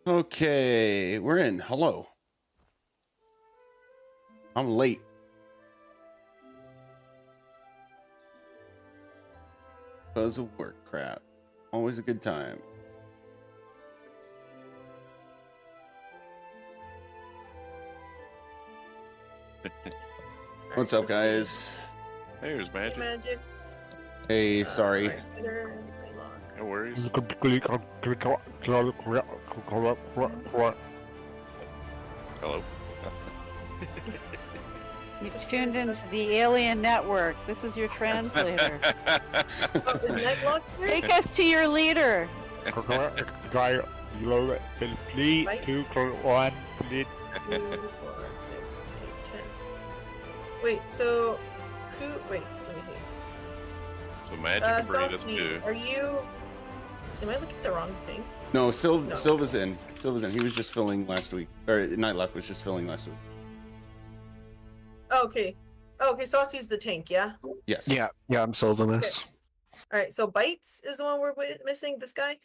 Okay, we're in. Hello. I'm late. Because of work crap. Always a good time. What's up, guys? There's Magic. Magic. Hey, sorry. No worries. Hello. You've tuned into the alien network. This is your translator. Oh, is Nightlock there? Take us to your leader. Right? 2, 4, 6, 8, 10. Wait, so who? Wait, let me see. So Magic can bring us Saucy, to. are you? Am I looking at the wrong thing? No, No. Silva's in. Silva's in. He was just filling last week. Or Nightlock was just filling last week. Oh, okay. Oh, okay, Saucy's the tank, yeah? Yes. Yeah, I'm solving this. Alright, so Bites is the one we're missing, this guy?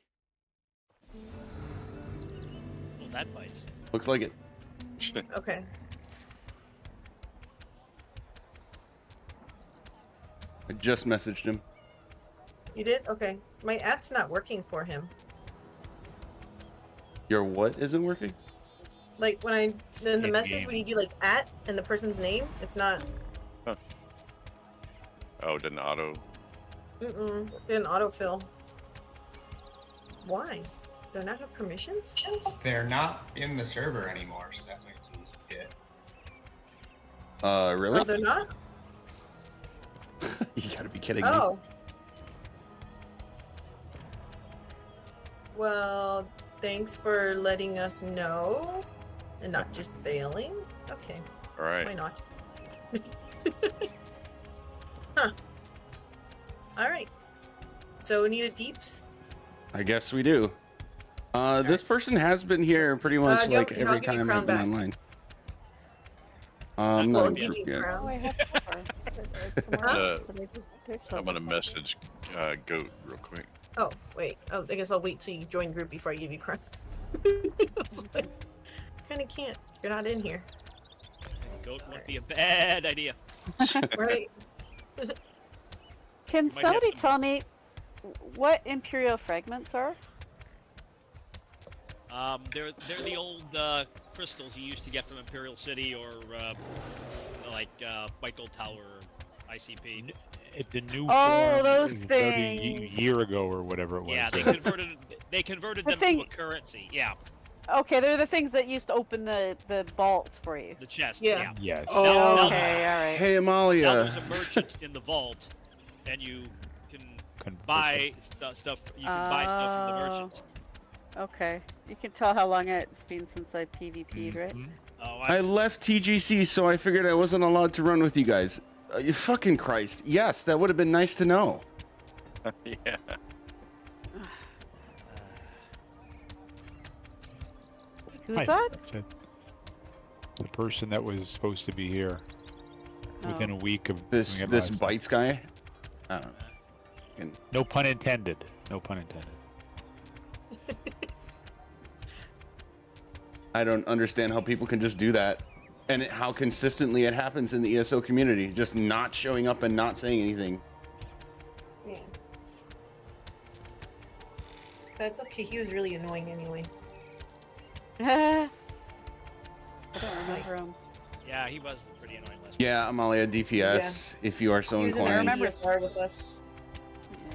Well, that bites. Looks like it. Okay. I just messaged him. You did? Okay. My @'s not working for him. Your what isn't working? Like, when I, in the In message, game. when you do, like, @ and the person's name, it's not, Oh, didn't auto. didn't autofill. Why? Do I not have permissions? They're not in the server anymore, so that might be it. Really? Oh, they're not? You gotta be kidding me. Oh. Well, thanks for letting us know. And not just bailing. Okay, All why right. not? Huh. Alright. So we need a deeps? I guess we do. This person has been here pretty much I'll like give you every crown time I've been back. online. I'm Well, not I'll give group you yet. crown. Oh, I have four. I'm gonna message Goat real quick. Oh, wait. Oh, I guess I'll wait till you join group before I give you crown. Kinda can't. You're not in here. Goat won't be a bad idea. Right? Can might have somebody to- tell me what Imperial fragments are? They're the old crystals you used to get from Imperial City or like White Gold Tower or ICP. The new Oh, form those is about a things. year ago or whatever it was. Yeah, they converted The them thing- to a currency. Yeah, Okay, they're the things that used to open the vaults for you. the chest. Yeah. Yeah. Yes. Oh, Now- Okay, alright. Hey, Now Amalia. there's a merchant in the vault, and you can Couldn't put buy stuff. You can buy stuff from the Oh. merchant. Okay. You can tell how long it's been since I PvP'd, right? Mhm. Oh, I left TGC, so I figured I wasn't allowed to run with you guys. You fucking Christ. Yes, that would have been nice to know. Yeah. Who's Hi, that? that's it. The person that was supposed to be here within Oh. a week of This doing it this last time. Bites guy. I don't know. Fucking- No pun intended. No pun intended. I don't understand how people can just do that, and how consistently it happens in the ESO community. Just not showing up and not saying anything. Yeah. That's okay. He was really annoying anyway. I don't remember him. yeah, he was pretty annoying last. Yeah, Amalia DPS, if you are so He was in inclined. the ESR with us.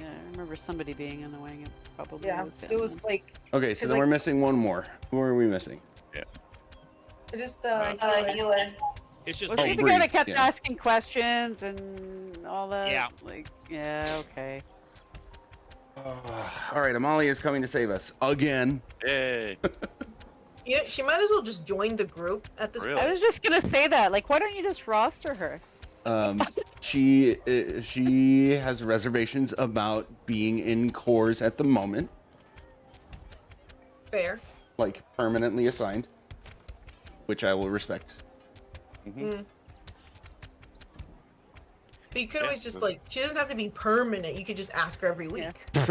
Yeah, I remember somebody being annoying. It probably Yeah, was him. it was like Okay, so 'Cause, then like- we're missing one more. Who are we missing? just It's healer. just Was Oh, he the Bree, guy that kept yeah. asking questions and all that? Yeah. Like, yeah, okay. All right, Amalia is coming to save us again. Yay. Yeah, she might as well just join the group at this Really? I was just gonna say that. Like, why don't you just roster her? She has reservations about being in cores at the moment, Fair. like permanently assigned, which I will respect. Mhm. But you could Yeah, always just but- like, she doesn't have to be permanent. You could just ask her every week. Yeah.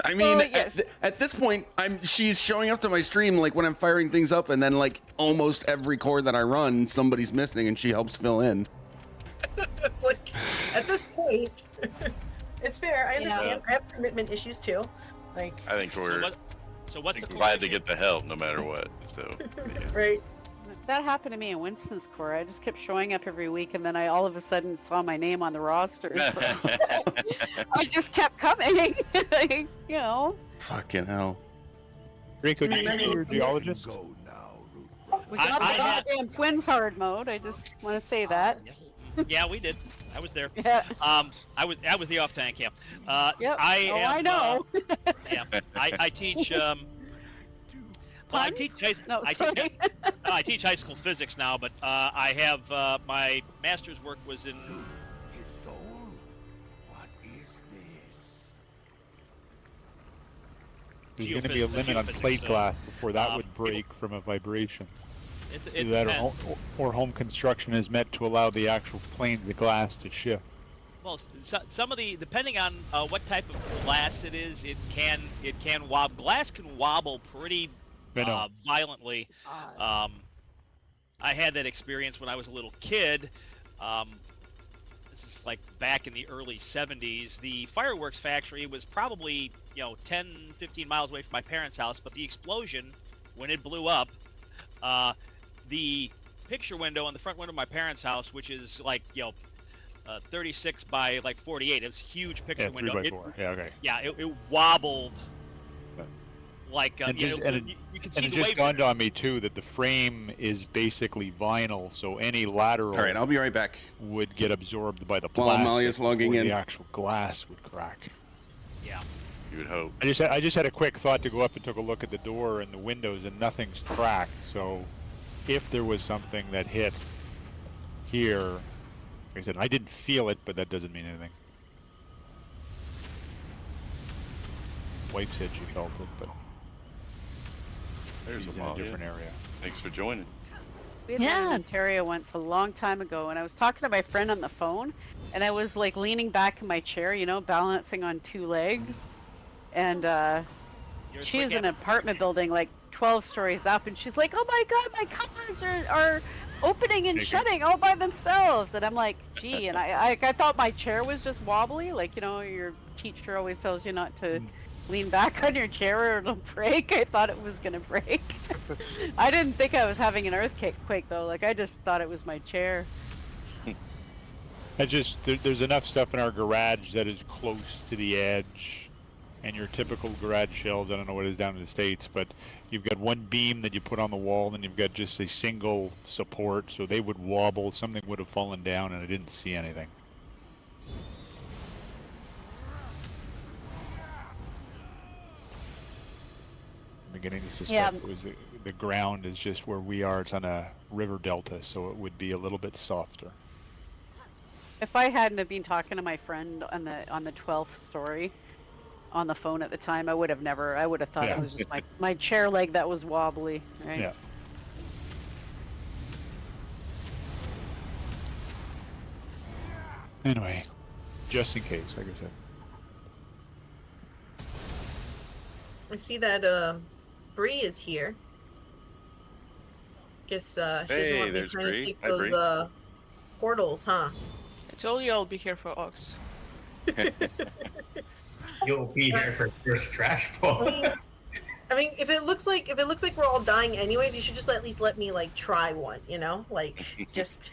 I mean, Well, yes. at this point, she's showing up to my stream like when I'm firing things up, and then like almost every core that I run, somebody's missing, and she helps fill in. It's like, at this point, it's fair. I You know. understand. I have commitment issues too. Like, I think we're So what's the glad to core get the help no matter what. So yeah. right? That happened to me in Winston's core. I just kept showing up every week, and then I all of a sudden saw my name on the roster. So I just kept coming. You know. Fucking hell. Rico, do you see your geologist? We got I the had- goddamn twins hard mode. I just want to say that. Yeah, we did. I was there. Yeah. I was the off tank. Yeah. Yep. I know. Yeah. I teach. Well, I Puns? teach. No, I sorry. teach. I teach high school physics now, but I have my master's work was in. There's going to be a limit on geophysics, plate so, glass before that would people- break from a vibration. It Either that depends. or home construction is meant to allow the actual planes of glass to shift. Well, some of the depending on what type of glass it is, it can wobble. Glass can wobble pretty I know. violently. I had that experience when I was a little kid. This is like back in the early 70s. The fireworks factory was probably 10, 15 miles away from my parents' house, but the explosion, when it blew up, the picture window on the front window of my parents' house, which is like 36 by like 48. It was a huge picture Yeah, window. 3x4. Yeah, okay. Yeah, it wobbled like And you just- know, and it- you can And see it the just waves. dawned on me too that the frame is basically vinyl, so any lateral All right, I'll be right back. would get absorbed by the While plastic. Amalia's logging before in. the actual glass would crack. Yeah. You would hope. I just had a quick thought to go up and took a look at the door and the windows, and nothing's cracked. So, if there was something that hit here, like I said, I didn't feel it, but that doesn't mean anything. Wife said she felt it, but There's she's a in a Amalia. different area. Thanks for joining. We had been in Ontario once a long time ago, and I was talking to my friend on the phone, and I was like leaning back in my chair, balancing on two legs, and You're she is quick in an apartment building like 12 stories up, and she's like, "Oh my god, my cupboards are opening and Shaking. shutting all by themselves," and I'm like, "Gee," and I thought my chair was just wobbly, like your teacher always tells you not to lean back on your chair or it'll break. I thought it was gonna break. I didn't think I was having an earthquake though. Like I just thought it was my chair. There's enough stuff in our garage that is close to the edge, and your typical garage shelves, I don't know what it is down in the States, but you've got one beam that you put on the wall, and you've got just a single support, so they would wobble, something would have fallen down, and I didn't see anything. I'm beginning to suspect it was the ground is just where we are, it's on a river delta, so it would be a little bit softer. If I hadn't have been talking to my friend on the 12th story on the phone at the time, I would have thought Yeah. it was just my chair leg that was wobbly, right? Yeah. Anyway, just in case, like I said. I see that Bree is here. Guess she doesn't Hey, want me there's trying to Bree. take Hi, those Bree. portals, huh? I told you I'll be here for Ox. You'll be here for first trash pull. I mean, if it looks like we're all dying anyways, you should just at least let me like try one, like just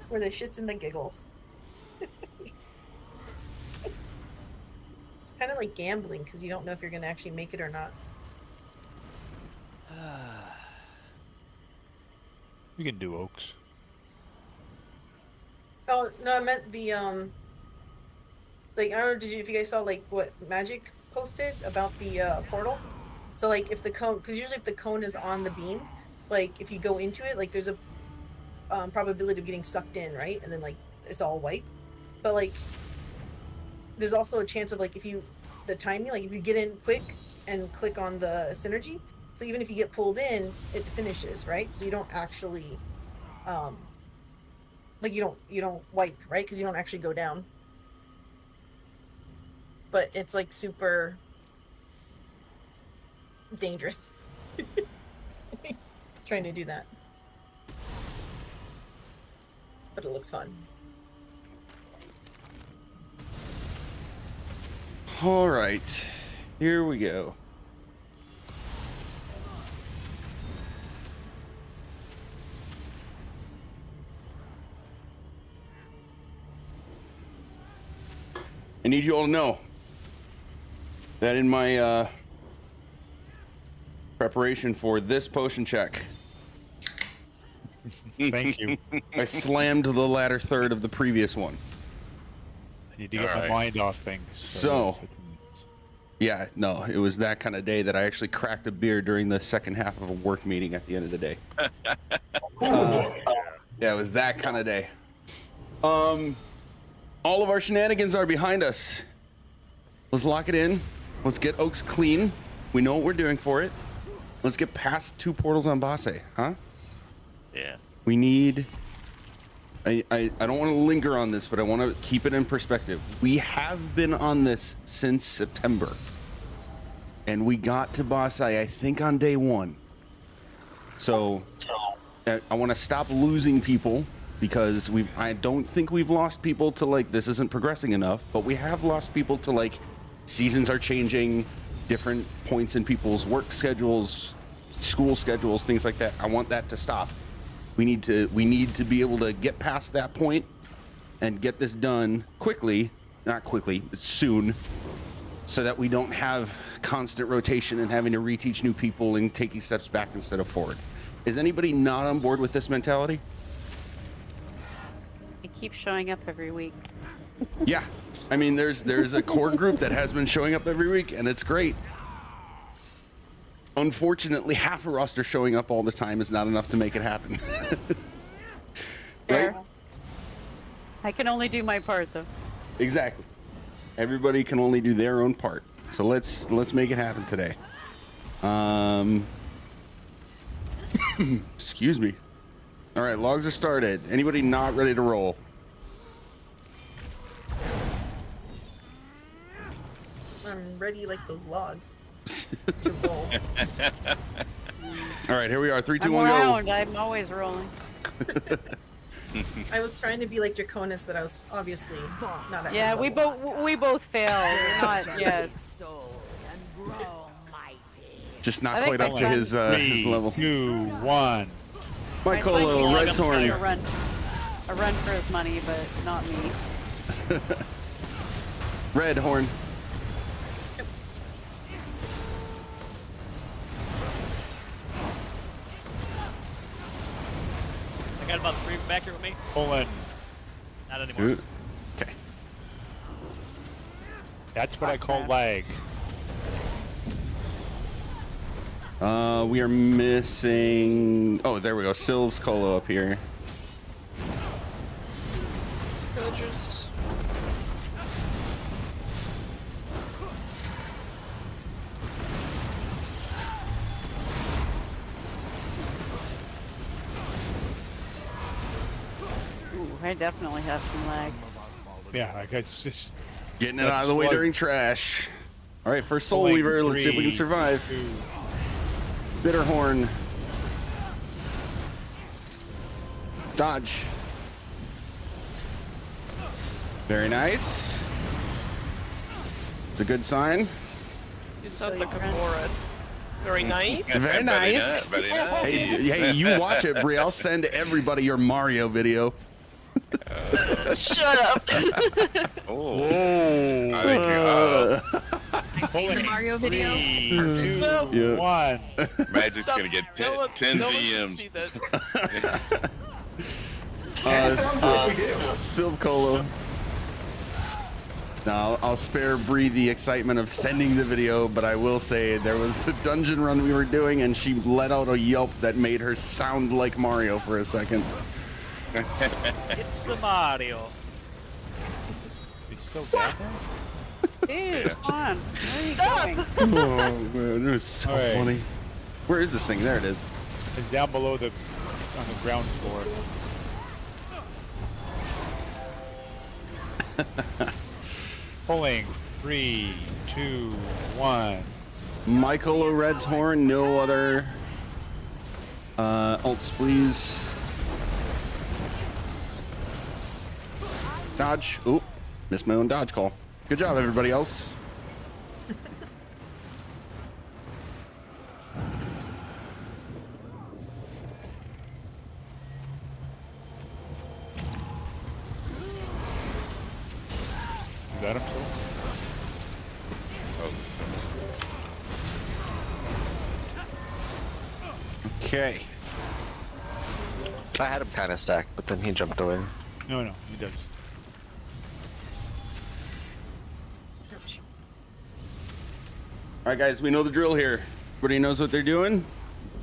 for the shits and the giggles. It's kind of like gambling because you don't know if you're gonna actually make it or not. We can do Oaks. Oh no, I meant the like I don't know if you guys saw like what Magic posted about the portal. So like if the cone, because usually if the cone is on the beam, like if you go into it, like there's a probability of getting sucked in, right? And then like it's all white. But like there's also a chance of like if you if you get in quick and click on the synergy, so even if you get pulled in, it finishes, right? So you don't actually Like you don't wipe, right? Because you don't actually go down. But it's like super dangerous. Trying to do that. But it looks fun. All right, here we go. I need you all to know that in my preparation for this potion check, Thank you. I slammed the latter third of the previous one. I need to get my Alright. mind off things. So- it's- Yeah, no, it was that kind of day that I actually cracked a beer during the second half of a work meeting at the end of the day. Yeah, it was that kind of day. All of our shenanigans are behind us. Let's lock it in. Let's get Oaks clean. We know what we're doing for it. Let's get past 2 portals on Basse, huh? Yeah. We need... I don't want to linger on this, but I want to keep it in perspective. We have been on this since September. And we got to Basse, I think, on day 1. So I want to stop losing people because I don't think we've lost people to like this isn't progressing enough, but we have lost people to like seasons are changing, different points in people's work schedules, school schedules, things like that. I want that to stop. We need to be able to get past that point and get this done quickly, not quickly, but soon, so that we don't have constant rotation and having to reteach new people and taking steps back instead of forward. Is anybody not on board with this mentality? It keeps showing up every week. Yeah. I mean, there's a core group that has been showing up every week, and it's great. Unfortunately, half a roster showing up all the time is not enough to make it happen. Right? Fair. I can only do my part, though. Exactly. Everybody can only do their own part. So let's make it happen today. Excuse me. All right, logs are started. Anybody not ready to roll? I'm ready like those logs to roll. All right, here we are. 3, 2, I'm 1, go. around. I'm always rolling. I was trying to be like Draconis, but I was obviously not at Yeah, his we level. both failed. We're not yet. Just not I think quite up my to friend- his 3, level. 2, 1. My Colo, friend Red's trying to Horn. a run for his money, but not me. Red Horn. I got about 3 back here with me. Pulling. Not anymore. Ooh. Okay. That's what I call lag. We are missing. Oh, there we go. Sylv's Colo up here. Villagers. Ooh, I definitely have some lag. Yeah, I guess just Getting it That's out of the way slug. during trash. All right, first Soul pulling Weaver. Let's see if we can 3, survive. 2. Bitterhorn. Dodge. Very nice. It's a good sign. You sound like a Borat. Very nice. Very nice. Very nice. Hey, you watch it, Brie. I'll send everybody your Mario video. Shut up. Oh. I think I've seen the Mario video. 3, Perfect. 2, Yeah. 1. Magic's gonna get 10 no one can VMs. see that. Sylv Colo. Now, I'll spare Bree the excitement of sending the video, but I will say there was a dungeon run we were doing, and she let out a yelp that made her sound like Mario for a second. It's a Mario. He's so bad there? Dude, come on. Where are you going? Oh, man, it was so All right. funny. Where is this thing? There it is. It's down below on the ground floor. Pulling. 3, 2, 1. Michael Red's horn. No other alts, please. Dodge. Oop. Missed my own dodge call. Good job, everybody else. You got him still? Okay. I had him kind of stacked, but then he jumped away. No, he does. All right, guys, we know the drill here. Everybody knows what they're doing.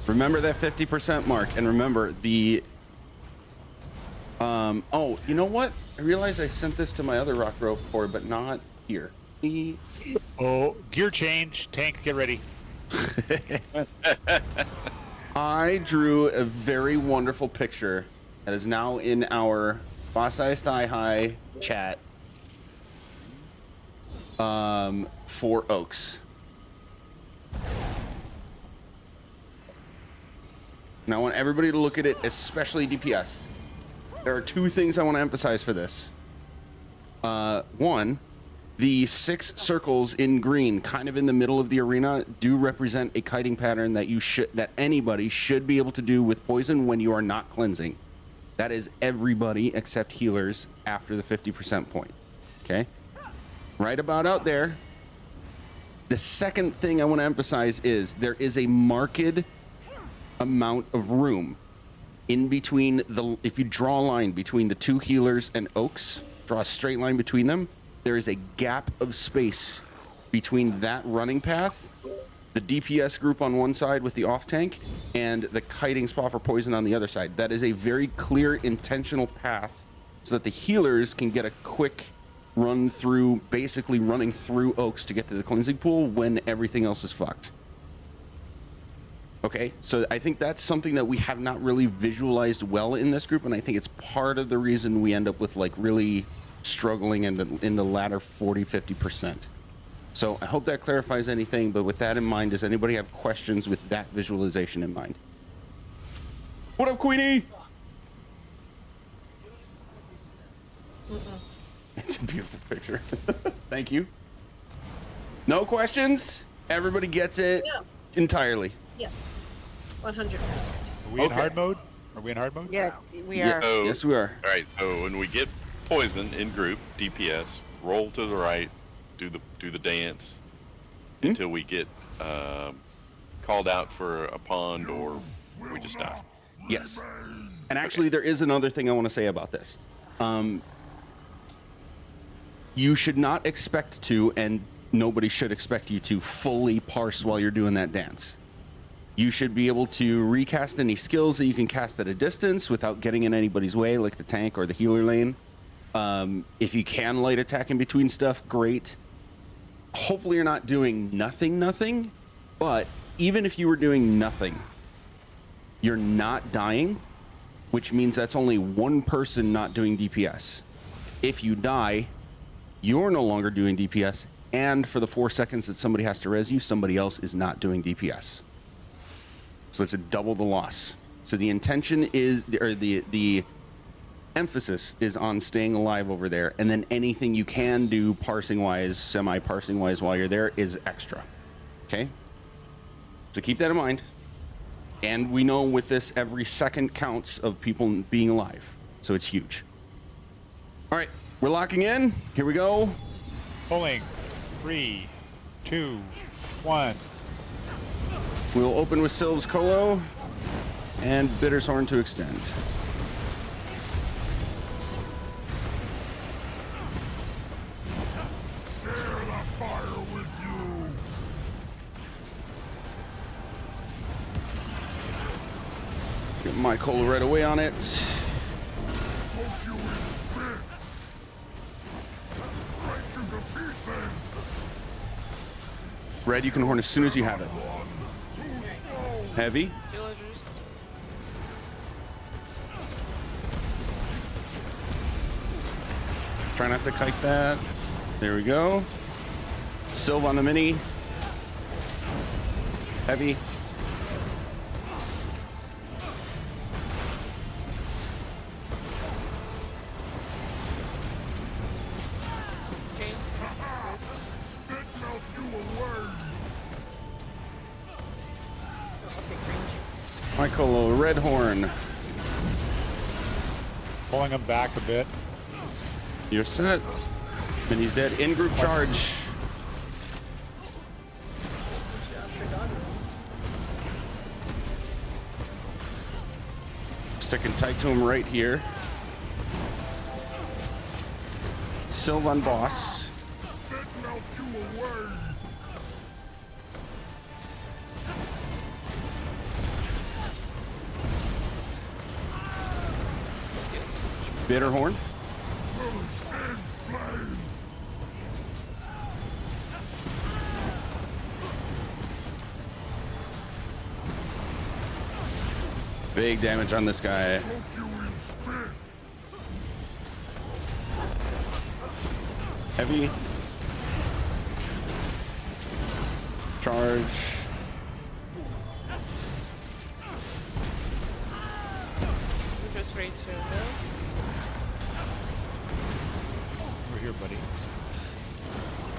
Remember that 50% mark, and remember the. Oh, you know what? I realized I sent this to my other rock rope core, but not here. Oh, gear change. Tank, get ready. I drew a very wonderful picture that is now in our Boss Ice Thigh High chat for Oaks. And I want everybody to look at it, especially DPS. There are two things I want to emphasize for this. One, the 6 circles in green, kind of in the middle of the arena, do represent a kiting pattern that anybody should be able to do with poison when you are not cleansing. That is everybody except healers after the 50% point. Okay? Right about out there. The second thing I want to emphasize is there is a marked amount of room in between if you draw a line between the 2 healers and Oaks, draw a straight line between them, there is a gap of space between that running path, the DPS group on one side with the off tank, and the kiting spot for poison on the other side. That is a very clear, intentional path so that the healers can get a quick run through, basically running through Oaks to get to the cleansing pool when everything else is fucked. Okay, so I think that's something that we have not really visualized well in this group, and I think it's part of the reason we end up with like really struggling in the latter 40-50%. So I hope that clarifies anything, but with that in mind, does anybody have questions with that visualization in mind? What up, Queenie? It's a beautiful picture. Thank you. No questions? Everybody gets it entirely. Yeah. 100%. Are we in hard mode? Are we in hard mode? Yeah, we are. So, Yes, we are. All right. So when we get poison in group DPS, roll to the right, do the dance until we get called out for a pond or we just die. Yes. And actually, there is another thing I want to say about this. You should not expect to, and nobody should expect you to, fully parse while you're doing that dance. You should be able to recast any skills that you can cast at a distance without getting in anybody's way, like the tank or the healer lane. If you can light attack in between stuff, great. Hopefully you're not doing nothing, but even if you were doing nothing, you're not dying, which means that's only one person not doing DPS. If you die, you're no longer doing DPS, and for the 4 seconds that somebody has to res you, somebody else is not doing DPS. So it's a double the loss. So the intention is, or the emphasis is on staying alive over there, and then anything you can do parsing wise, semi-parsing wise while you're there is extra. Okay? So keep that in mind. And we know with this, every second counts of people being alive. So it's huge. All right, we're locking in. Here we go. Pulling. 3, 2, 1. We'll open with Sylve's Colo and Bitter's Horn to extend. Get my Colo right away on it. Red, you can horn as soon as you have it. Heavy. Villagers. Try not to kite that. There we go. Silv on the mini. Heavy. Michael, red horn. Pulling him back a bit. You're set. And he's dead. In group charge. Sticking tight to him right here. Silv on boss. Bitter horn. Big damage on this guy. Heavy. Charge. Just read soon, no? Over here, buddy.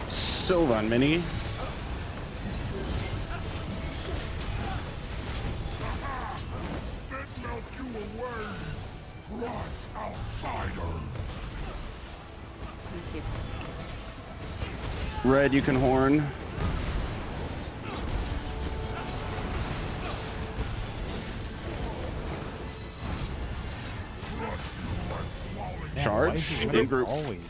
Sylvan mini. Red, you can horn. Charge in group. Always.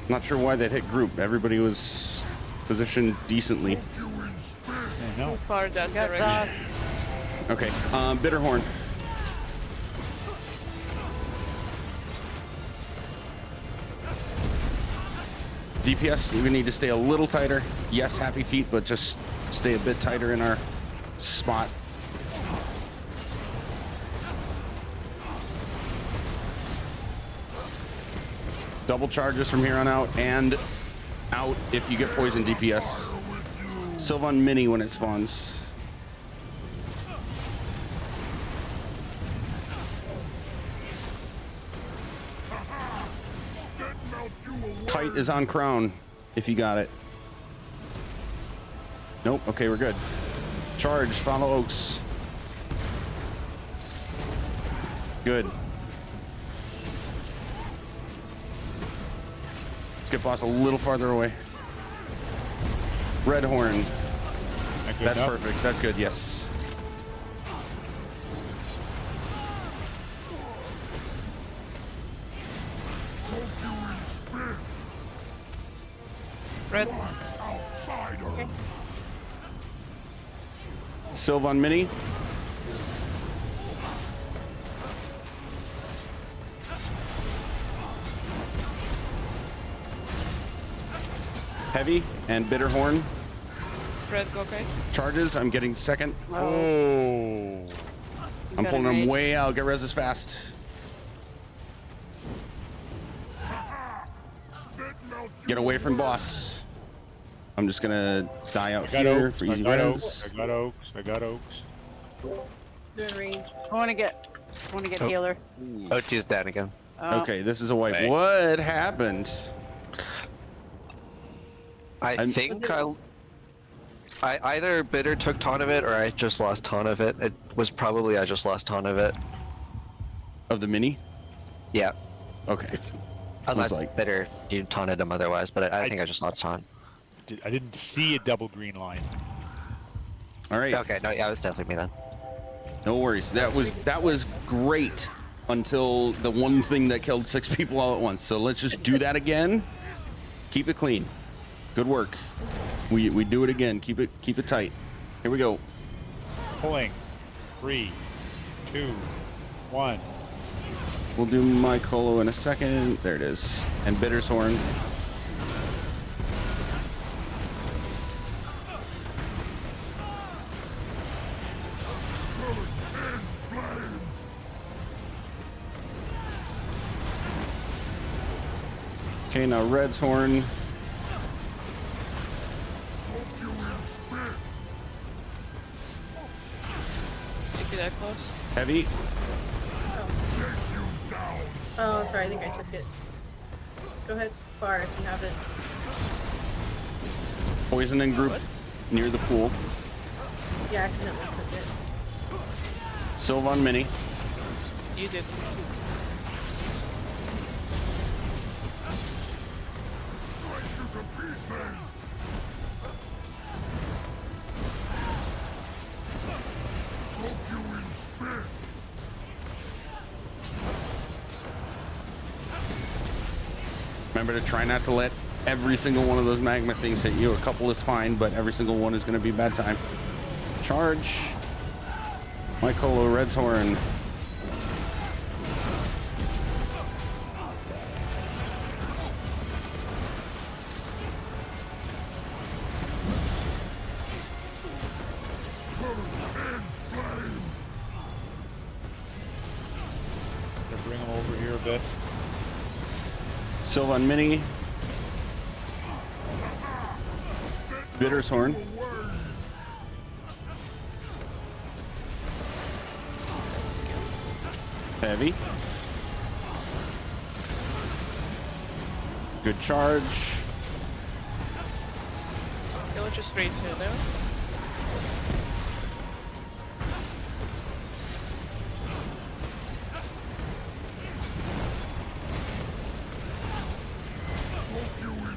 Not sure why that hit group. Everybody was positioned decently. I know. Far that direction. Okay, bitter horn. DPS, we need to stay a little tighter. Yes, happy feet, but just stay a bit tighter in our spot. Double charges from here on out, and out if you get poison DPS. Sylvan mini when it spawns. Kite is on crown if you got it. Nope. Okay, we're good. Charge. Follow Oaks. Good. Let's get boss a little farther away. Red horn. That's perfect. That's good. Yes. Red. Okay. Sylvan mini. Heavy and bitter horn. Red, go okay. Charges. I'm getting second. Oh. I'm pulling him way out. Get reses fast. Get away from boss. I'm just gonna die out here for easy res. I got Oaks. I got Oaks. Doing range. I want to get healer. OT's dead again. Oh. Okay, this is a wipe. Bang. What happened? I think I either Bitter took ton of it or I just lost ton of it. It was probably I just lost ton of it. Of the mini? Yeah. Okay. Unless like- Bitter, you taunted him otherwise, but I think I just lost ton. I didn't see a double green line. All right. Okay, no, yeah, it was definitely me then. No worries. That was great until the one thing that killed 6 people all at once. So let's just do that again. Keep it clean. Good work. We do it again. Keep it tight. Here we go. Pulling. 3, 2, 1. We'll do my Colo in a second. There it is. And Bitter's horn. Okay, now Red's horn. Take you that close. Heavy. Oh, sorry, I think I took it. Go ahead, far if you have it. Poison in group near the pool. Yeah, I accidentally took it. Sylvan Mini. You did. Remember to try not to let every single one of those magma things hit you. A couple is fine, but every single one is going to be bad time. Charge. Mycolo, Red's horn. Bring them over here a bit. Sylvan Mini. Bitter's horn. Heavy. Good charge. You'll just read soon now.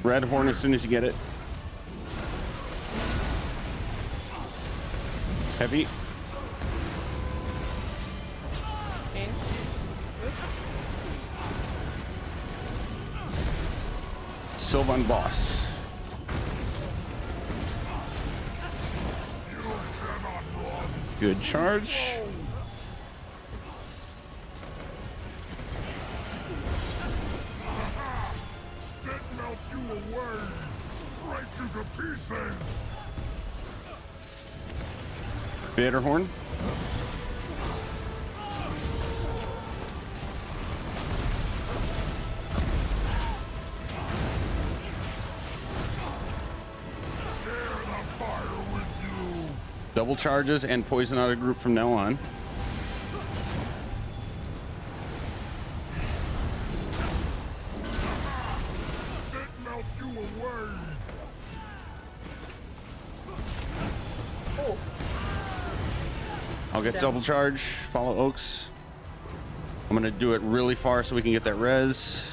Red horn as soon as you get it. Heavy. In. Sylvan Boss. Good charge. Bitter horn. Double charges and poison out of group from now on. Oh, I'll get double charge. Follow Oaks. I'm gonna do it really far so we can get that res.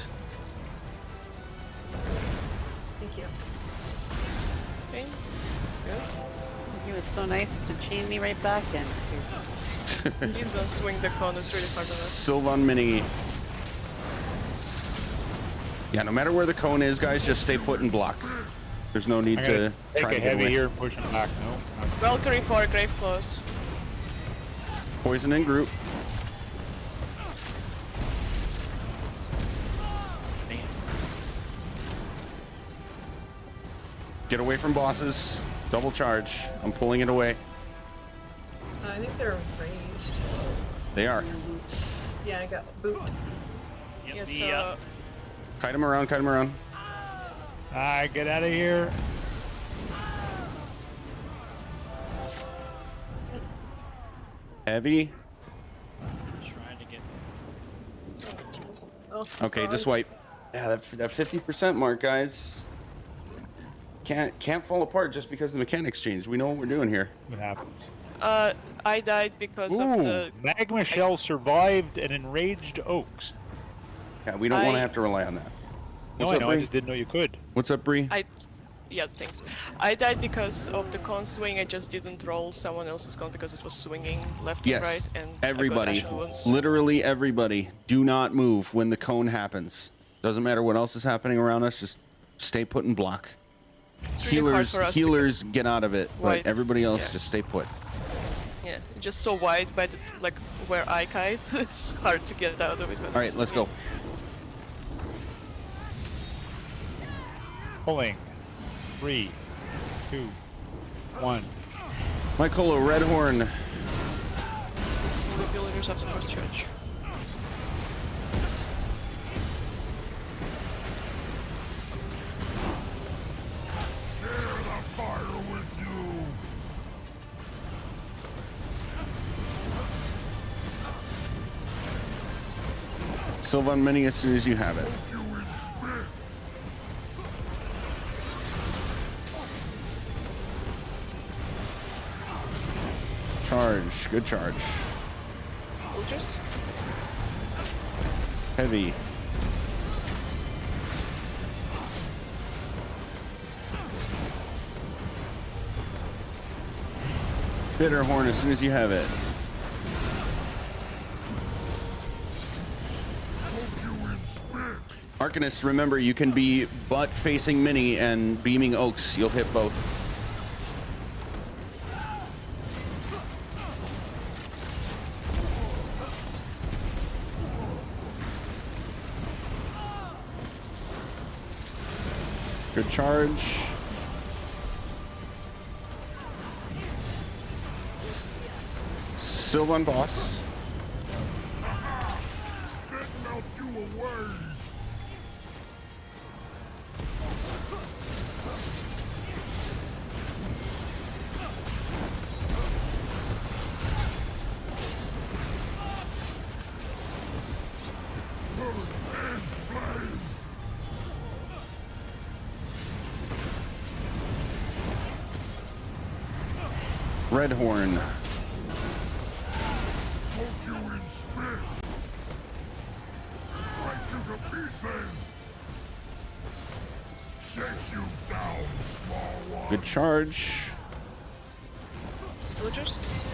thank you. In. Good. He was so nice to chain me right back in. Please don't swing the cone, it's really hard on us. Sylvan Mini. Yeah, no matter where the cone is, guys, just stay put and block. There's no need I'm to gonna try take to a get heavy away. here and push him back. No. Valkyrie for grave close. Poison in group. Get away from bosses. Double charge. I'm pulling it away. I think they're ranged. They are. Yeah, I got boot. Yep, Yes, the, Kite him around, kite him around. Get out of here. Heavy. trying to get. Jeez. Oh, Okay, just frogs. wipe. Yeah, that 50% mark, guys. Can't fall apart just because the mechanics changed. We know what we're doing here. What happens? I died because of the. Magma shell survived an enraged Oaks. Yeah, we don't want to I- have to rely on that. No, What's I up, know. I Bree? just didn't know you could. What's up, Bree? Yes, thanks. I died because of the cone swing. I just didn't roll someone else's cone because it was swinging left Yes, and right, and I got everybody, ashen wounds. literally everybody, do not move when the cone happens. Doesn't matter what else is happening around us, just stay put and block. It's really hard for us Healers get out of it, but Wide, everybody else yeah. just stay put. Yeah, just so wide, but like where I kite, it's hard to get out of it. All right, let's go. Pulling. 3, 2, 1. Mycolo, Red Horn. The villagers have the first church. Sylvan Mini as soon as you have it. Charge. Good charge. Soldiers. Heavy. Bitter horn as soon as you have it. Arcanist, remember you can be butt facing Mini and beaming Oaks. You'll hit both. Good charge. Sylvan boss. Red horn. Good charge. Soldiers.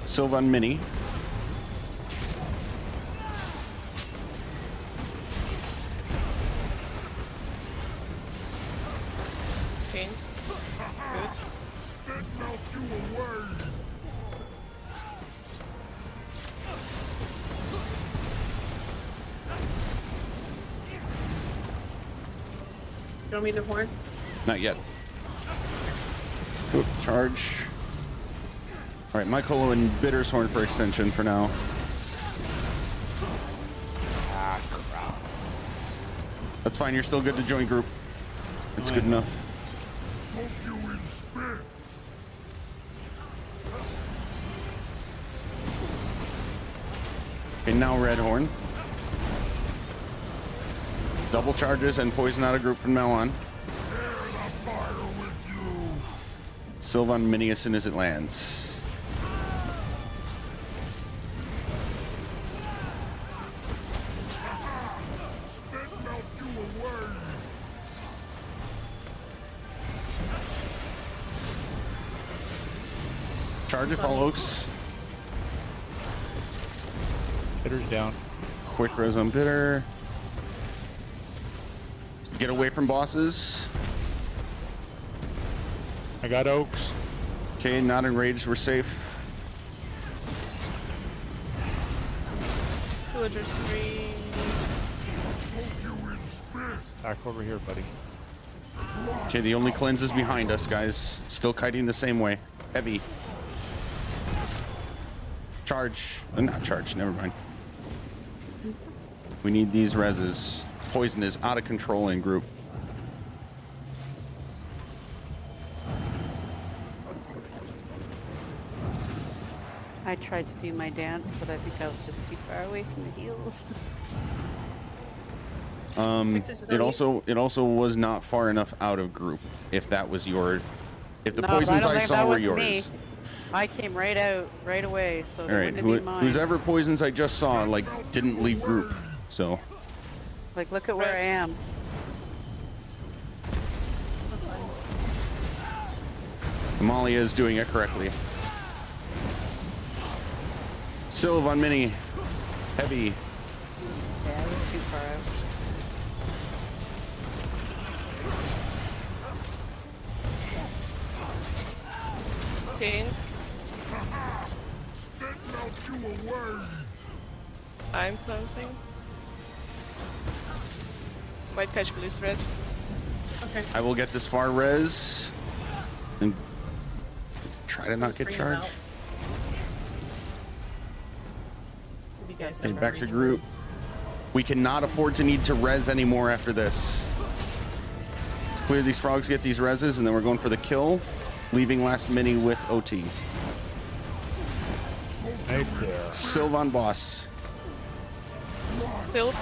Sylvan Mini. Okay. Good. You want me to horn? Not yet. Oop, charge. All right, Michael and Bitter's horn for extension for now. Ah, crap. That's fine. You're still good to join group. It's good enough. Okay, now red horn. Double charges and poison out of group from now on. Sylvan Mini as soon as it lands. Charge if all Oaks. Bitter's down. Quick res on Bitter. Get away from bosses. I got Oaks. Okay, not enraged. We're safe. Soldiers 3. Back over here, buddy. Okay, the only cleanse is behind us, guys. Still kiting the same way. Heavy. Charge. Not charge, never mind. We need these reses. Poison is out of control in group. I tried to do my dance, but I think I was just too far away from the heels. It also was not far enough out of group. If that was your, if the No, poisons I don't I think saw that were was yours. me. I came right out right away, so All that right, wouldn't have been mine. whose ever poisons I just saw like didn't leave group, so. Like, look at where I am. Amalia is doing it correctly. Sylvan Mini, heavy. Yeah, I was too far out. King. I'm closing. Might catch please red. Okay. I will get this far res and try to not Just get bring them charged. out. If you guys Okay, don't back to read group. We cannot afford to need to res anymore after this. It's clear these frogs, get these reses, and then we're going for the kill, leaving last mini with OT. Right there. Sylvan boss. Sylv.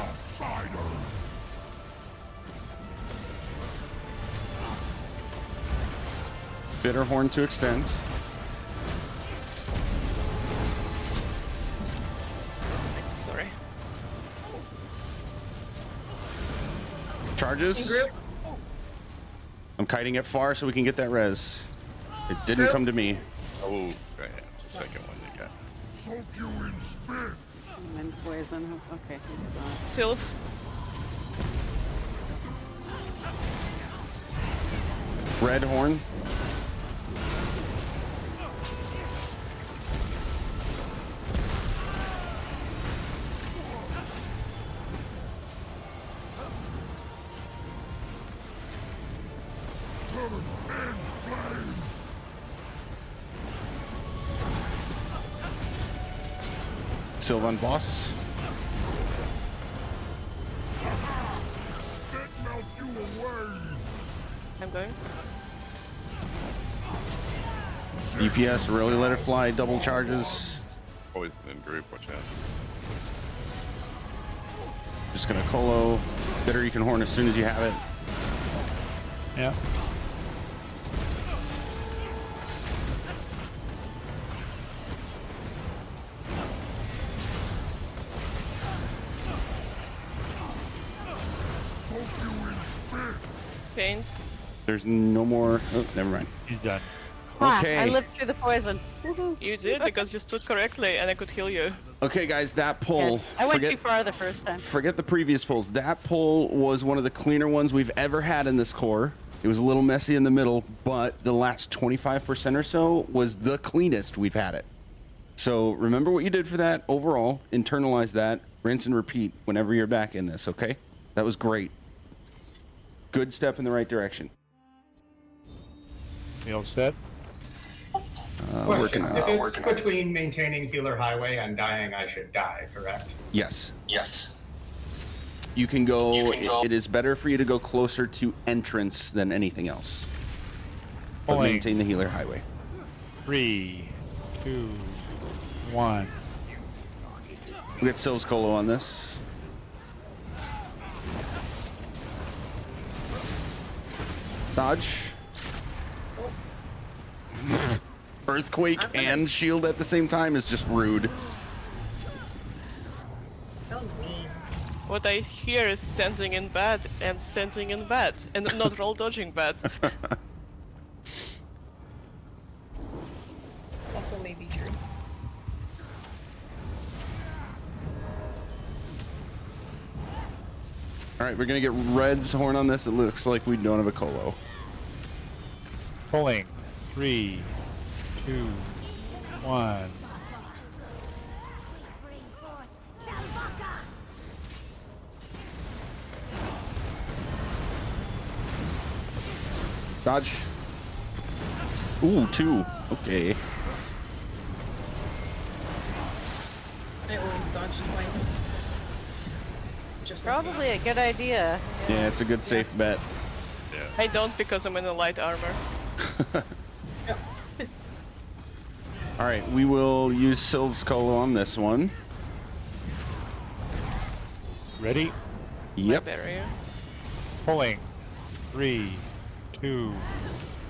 Bitter horn to extend. Sorry. Charges. In group. I'm kiting it far so we can get that res. It didn't come to me. Oh, yeah, it's the second one they got. And poison. Okay. Sylv. Red horn. Sylvan boss. I'm going. DPS, really let it fly. Double charges. Poison in group, watch out. Just gonna colo. Bitter, you can horn as soon as you have it. Yeah. Pain. There's no more. Oh, never mind. He's done. Okay. I lived through the poison. Woohoo. You did because you stood correctly and I could heal you. Okay, guys, that pull. I went too far the first time. Forget the previous pulls. That pull was one of the cleaner ones we've ever had in this core. It was a little messy in the middle, but the last 25% or so was the cleanest we've had it. So remember what you did for that overall. Internalize that. Rinse and repeat whenever you're back in this, okay? That was great. Good step in the right direction. You all set? Question. Working If on it. it's between maintaining healer highway and dying, I should die, correct? Yes. Yes. You can go. It is better for you to go closer to entrance than anything else. But Pulling. maintain the healer highway. 3, 2, 1. We got Sylv's Colo on this. Dodge. Earthquake and shield at the same time is just rude. That was mean. What I hear is standing in bed and standing in bed and not roll dodging bed. Also may be true. All right, we're gonna get Red's horn on this. It looks like we don't have a Colo. Pulling. 3, 2, 1. Dodge. Ooh, 2. Okay. I always dodge twice. Just in Probably case. a good idea. Yeah, it's a good safe bet. I don't because I'm in a light armor. Yep. All right, we will use Sylv's Colo on this one. Ready? Yep. Barrier. Pulling. 3, 2,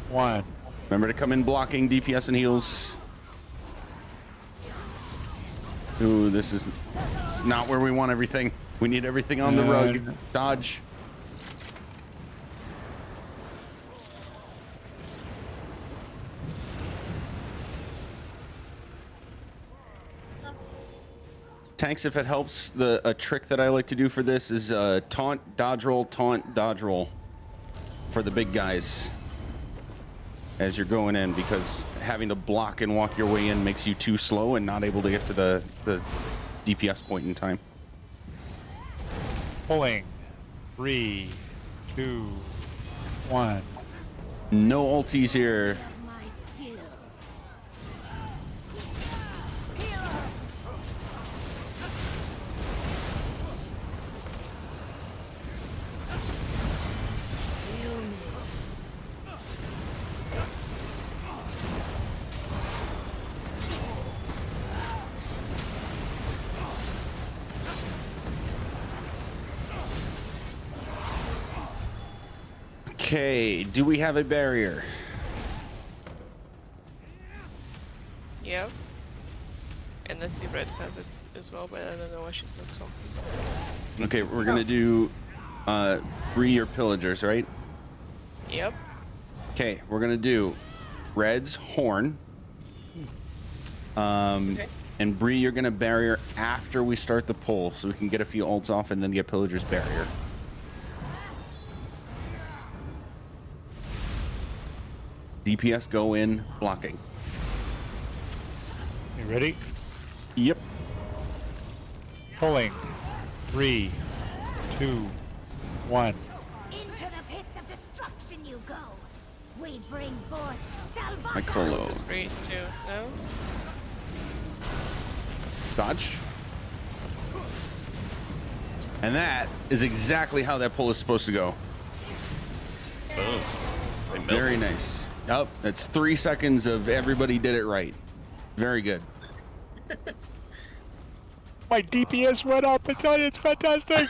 1. Remember to come in blocking DPS and heals. Ooh, this is not where we want everything. We need everything on the rug. Dodge. Tanks, if it helps, a trick that I like to do for this is taunt, dodge roll, for the big guys as you're going in, because having to block and walk your way in makes you too slow and not able to get to the DPS point in time. Pulling. 3, 2, 1. No ulties here. Okay, do we have a barrier? Yep. And I see Red has it as well, but I don't know why she's not talking. Okay, we're gonna do Bree your pillagers, right? Yep. Okay, we're gonna do Red's horn. Okay. And Bree, you're gonna barrier after we start the pull, so we can get a few ults off and then get pillagers barrier. DPS go in blocking. You ready? Yep. Pulling. 3, 2, 1. Into the pits of destruction you go. We bring forth My Colo. Just breathe too. No? Dodge. And that is exactly how that pull is supposed to go. Boom. They melted. Very nice. Yep, that's 3 seconds of everybody did it right. Very good. My DPS went up. I tell you, it's fantastic.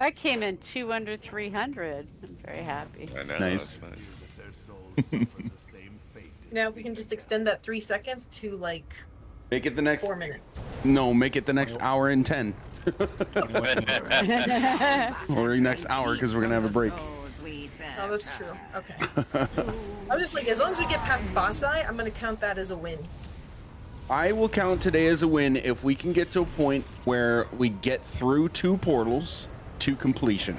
I came in 2 under 300. I'm very happy. I know. Nice. That's nice. Now, if we can just extend that 3 seconds to like Make it the next 4 minutes. No, make it the next hour and 10. Or next hour because we're gonna have a break. Oh, that's true. Okay. I'm just like, as long as we get past boss eye, I'm gonna count that as a win. I will count today as a win if we can get to a point where we get through 2 portals to completion.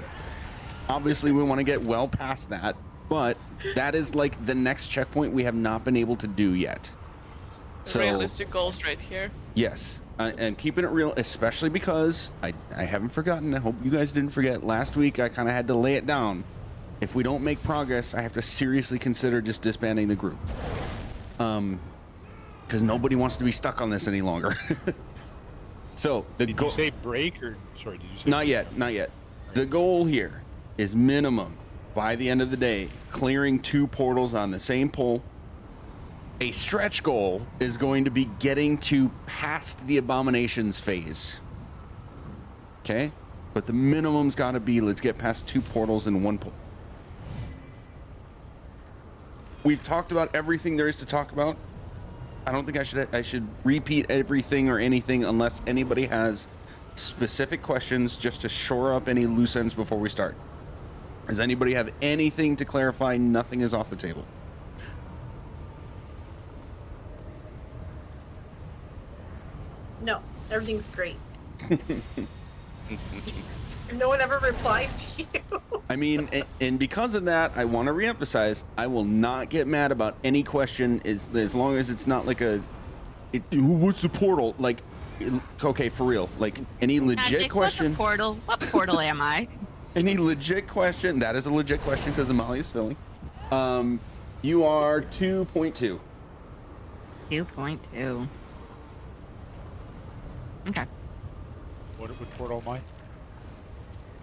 Obviously, we want to get well past that, but that is like the next checkpoint we have not been able to do yet. So, Realistic goals right here. yes, and keeping it real, especially because I haven't forgotten. I hope you guys didn't forget. Last week, I kind of had to lay it down. If we don't make progress, I have to seriously consider just disbanding the group. Because nobody wants to be stuck on this any longer. So the Did goal. you say break or sorry? Did you say Not yet, not yet. The goal here is minimum by the end of the day, clearing 2 portals on the same pull. A stretch goal is going to be getting to past the abominations phase. Okay? But the minimum's got to be let's get past 2 portals in 1 pull. We've talked about everything there is to talk about. I don't think I should repeat everything or anything unless anybody has specific questions just to shore up any loose ends before we start. Does anybody have anything to clarify? Nothing is off the table. No, everything's great. No one ever replies to you. I mean, and because of that, I want to reemphasize, I will not get mad about any question as long as it's not like what's the portal? Like, okay, for real. Like, any legit Magic, question. What's a portal? What portal am I? Any legit question. That is a legit question because Amalia is filling. You are 2.2. 2.2. Okay. what portal am I?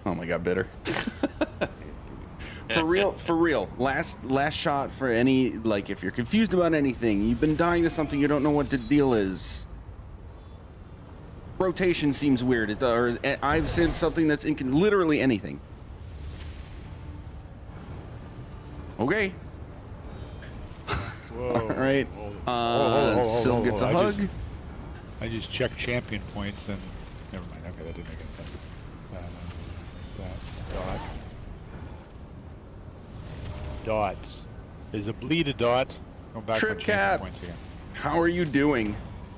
Oh my god, bitter. For real. Last shot for any, like, if you're confused about anything, you've been dying to something, you don't know what the deal is. Rotation seems weird. Or I've said something that's literally anything. Okay. Whoa. All right. Syl gets a hug. I just checked champion points and never mind. Okay, that didn't make any sense. That dot. Dots. Is a bleed a dot? Go back Trip to Cat. champion points again. How are you doing?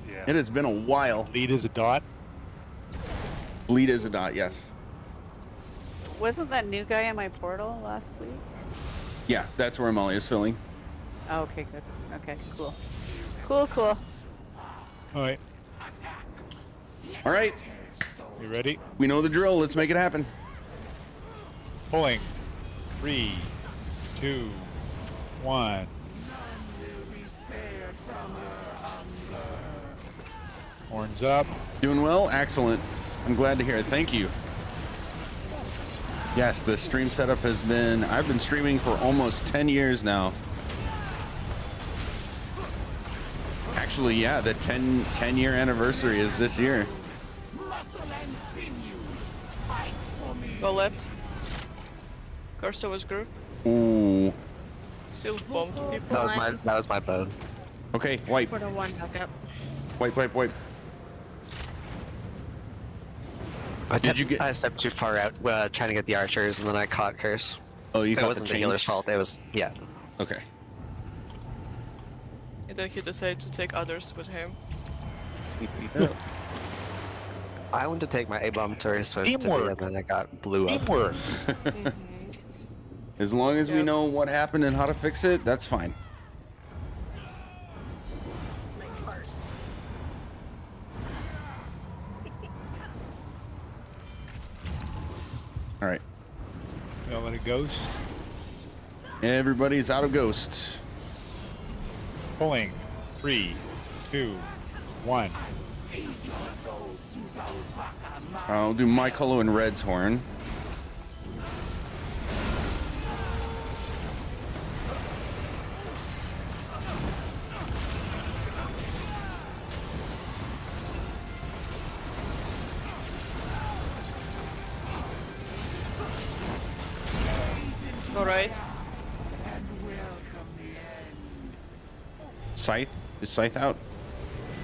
Yeah. It has been a while. Bleed is a dot. Bleed is a dot, yes. Wasn't that new guy in my portal last week? Yeah, that's where Amalia is filling. Oh, okay, good. Okay, cool. Cool. All right. All right. You ready? We know the drill. Let's make it happen. Pulling. 3, 2, 1. Horns up. Doing well? Excellent. I'm glad to hear it. Thank you. Yes, the stream setup has been... I've been streaming for almost 10 years now. Actually, yeah, the 10-year anniversary is this year. Go left. Curse was group. Ooh. Still bombed people. That was my bone. Okay, wipe. Portal 1 back up. Wipe. Did you get? I stepped too far out trying to get the archers, and then I caught curse. Oh, you It caught wasn't the the healer's chains? fault. It was yeah. Okay. And then he decided to take others with him. I went to take my A-bomb to where it's supposed to be, Teamwork. and then I got blew up. Teamwork. As long as we Yeah. know what happened and how to fix it, that's fine. My cars. All right. Y'all let it ghost. Everybody's out of ghost. Pulling. 3, 2, 1. I'll do my Colo and Red's horn. Alright. Scythe? Is Scythe out?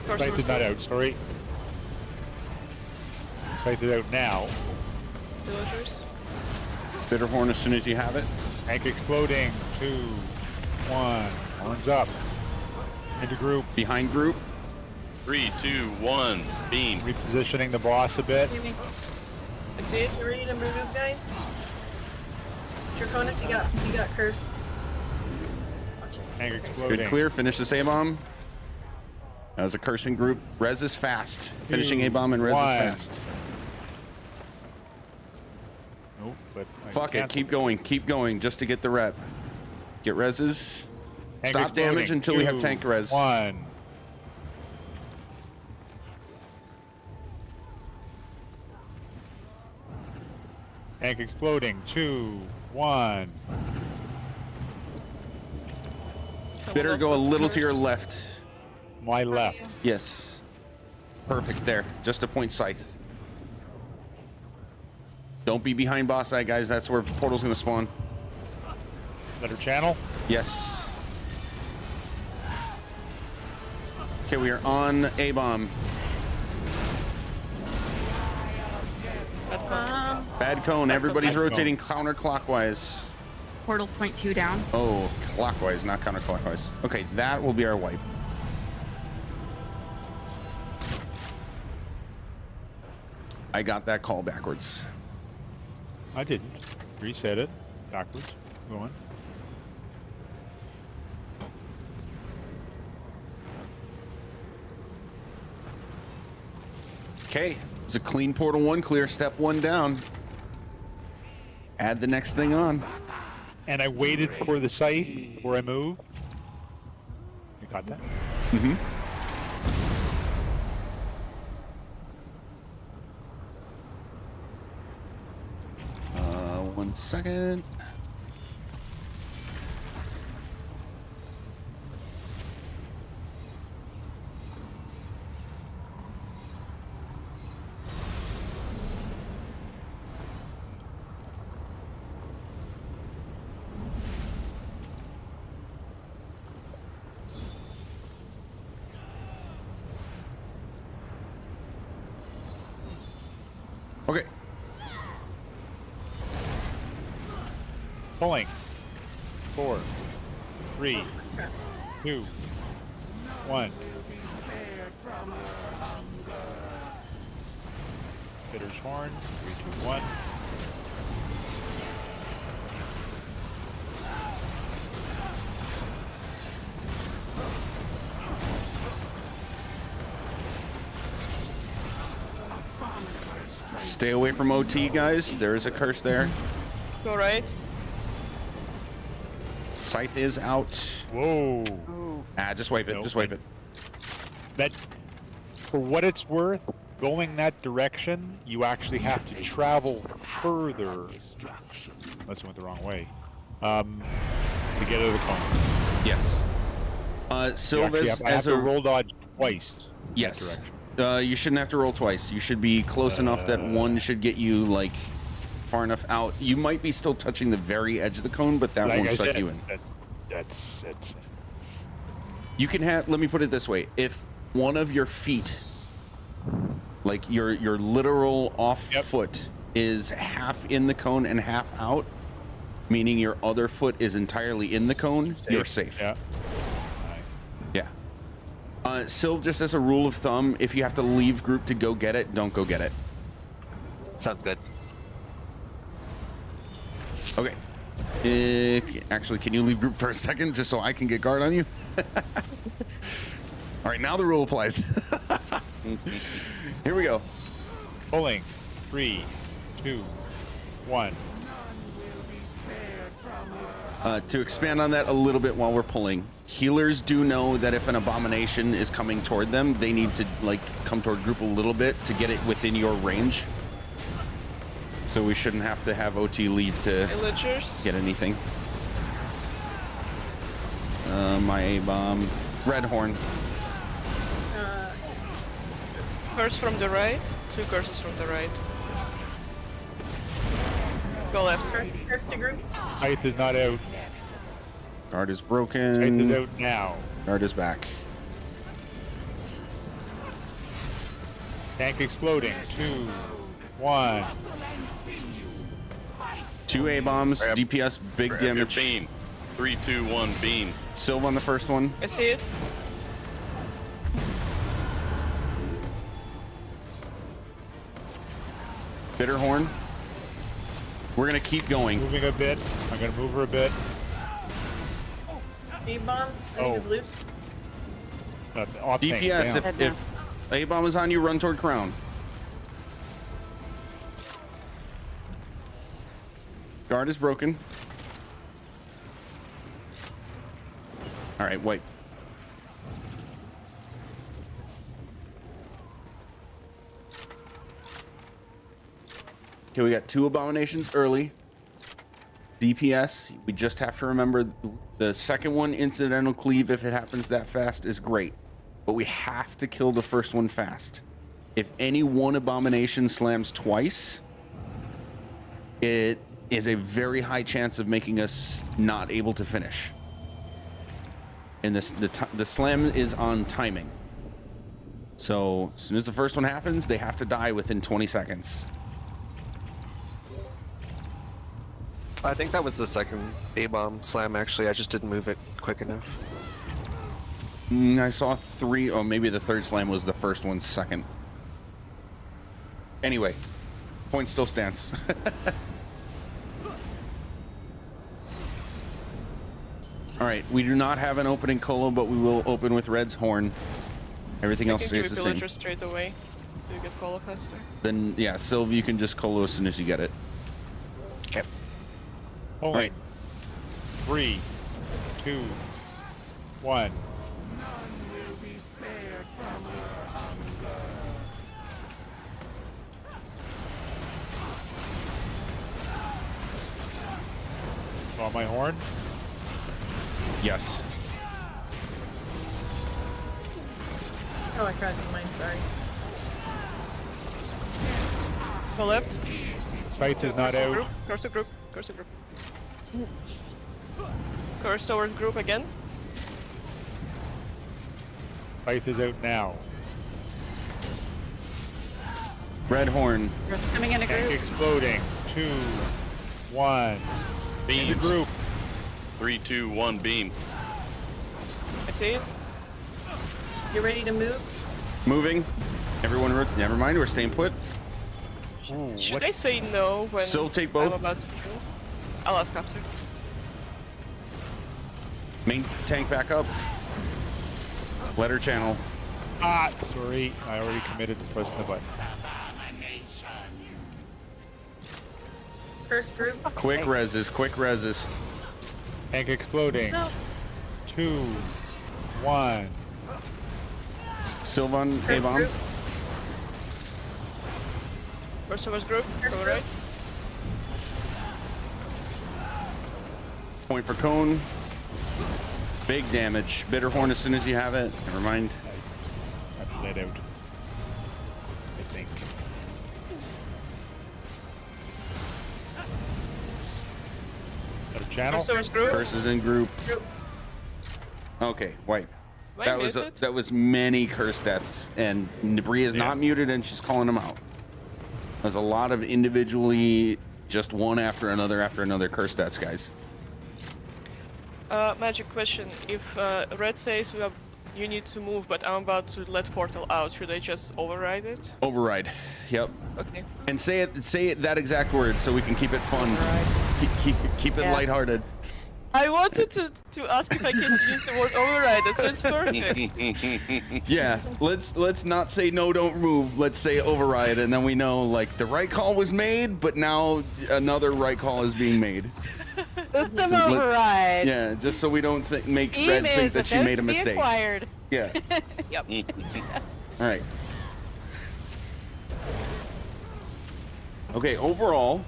Curse Scythe was is not group. out, sorry. Scythe is out now. Villagers. Bitter horn as soon as you have it. Tank exploding. 2, 1. Horns up. Into group. Behind group. 3, 2, 1. Beam. Repositioning the boss a bit. I see it. You ready to move, guys? Draconis, you got curse. Watch it. Tank exploding. Good clear. Finish this A-bomb. That was a cursing group. Res is fast. Finishing A-bomb and res is 1. fast. Nope, but I Fuck it. can't- Keep going just to get the rep. Get reses. Tank Stop damage exploding. until we have 2, tank res. 1. Tank exploding. 2, 1. Bitter, go a little to your left. My left. Yes. Perfect there. Just a point Scythe. Don't be behind boss eye, guys. That's where portal's gonna spawn. Better channel. Yes. Okay, we are on A-bomb. Bad cone. Everybody's Bad cone. rotating counterclockwise. Portal point 2 down. Oh, clockwise, not counterclockwise. Okay, that will be our wipe. I got that call backwards. I didn't. Reset it. Backwards. Going. Okay, it's a clean portal 1, clear step 1 down. Add the next thing on. And I waited for the scythe before I moved. You got that? Mm-hmm. One second. Okay. Pulling. 4, 3, 2, 1. Bitter's horn. 3, 2, 1. Stay away from OT, guys. There is a curse there. Alright. Scythe is out. Whoa. Ah, just wipe it. Nope. Just wipe it. That, for what it's worth, going that direction, you actually have to travel further. Unless I went the wrong way. To get out of the cone. Yes. You actually Sylvis, I have as to a roll dodge twice. in that yes, direction. you shouldn't have to roll twice. You should be close enough that one should get you like far enough out. You might be still touching the very edge of the cone, but that Like won't I suck said, you in. that's it. You can have, let me put it this way. If one of your feet, like your literal off foot, is half in the cone and half out, meaning your other foot is entirely in the cone, you're safe. Yeah. Yeah. Sylv, just as a rule of thumb, if you have to leave group to go get it, don't go get it. Sounds good. Okay. Actually, can you leave group for a second just so I can get guard on you? All right, now the rule applies. Here we go. Pulling. 3, 2, 1. To expand on that a little bit while we're pulling, healers do know that if an abomination is coming toward them, they need to like come toward group a little bit to get it within your range. So we shouldn't have to have OT leave to Villagers. get anything. My A-bomb. Red horn. Curse from the right. 2 curses from the right. Go left. Curse to group. Height is not out. Guard is Height broken. is out now. Guard is back. Tank exploding. 2, 1. 2 A-bombs. Grab- DPS, big Grab your damage. beam. 3, 2, 1, beam. Sylv on the first one. I see it. Bitter horn. We're gonna keep going. Moving a bit. I'm gonna move her a bit. B-bomb. I think is loose. Off tank, DPS, down. if A-bomb is on you, run toward crown. Guard is broken. All right, wipe. Okay, we got 2 abominations early. DPS, we just have to remember the second one, incidental cleave, if it happens that fast, is great. But we have to kill the first one fast. If any one abomination slams twice, it is a very high chance of making us not able to finish. And the slam is on timing. So as soon as the first one happens, they have to die within 20 seconds. I think that was the second A-bomb slam, actually. I just didn't move it quick enough. I saw 3, or maybe the third slam was the first one second. Anyway, point still stands. All right, we do not have an opening colo, but we will open with Red's horn. Everything else stays the same. Villagers straight away. So you get colo faster. Then, yeah, Sylv, you can just colo as soon as you get it. Okay. All right. 3, 2, 1. On my horn. Yes. Oh, I tried to do mine. Sorry. Go left. Fight is not out. Group. Curse to group. Curse to group. Curse towards group again. Fight is out now. Red horn. We're coming in a Tank group. exploding. 2, 1. Beam. The group. 3, 2, 1, beam. I see it. You ready to move? Moving. Everyone, never mind, we're staying put. Ooh, Should what? I say no when Still take I'm both? about to kill? I'll ask after. Main tank back up. Letter channel. Ah, sorry. I already committed to pressing the button. First group. Quick reses, quick reses. Tank exploding. No. 2, 1. Sylvan, First A-bomb. group. First towards group. First Go group. right. Point for cone. Big damage. Bitter horn as soon as you have it. Never mind. I bled out. I think. Channel? Curse group. Curses in group. Okay, wipe. Am I That was muted? that was many curse deaths, and Brie is not muted, and she's calling them out. There's a lot of individually, just one after another curse deaths, guys. Magic question. If Red says you need to move, but I'm about to let portal out, should I just override it? Override. Yep. Okay. And say it that exact word so we can keep it fun. Keep it lighthearted. I wanted to ask if I can use the word override. It sounds perfect. Yeah, let's not say no, don't move. Let's say override, and then we know like the right call was made, but now another right call is being made. System override. Yeah, just so we don't make Team Red think is that she about made a to be mistake. acquired. Yeah. Yep. All right. Okay, overall,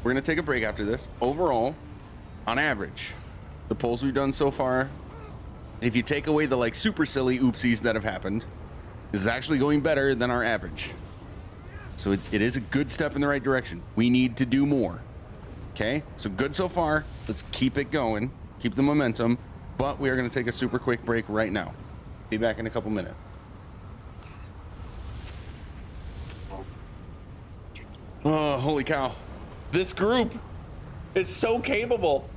we're gonna take a break after this. Overall, on average, the polls we've done so far, if you take away the like super silly oopsies that have happened, this is actually going better than our average. So it is a good step in the right direction. We need to do more. Okay, so good so far. Let's keep it going, keep the momentum, but we are gonna take a super quick break right now. Be back in a couple minutes. Oh, holy cow. This group is so capable.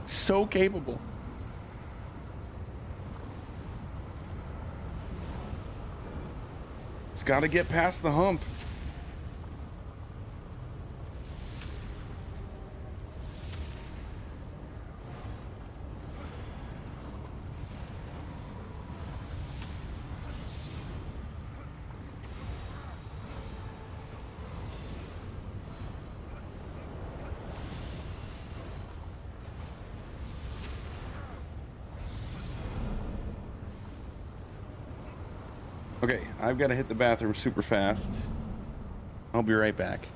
So capable. It's got to get past the hump. Okay, I've got to hit the bathroom super fast. I'll be right back.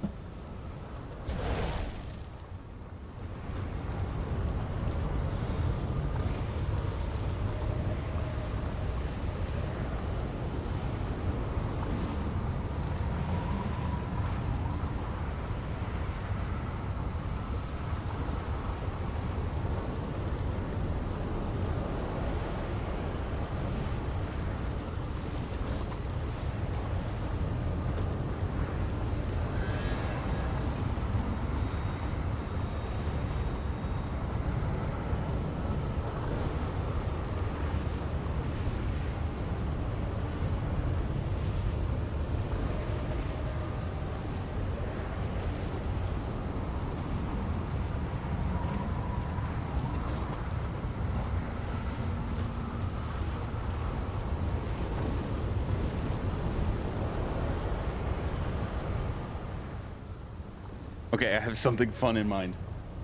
Okay, I have something fun in mind.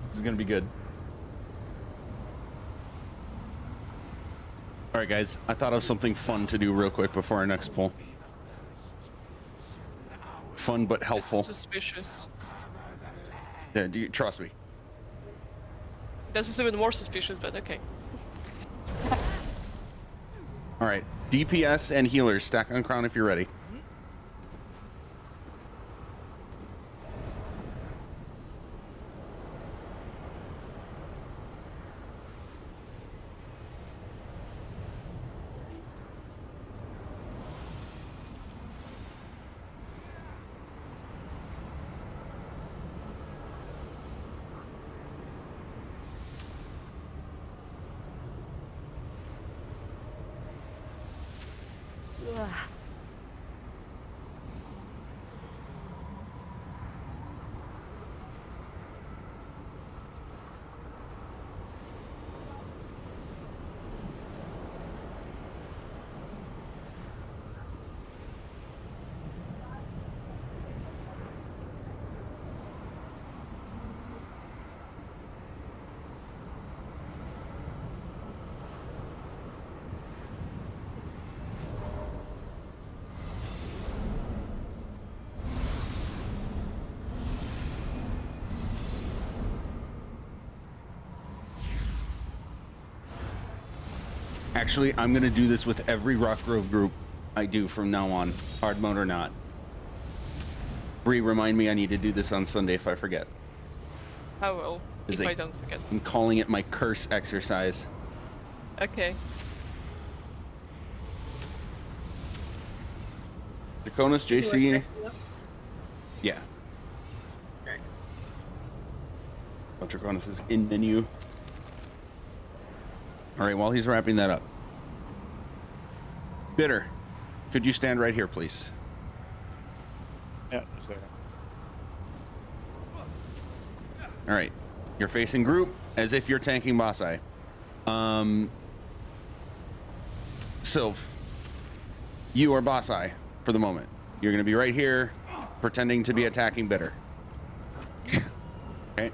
This is gonna be good. All right, guys. I thought of something fun to do real quick before our next poll. Fun but helpful. This is suspicious. Yeah, do you trust me? This is even more suspicious, but okay. All right, DPS and healers stack on crown if you're ready. Actually, I'm gonna do this with every Rock Grove group I do from now on, hard mode or not. Bree, remind me I need to do this on Sunday if I forget. I will, if I don't forget. I'm calling it my curse exercise. Okay. Draconis, JC. Yeah. Alright. Oh, Draconis is in menu. All right, while he's wrapping that up. Bitter, could you stand right here, please? Yeah, just a second. All right, you're facing group as if you're tanking Boss Eye. Sylph, you are Boss Eye for the moment. You're going to be right here, pretending to be attacking Bitter. Okay.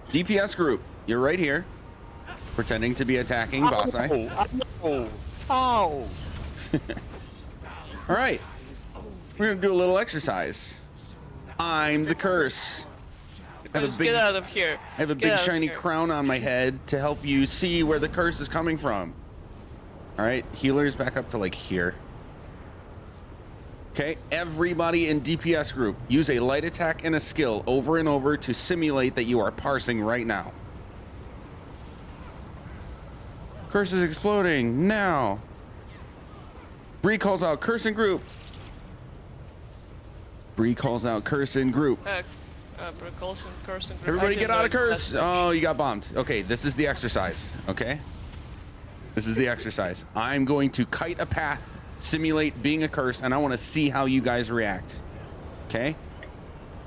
DPS group, you're right here, pretending to be attacking Boss Eye. Oh. All right, we're going to do a little exercise. I'm the curse. Get out of here. I have a big shiny crown on my head to help you see where the curse is coming from. All right, healers back up to like here. Okay, everybody in DPS group, use a light attack and a skill over and over to simulate that you are parsing right now. Curse is exploding now. Bree calls out curse in group. Bree calls out curse in group. Everybody get out of curse. Oh, you got bombed. Okay, this is the exercise. Okay, this is the exercise. I'm going to kite a path, simulate being a curse, and I want to see how you guys react. Okay.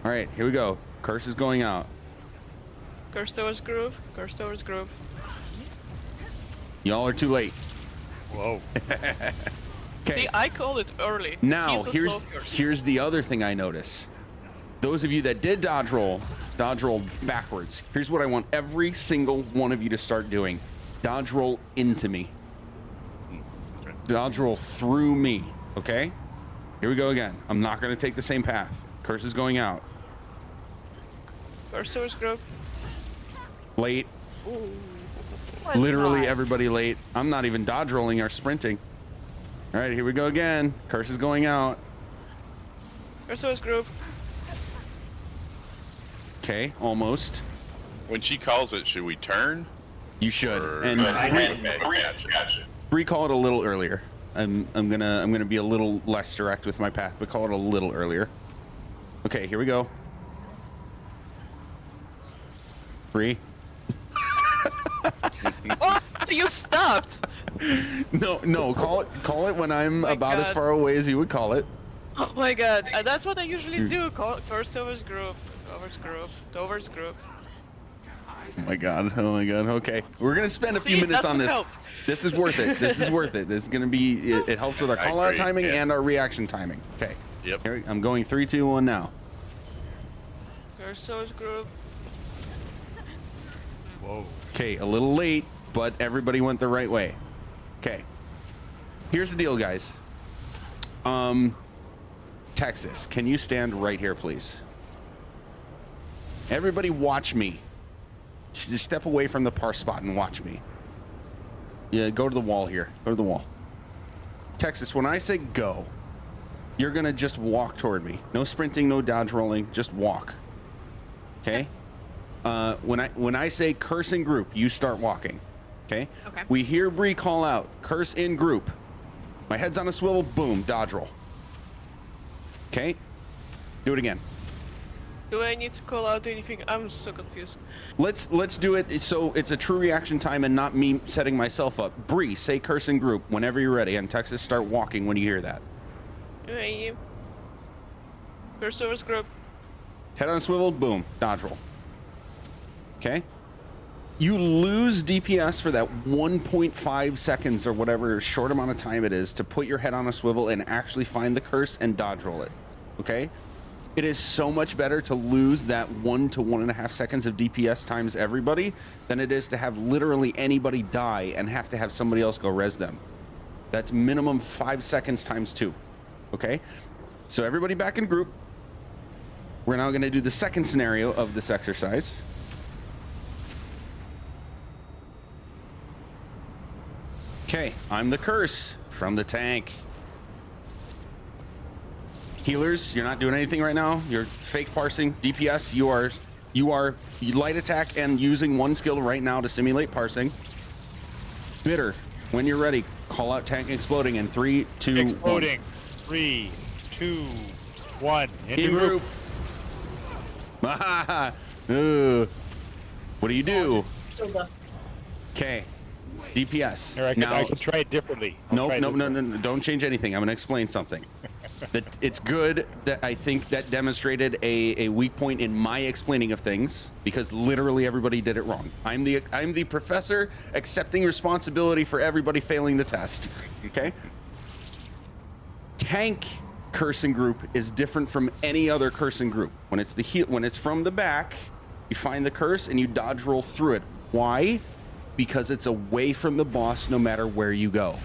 All right, here we go. Curse is going out. Curse towards groove. Curse towards groove. Y'all are too late. Whoa. See, I called it early. Now here's the other thing I notice. Those of you that did dodge roll backwards. Here's what I want every single one of you to start doing. Dodge roll into me. Dodge roll through me, okay? Here we go again. I'm not gonna take the same path. Curse is going out. Curse towards group. Late. Ooh. Literally everybody late. I'm not even dodge rolling or sprinting. All right, here we go again. Curse is going out. Curse towards group. Okay, almost. When she calls it, should we turn? You should. Or... And Gotcha. Bree, call it a little earlier. I'm gonna be a little less direct with my path, but call it a little earlier. Okay, here we go. Bree. Oh, you stopped. No, call it when I'm about as far away as you would call it. Oh my god, that's what I usually do. Curse towards group. Towards group. Oh my god. Okay, we're gonna spend a few minutes on this. This is worth it. This is worth it. This is gonna be. It helps with our call out timing and our reaction timing. Okay. Yep. Here, I'm going 3, 2, 1 now. Curse towards group. Whoa. Okay, a little late, but everybody went the right way. Okay. Here's the deal, guys. Texas, can you stand right here, please? Everybody watch me. Just step away from the parse spot and watch me. Yeah, go to the wall here. Go to the wall. Texas, when I say go, you're gonna just walk toward me. No sprinting, no dodge rolling, just walk. Okay? When I say curse in group, you start walking. Okay? Okay. We hear Bree call out, curse in group. My head's on a swivel, boom, dodge roll. Okay? Do it again. Do I need to call out anything? I'm so confused. Let's do it so it's a true reaction time and not me setting myself up. Bree, say curse in group whenever you're ready, and Texas, start walking when you hear that. Curse towards group. Head on a swivel, boom, dodge roll. Okay? You lose DPS for that 1.5 seconds or whatever short amount of time it is to put your head on a swivel and actually find the curse and dodge roll it. Okay? It is so much better to lose that 1 to 1.5 seconds of DPS times everybody than it is to have literally anybody die and have to have somebody else go res them. That's minimum 5 seconds times 2. Okay? So everybody back in group. We're now going to do the second scenario of this exercise. Okay, I'm the curse from the tank. Healers, you're not doing anything right now. You're fake parsing. DPS, you are light attack and using one skill right now to simulate parsing. Bitter, when you're ready, call out tank exploding in 3, 2, 1. Exploding. 3, 2, 1. In group. What do you do? Okay. DPS. Here, I can try it differently. No, don't change anything. I'm going to explain something. It's good that I think that demonstrated a weak point in my explaining of things, because literally everybody did it wrong. I'm the professor accepting responsibility for everybody failing the test. Okay? Tank cursing group is different from any other cursing group. When it's from the back, you find the curse and you dodge roll through it. Why? Because it's away from the boss no matter where you go.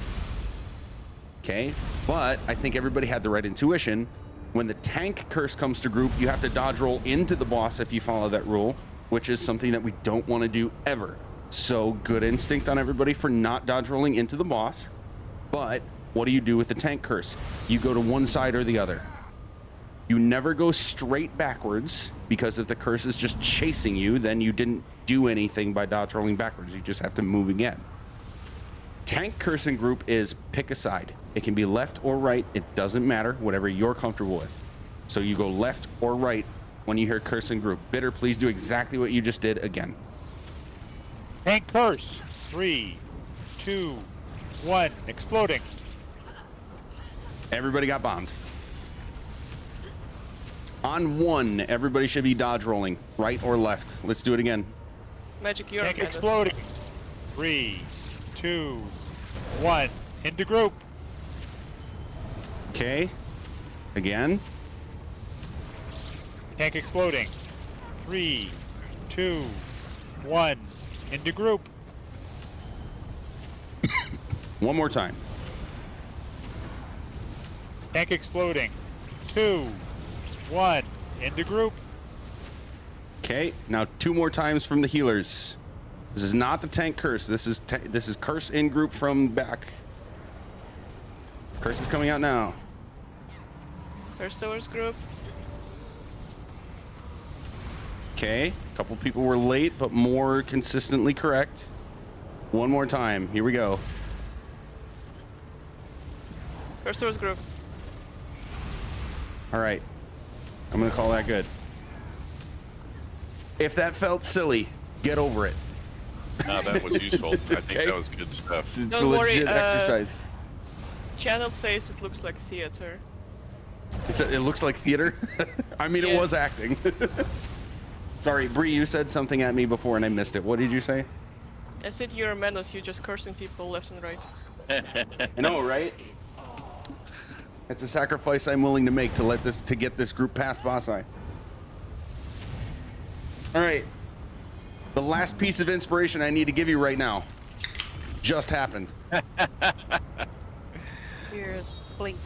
Okay, but I think everybody had the right intuition. When the tank curse comes to group, you have to dodge roll into the boss if you follow that rule, which is something that we don't want to do ever. So good instinct on everybody for not dodge rolling into the boss. But what do you do with the tank curse? You go to one side or the other. You never go straight backwards, because if the curse is just chasing you, then you didn't do anything by dodge rolling backwards. You just have to move again. Tank cursing group is pick a side. It can be left or right. It doesn't matter, whatever you're comfortable with. So you go left or right when you hear cursing group. Bitter, please do exactly what you just did again. Tank curse. 3, 2, 1. Exploding. Everybody got bombed. On 1, everybody should be dodge rolling, right or left. Let's do it again. Magic, you're Tank exploding. 3, 2, 1. Into group. Okay. Again. Tank exploding. 3, 2, 1. Into group. One more time. Tank exploding. 2, 1. Into group. Okay. Now 2 more times from the healers. This is not the tank curse. This is curse in group from back. Curse is coming out now. First towards group. Okay. A couple people were late, but more consistently correct. One more time. Here we go. First towards group. All right. I'm going to call that good. If that felt silly, get over it. No, that was useful. I think Okay. that was good stuff. It's a Don't worry, legit exercise. Channel says it looks like theater. It looks like theater. I mean, it Yes. was acting. Sorry, Bree, you said something at me before and I missed it. What did you say? I said you're a menace, you're just cursing people left and right. I know, right? It's a sacrifice I'm willing to make to get this group past boss eye. All right. The last piece of inspiration I need to give you right now just happened. Here's blink.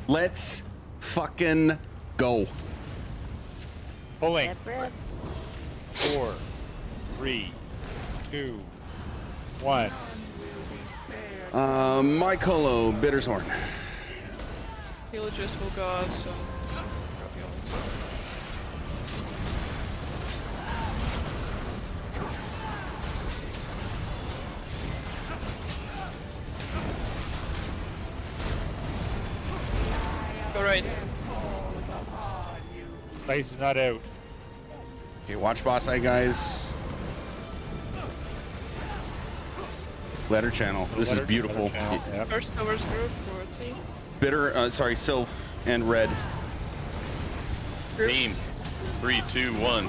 Let's fucking go. Pulling. Get bread. 4, 3, 2, 1. Mycolo, Bitter's Horn. Villagers will go out some raviolis. Go right. Dice is not out. Okay, watch boss eye, guys. Letter channel. This is beautiful. Letter channel, yep. First towards group, forward C. Bitter, sorry, Sylph and Red. Beam. 3, 2, 1.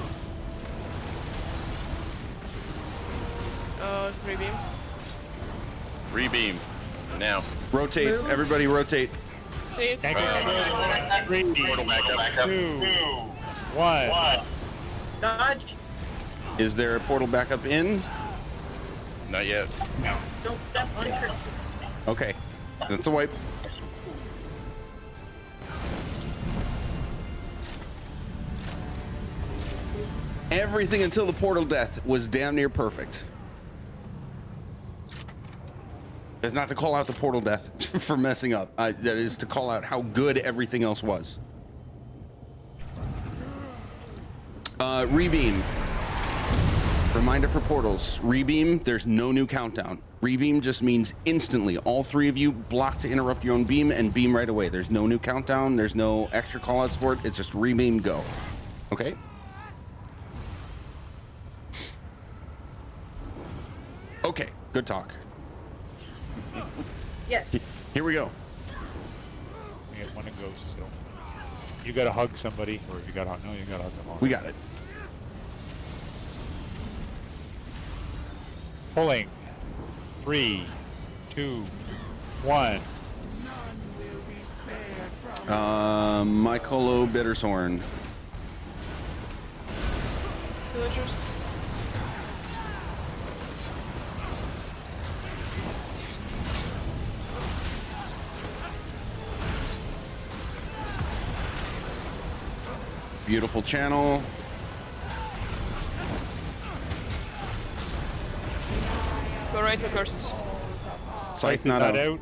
Rebeam. Rebeam. Now. Rotate. Move. Everybody rotate. See it? Tank exploding. 3, Portal back up. 2, 1. Dodge. Is there a portal backup in? Not yet. Don't step on curse. Okay. That's a wipe. Everything until the portal death was damn near perfect. That's not to call out the portal death for messing up. That is to call out how good everything else was. Rebeam. Reminder for portals. Rebeam, there's no new countdown. Rebeam just means instantly. All three of you block to interrupt your own beam and beam right away. There's no new countdown. There's no extra callouts for it. It's just rebeam, go. Okay? Okay, good talk. Yes. Here we go. We got one to go still. You gotta hug somebody, or if you gotta hug, no, you gotta hug them all. We got it. Pulling. 3, 2, 1. Michaelo Bittershorn. Villagers. Beautiful channel. Go right with curses. Scythe not out.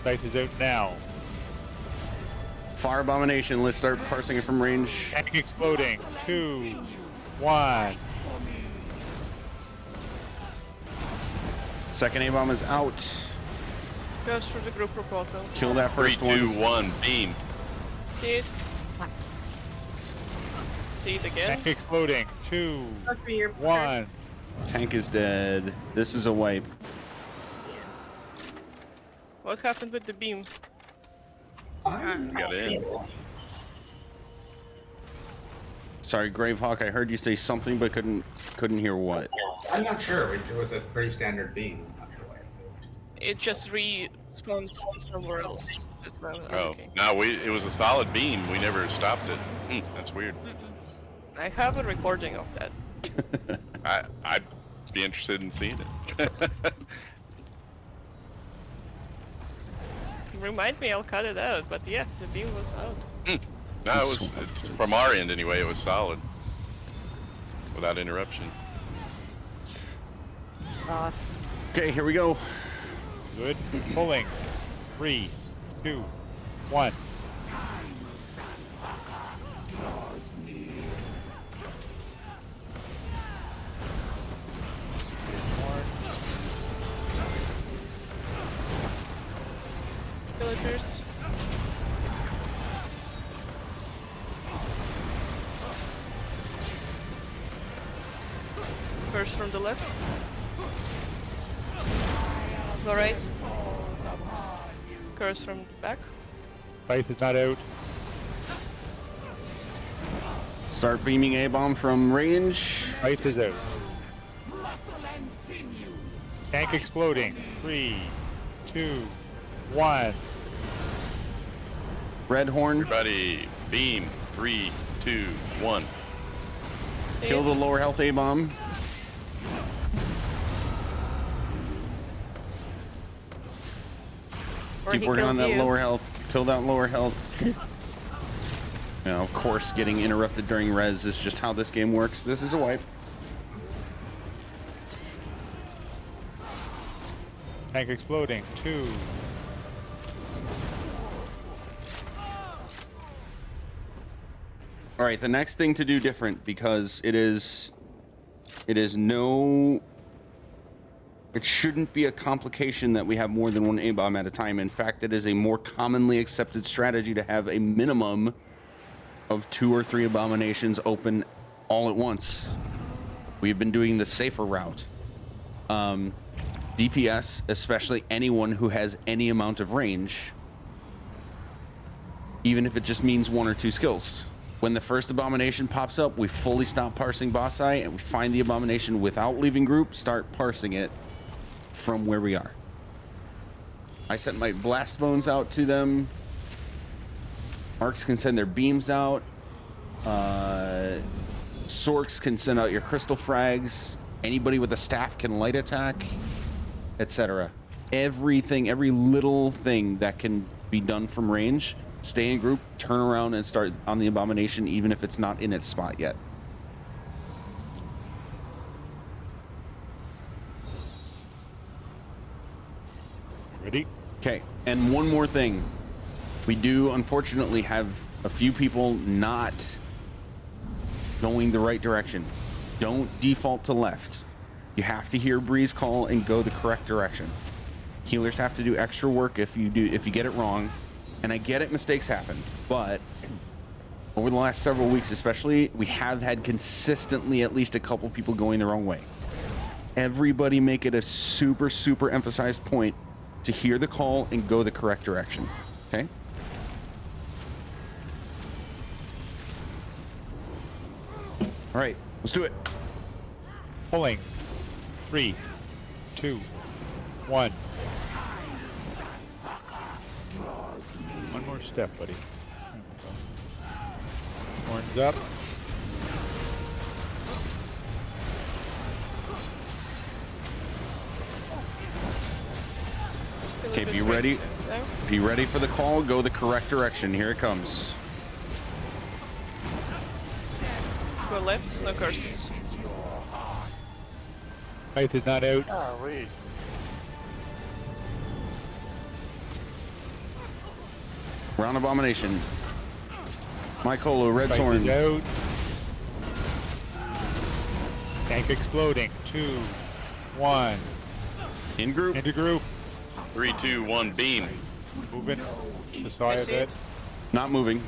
Scythe is out now. Fire Abomination. Let's start parsing it from range. Tank exploding. 2, 1. Second A-bomb is out. Goes for the group portal. Kill that 3, first 2, one. 1, beam. See it? See it again? Tank exploding. 2, Look for your 1. Tank is dead. This is a wipe. What happened with the beam? Got in. Sorry, Gravehawk. I heard you say something, but couldn't hear what. I'm not sure if it was a pretty standard beam. I'm not sure why it moved. It just respawned somewhere else. That's what I was Oh, asking. no, it was a solid beam. We never stopped it. That's weird. I have a recording of that. I'd be interested in seeing it. Remind me, I'll cut it out. But yeah, the beam was out. No, it's from our end anyway. It was solid, without interruption. Okay, here we go. Good. Pulling. 3, 2, 1. Villagers. First from the left. Go right. Curse from the back. Scythe is not out. Start beaming A-bomb from range. Scythe is out. Tank exploding. 3, 2, 1. Red Horn. Everybody, beam. 3, 2, 1. Kill the lower health A-bomb. Keep working on that lower health. Kill that lower health. You know, of course, getting interrupted during res is just how this game works. This is a wipe. Tank exploding. 2. All right, the next thing to do different, because it shouldn't be a complication that we have more than one A-bomb at a time. In fact, it is a more commonly accepted strategy to have a minimum of 2 or 3 abominations open all at once. We've been doing the safer route. DPS, especially anyone who has any amount of range, even if it just means 1 or 2 skills. When the first abomination pops up, we fully stop parsing boss eye and we find the abomination without leaving group, start parsing it from where we are. I sent my blast bones out to them. Arcs can send their beams out. Sorks can send out your crystal frags. Anybody with a staff can light attack, etc. Everything, every little thing that can be done from range, stay in group, turn around and start on the abomination, even if it's not in its spot yet. Ready? Okay, and one more thing. We do unfortunately have a few people not going the right direction. Don't default to left. You have to hear Bree's call and go the correct direction. Healers have to do extra work if you get it wrong. And I get it, mistakes happen, but over the last several weeks especially, we have had consistently at least a couple people going the wrong way. Everybody make it a super, super emphasized point to hear the call and go the correct direction, okay? All right, let's do it. Pulling. 3, 2, 1. One more step, buddy. Horns up. Okay, be ready. Be ready for the call. Go the correct direction. Here it comes. Go left, no curses. Faith is not out. Round Abomination. Mycolo, Red Faith Sorn. is out. Tank exploding. 2, 1. In group. Into group. 3, 2, 1, beam. Moving. To side a bit. Not moving.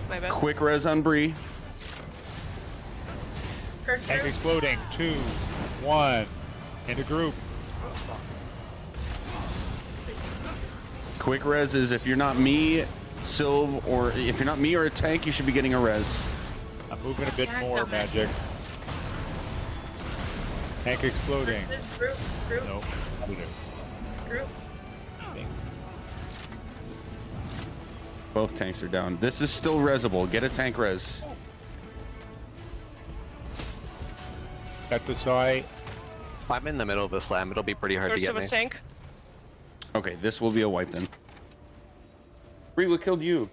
My bad. Quick res on Bree. Curse Tank group. exploding. 2, 1. Into group. Quick res is if you're not me, Sylv, or if you're not me or a tank, you should be getting a res. I'm moving a bit more, Magic. Tank exploding. Group. Group. Nope. Group. Both tanks are down. This is still resable. Get a tank res. At the side. I'm in the middle of a slam. It'll be pretty hard to First get of a me. tank. Okay, this will be a wipe then. Bree, what killed you?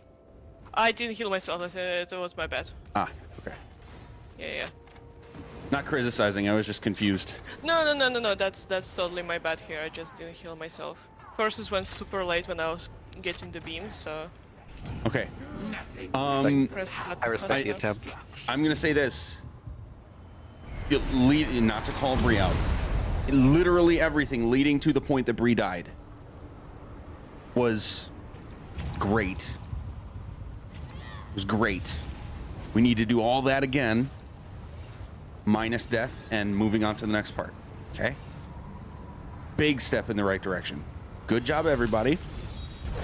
I didn't heal myself. It was my bad. Ah, okay. Yeah. Not criticizing. I was just confused. No. That's totally my bad here. I just didn't heal myself. Curses went super late when I was getting the beam, so. Okay. I respect the attempt. I'm gonna say this. Not to call Bree out. Literally everything leading to the point that Bree died was great. It was great. We need to do all that again, minus death, and moving on to the next part. Okay? Big step in the right direction. Good job, everybody.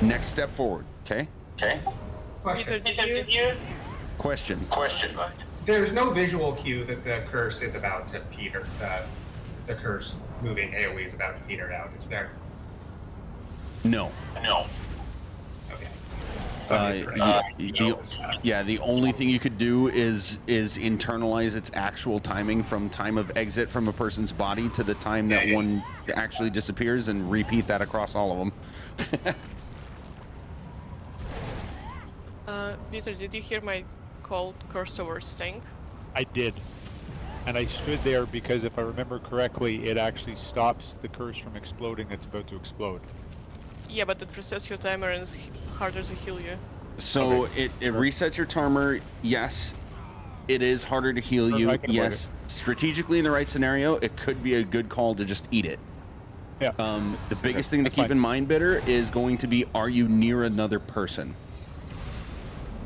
Next step forward. Okay? Okay. Peter, did you? Question. There's no visual cue that the curse is about to peter. The curse moving AoE is about to peter out. Is there? No. Okay. The only thing you could do is internalize its actual timing from time of exit from a person's body to the time that one actually disappears, and repeat that across all of them. Peter, did you hear my call curse towards tank? I did. And I stood there because if I remember correctly, it actually stops the curse from exploding that's about to explode. Yeah, but it resets your timer and it's harder to heal you. So it resets your timer. Yes, it is harder to heal you. I can avoid Yes, strategically in the right scenario, it could be a good call to just eat it. Yeah. The biggest thing to That's keep fine. in mind, Bitter, is going to be: are you near another person?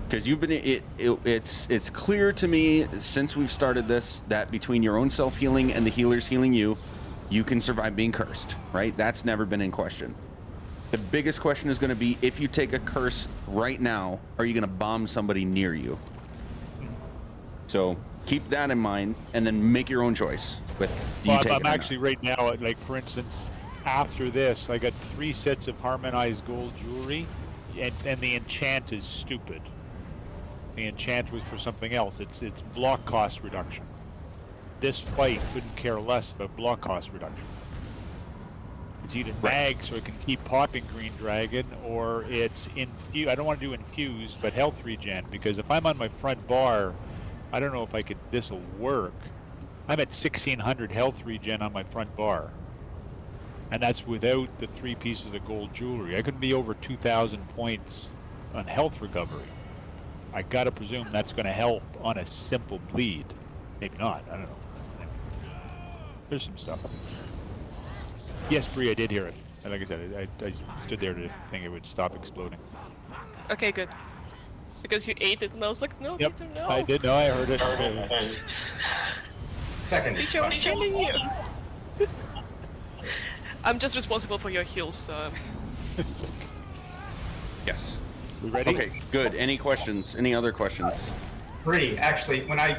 Because you've been it's clear to me since we've started this that between your own self-healing and the healers healing you, you can survive being cursed, right? That's never been in question. The biggest question is going to be, if you take a curse right now, are you going to bomb somebody near you? So keep that in mind, and then make your own choice. With do you Well, take I'm it or not? actually right now, like for instance, after this, I got 3 sets of harmonized gold jewelry, and the enchant is stupid. The enchant was for something else. It's block cost reduction. This fight couldn't care less about block cost reduction. It's either mag so it can keep popping Green Dragon, or it's infuse. I don't want to do infuse, but health regen, because if I'm on my front bar, I don't know if this'll work. I'm at 1600 health regen on my front bar. And that's without the 3 pieces of gold jewelry. I could be over 2,000 points on health recovery. I gotta presume that's gonna help on a simple bleed. Maybe not, I don't know. There's some stuff. Yes, Bree, I did hear it. And like I said, I stood there to think it would stop exploding. Okay, good. Because you ate it, and I was like, no, Yep, Peter, no. I did know, I heard it. Second. Peter, I was telling you. I'm just responsible for your heals, so... Yes. We ready? Okay, good. Any questions? Any other questions? Bree, actually, when I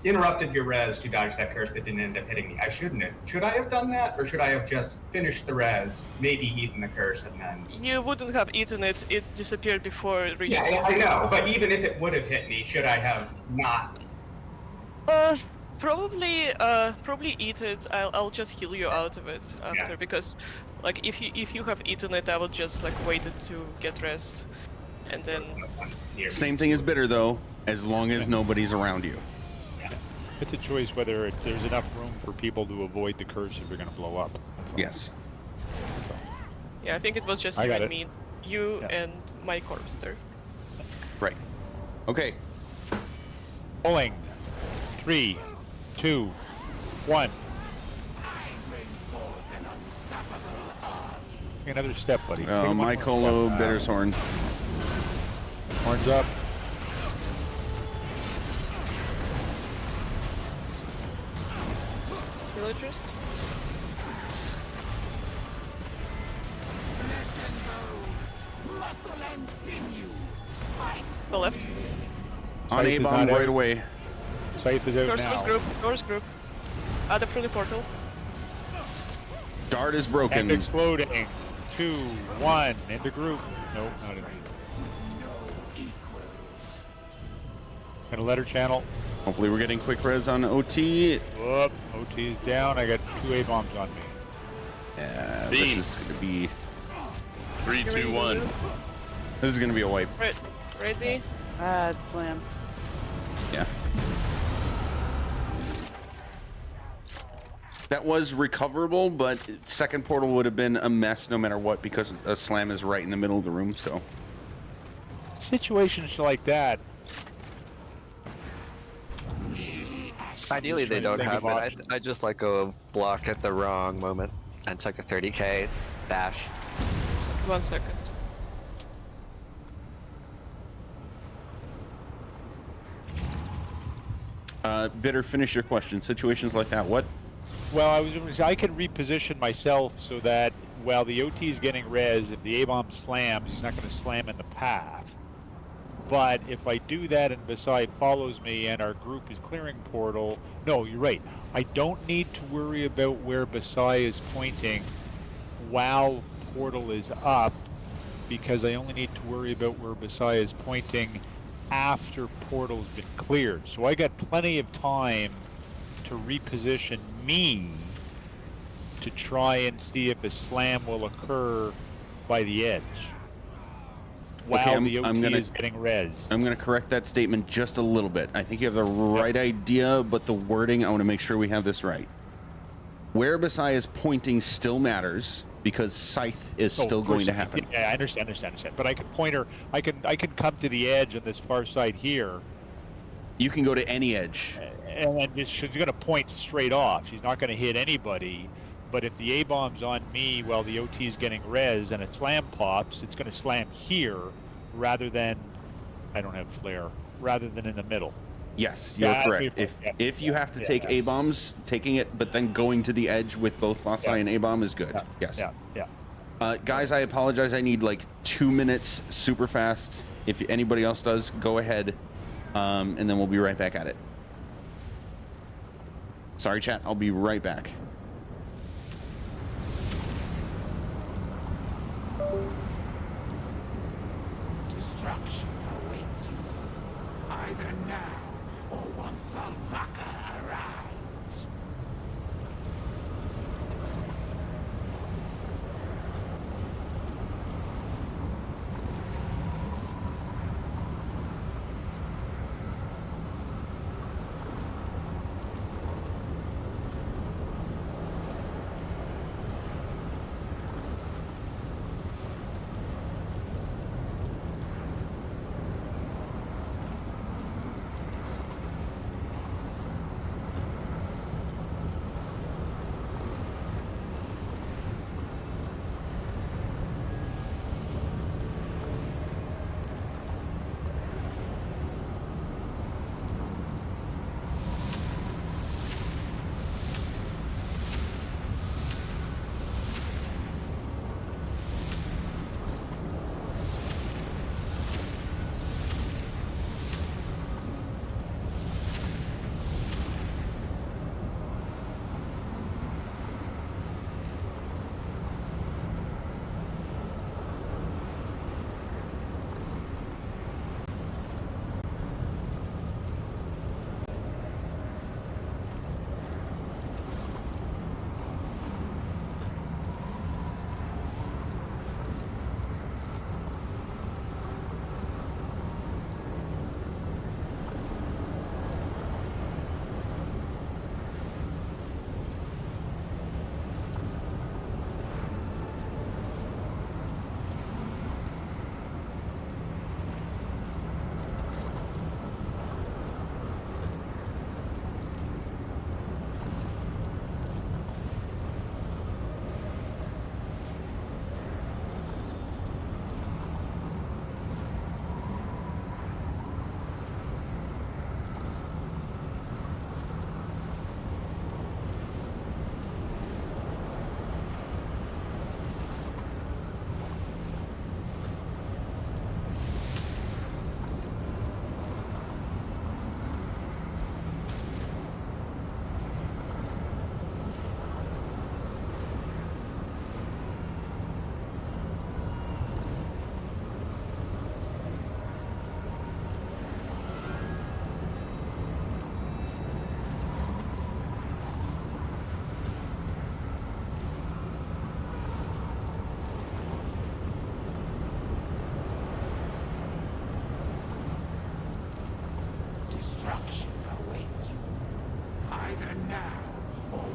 interrupted your res to dodge that curse that didn't end up hitting me, I shouldn't have. Should I have done that, or should I have just finished the res, maybe eaten the curse, and then? You wouldn't have eaten it. It disappeared before it reached. Yeah, I know. But even if it would have hit me, should I have not? Probably eat it. I'll just heal you out of it after, because, like, if you have eaten it, I would just like waited to get rest, and then. Same thing as bitter though, as long as nobody's around you. It's a choice whether there's enough room for people to avoid the curse if they're gonna blow up. Yes. Yeah, I think it was just I you got and it. me, and my corpse there. Right. Okay. Pulling. 3, 2, 1. Take another step, buddy. Take one more Mycolo, step. Bitter's Horn. Horns up. Villagers. The left. On Scythe is A-bomb not out. right away. Scythe is out Doors now. group. Doors group. Other through the portal. Dart is And broken. exploding. 2, 1. Into group. Nope, not in. Gonna let her channel. Hopefully we're getting quick res on OT. Whoop. OT is down. I got 2 A-bombs on me. Yeah, Beam. this is gonna be 3, 2, 1. this is gonna be a wipe. Right. Ready? Slam. Yeah. That was recoverable, but second portal would have been a mess no matter what because a slam is right in the middle of the room. So Situations like that. Ideally, they Think don't of have it. options. I just let go of block at the wrong moment and took a 30k dash. 1 second. Bitter, finish your question. Situations like that, what? Well, I was going to say I can reposition myself so that while the OT is getting res, if the A-bomb slams, he's not going to slam in the path. But if I do that and Basai follows me and our group is clearing portal, no, you're right. I don't need to worry about where Basai is pointing while portal is up, because I only need to worry about where Basai is pointing after portal's been cleared. So I got plenty of time to reposition me to try and see if a slam will occur by the edge while the OT is getting res. I'm going to correct that statement just a little bit. I think you have the right idea, but the wording, I want to make sure we have this right. Where Basai is pointing still matters because Scythe is still going to happen. Yeah, I understand. But I can point her. I can come to the edge on this far side here. You can go to any edge. And she's going to point straight off. She's not going to hit anybody. But if the A-bomb's on me while the OT is getting res and a slam pops, it's going to slam here rather than, I don't have flare, rather than in the middle. Yes, you're correct. If you have to take A-bombs, taking it, but then going to the edge with both Basai and A-bomb is good. Yes. Guys, I apologize. I need like 2 minutes super fast. If anybody else does, go ahead. And then we'll be right back at it. Sorry, chat. I'll be right back. Destruction awaits you, either now or once Salvaka arrives.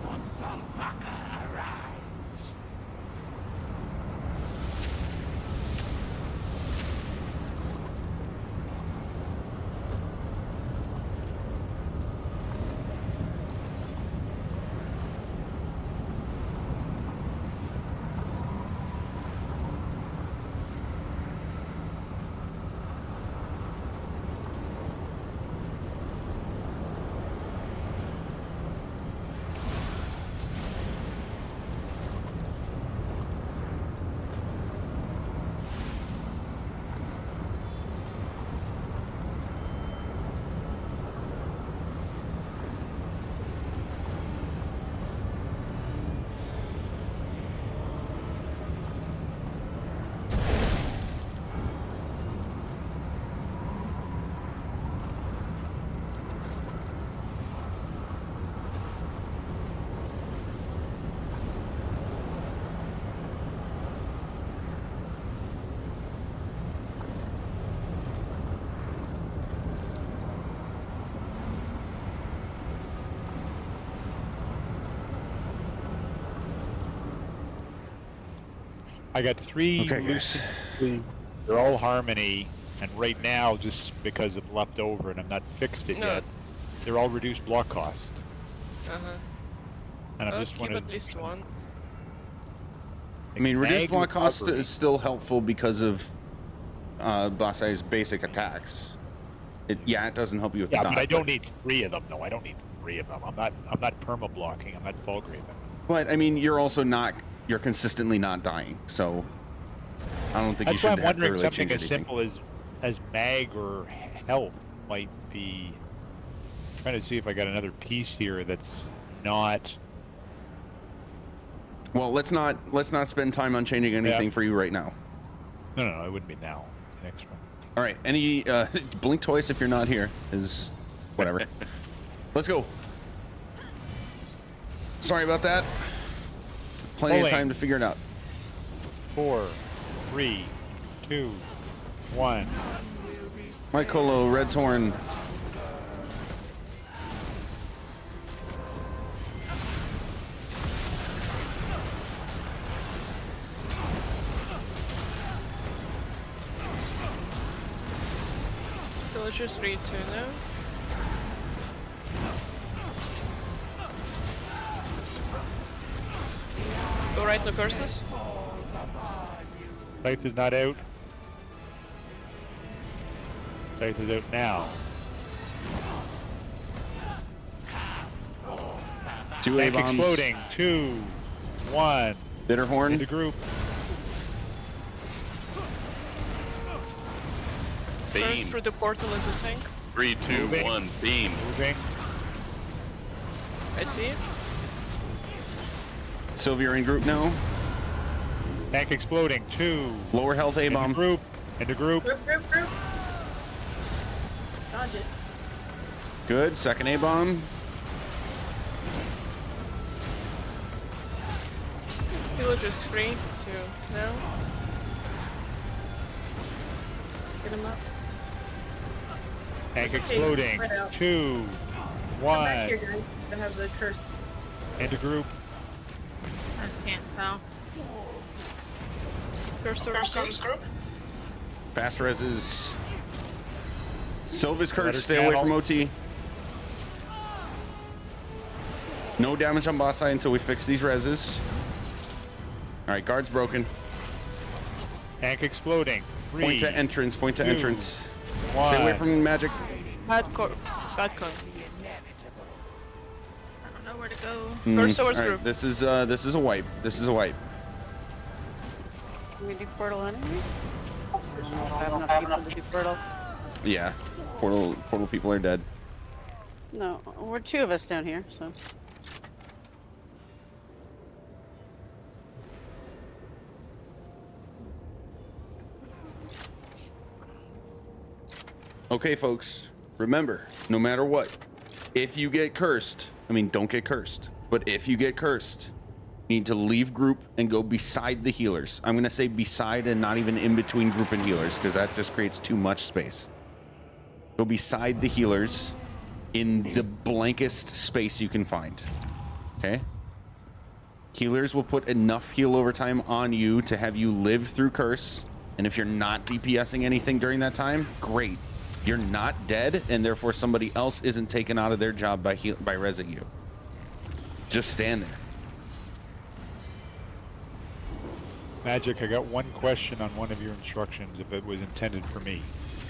once Salvaka arrives. I got 3 Okay, loose. guys. They're all harmony, and right now, just because I'm left over and I'm not fixed it No. yet, they're all reduced block cost. Uh-huh. And I'm just Keep wondering. at least one. I mean, reduced Mag block cost recovery. is still helpful because of Basai's basic attacks. Yeah, it doesn't help you with Yeah, the but dot. I don't need 3 of them, though. I don't need 3 of them. I'm not perma blocking. I'm not Fulgraving. But I mean, you're also not. You're consistently not dying, so I don't think you That's should why I'm have to wondering really something change as anything. simple as mag or health might be. Trying to see if I got another piece here that's not. Well, let's not spend time on changing anything for you right now. No, it wouldn't be now. Next one. All right. Any blink twice if you're not here is whatever. Let's go. Sorry about that. Plenty of Pulling. time to figure it out. 4, 3, 2, 1. Mycolo, Red's Horn. Villagers 3-2 now. Go right, no curses. Scythe is not out. Scythe is out now. 2 Tank A-bombs. exploding. 2, 1. Bitter Horn. In the group. Burst Beam. through the portal into tank. 3, 2, Moving. 1. Beam. Moving. I see it. Sylvia in group now. Tank exploding. 2. Lower health In the A-bomb. group. In the group. Group. Dodge it. Good. Second A-bomb. Villagers 3 to now. Get him up. Tank It's okay, exploding. spread out. 2, Come back here, 1. guys. I have the curse. Into group. I can't tell. Curse group. Fast reses. Sylva's Letter curse. Stay away channel. from OT. No damage on boss side until we fix these reses. All right, guard's broken. Tank exploding. 3. Point to entrance. Point to 2, entrance. 1. Stay away from magic. Bad con. I don't know where to go. First towards All right, group. this is a wipe. This is a wipe. Can we do portal anyway? I don't have enough people to do portal. Yeah, portal people are dead. No, we're 2 of us down here, so. Okay, folks. Remember, no matter what, if you get cursed, I mean, don't get cursed, but if you get cursed, you need to leave group and go beside the healers. I'm gonna say beside and not even in between group and healers because that just creates too much space. Go beside the healers in the blankest space you can find. Okay? Healers will put enough heal overtime on you to have you live through curse. And if you're not DPSing anything during that time, great. You're not dead, and therefore somebody else isn't taken out of their job by rezzing you. Just stand there. Magic, I got one question on one of your instructions, if it was intended for me.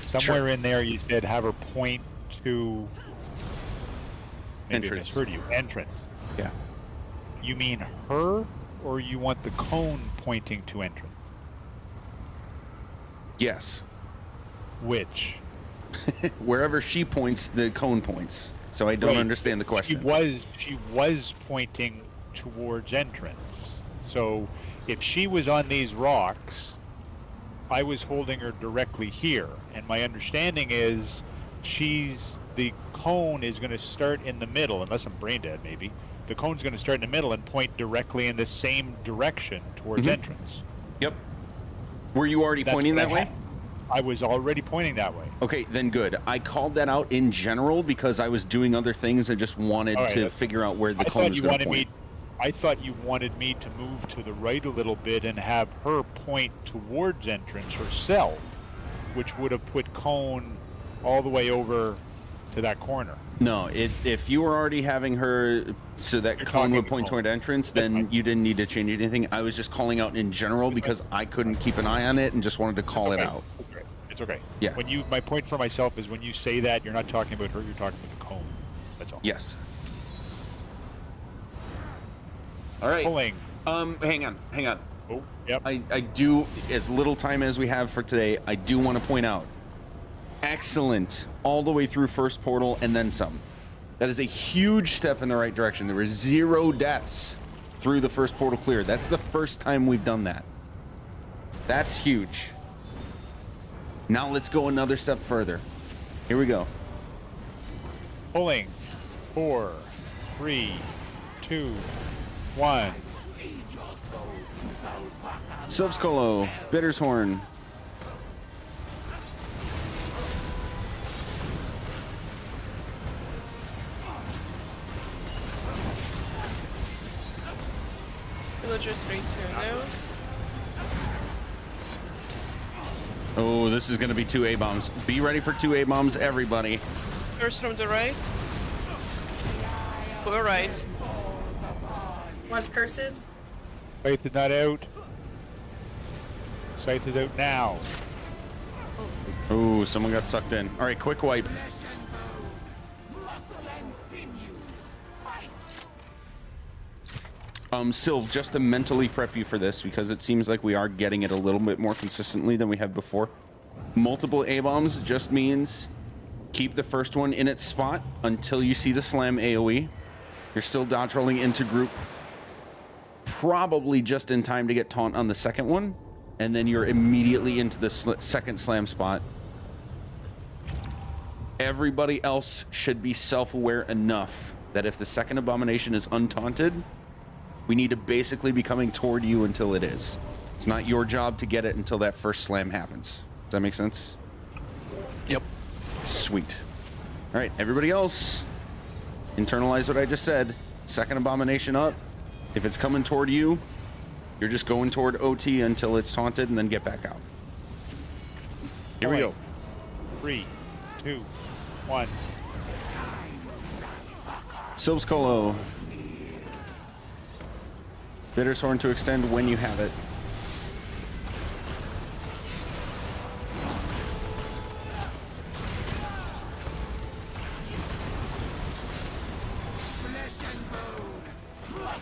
Somewhere in there you said have her point to... Maybe I misheard you. Entrance. Yeah. You mean her, or you want the cone pointing to entrance? Yes. Which? Wherever she points, the cone points. So I don't understand the question. She was pointing towards entrance. So if she was on these rocks, I was holding her directly here. And my understanding is the cone is going to start in the middle, unless I'm brain dead maybe. The cone's going to start in the middle and point directly in the same direction towards entrance. Yep. Were you already pointing that way? I was already pointing that way. Okay, then good. I called that out in general because I was doing other things and just wanted to figure out where the cone was going to point. I thought you wanted me to move to the right a little bit and have her point towards entrance herself, which would have put cone all the way over to that corner. No, if you were already having her so that cone would point toward entrance, then you didn't need to change anything. I was just calling out in general because I couldn't keep an eye on it and just wanted to call it out. It's okay. Yeah. My point for myself is when you say that, you're not talking about her, you're talking about the cone. That's all. Yes. All right. Pulling. Hang on. Oh, yep. I do, as little time as we have for today, I do want to point out, excellent all the way through first portal and then some. That is a huge step in the right direction. There were 0 deaths through the first portal clear. That's the first time we've done that. That's huge. Now let's go another step further. Here we go. Pulling. 4, 3, 2, 1. Sovskolo, Bitter's Horn. Villagers ready to know. Oh, this is going to be 2 A-bombs. Be ready for 2 A-bombs, everybody. First from the right. Go right. Want curses? Scythe is not out. Scythe is out now. Oh, someone got sucked in. All right, quick wipe. Sylv, just to mentally prep you for this, because it seems like we are getting it a little bit more consistently than we have before. Multiple A-bombs just means keep the first one in its spot until you see the slam AoE. You're still dodge rolling into group, probably just in time to get taunt on the second one, and then you're immediately into the second slam spot. Everybody else should be self-aware enough that if the second abomination is untaunted, we need to basically be coming toward you until it is. It's not your job to get it until that first slam happens. Does that make sense? Yep. Sweet. All right, everybody else, internalize what I just said. Second abomination up. If it's coming toward you, you're just going toward OT until it's taunted and then get back out. Here we go. 3, 2, 1. Sovskolo. Bitter's Horn to extend when you have it.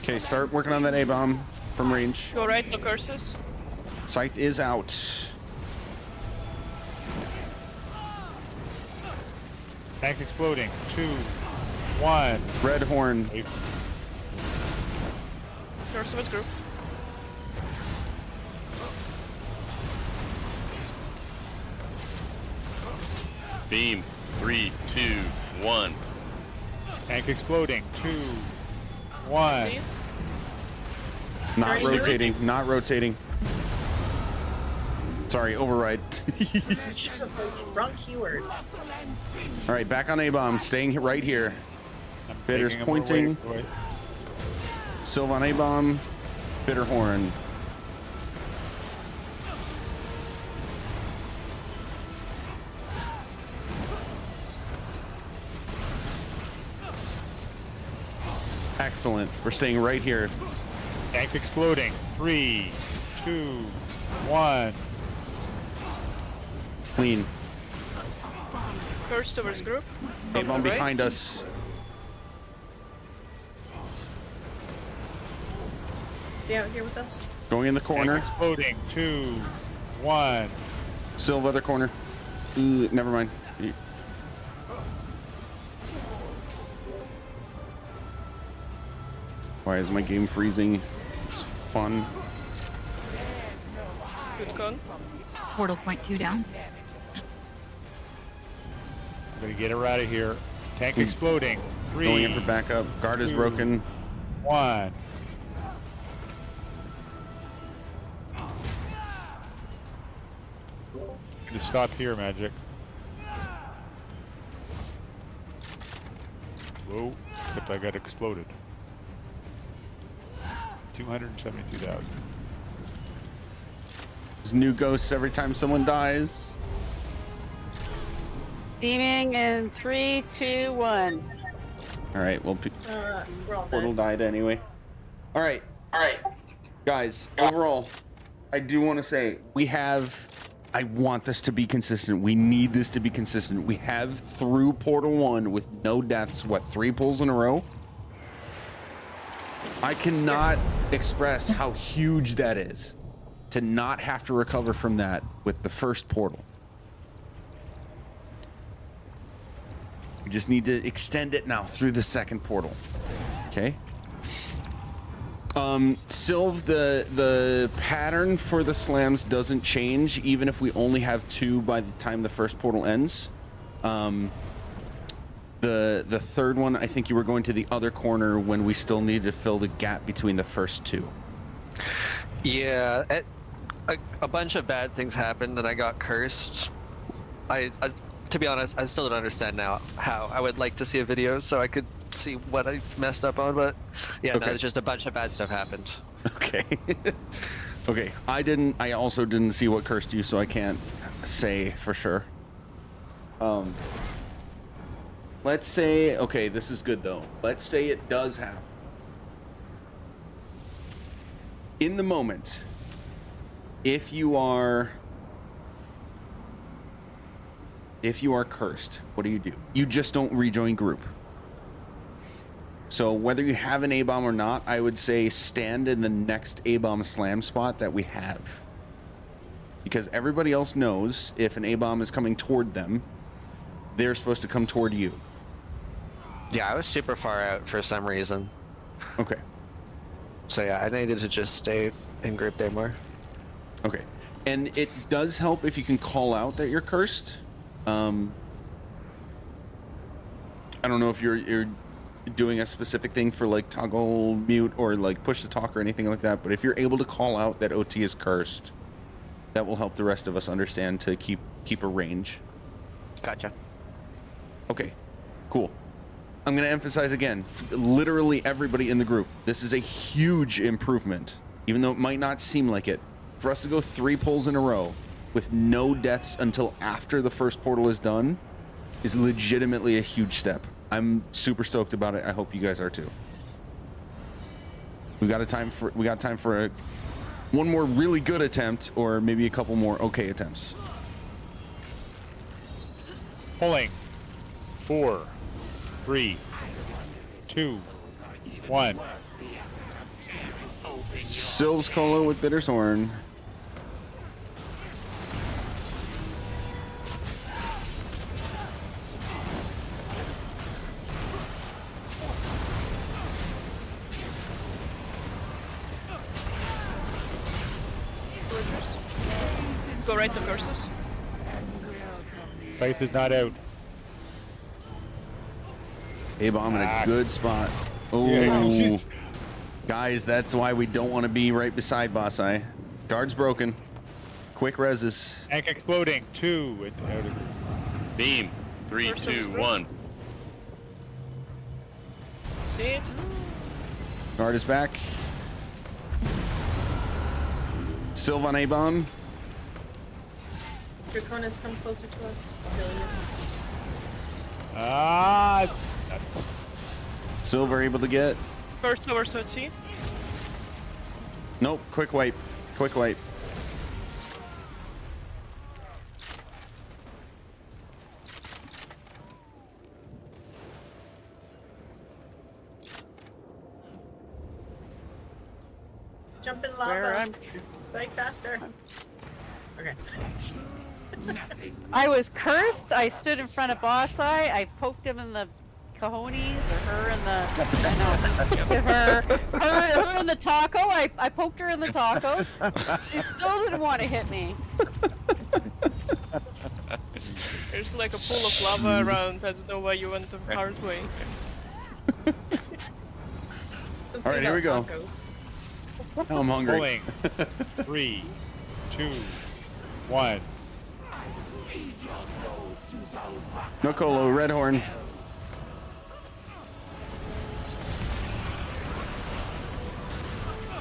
Okay, start working on that A-bomb from range. Go right, no curses. Scythe is out. Tank exploding. 2, 1. Red Horn. Curse of its group. Beam. 3, 2, 1. Tank exploding. 2, 1. See? Not rotating. Not rotating. Sorry, override. Wrong keyword. All right, back on A-bomb. Staying right here. Bitter's pointing. Sylv on A-bomb. Bitterhorn. Excellent. We're staying right here. Tank exploding. 3, 2, 1. Clean. First towards group. From A-bomb the right. behind us. Stay out here with us. Going in the corner. Tank exploding. 2, 1. Silv other corner. Ooh, never mind. Why is my game freezing? It's fun. Good con. Portal point 2 down. I'm gonna get her out of here. Tank exploding. 3, Going in for backup. Guard is 2, broken. 1. Gonna stop here, Magic. Whoa, except I got exploded. 272,000. There's new ghosts every time someone dies. Beaming in 3, 2, 1. All right, well, We're all portal dead. died anyway. All right, guys. Overall, I do want to say I want this to be consistent. We need this to be consistent. We have through Portal 1 with no deaths. What, 3 pulls in a row? I cannot express how huge that is to not have to recover from that with the first portal. We just need to extend it now through the second portal. Okay. Sylv, the pattern for the slams doesn't change even if we only have 2 by the time the first portal ends. The third one, I think you were going to the other corner when we still needed to fill the gap between the first 2. Yeah, a bunch of bad things happened and I got cursed. To be honest, I still don't understand now how. I would like to see a video so I could see what I messed up on, but yeah, Okay. no, it's just a bunch of bad stuff happened. Okay. Okay. I also didn't see what cursed you, so I can't say for sure. Let's say, okay, this is good though. Let's say it does happen. In the moment, if you are cursed, what do? You just don't rejoin group. So whether you have an A-bomb or not, I would say stand in the next A-bomb slam spot that we have. Because everybody else knows if an A-bomb is coming toward them, they're supposed to come toward you. Yeah, I was super far out for some reason. Okay. So yeah, I needed to just stay in group there more. Okay. And it does help if you can call out that you're cursed. I don't know if you're doing a specific thing for like toggle mute or like push to talk or anything like that, but if you're able to call out that OT is cursed, that will help the rest of us understand to keep a range. Gotcha. Okay, cool. I'm going to emphasize again, literally everybody in the group, this is a huge improvement, even though it might not seem like it. For us to go 3 pulls in a row with no deaths until after the first portal is done is legitimately a huge step. I'm super stoked about it. I hope you guys are too. We got time for one more really good attempt, or maybe a couple more okay attempts. Pulling. 4, 3, 2, 1. Sylv's Colo with Bitter's Horn. Go right to curses. Faith is not out. A-bomb in a good spot. Oh, Yeah, guys, that's why we don't want to be right beside Boss Eye. Guard's broken. Quick reses. Tank exploding. 2. And out of Beam. 3, 2, 1. See it? Guard is back. Sylvan A-bomb. Draconis, come closer to us. I'll heal you. That's Silver able to get. First over Sotsi. Nope. Quick wipe. Quick wipe. Jump in Where lava. I'm Bike faster. Okay. I was cursed. I stood in front of Boss Eye. I poked him in the cojones, or her in the her in the taco. I poked her in the taco. She still didn't want to hit me. There's like a pool of lava around. I don't know why you went the hard way. All right, here we go. Now I'm hungry. pulling. 3, 2, 1. No Colo, Red Horn.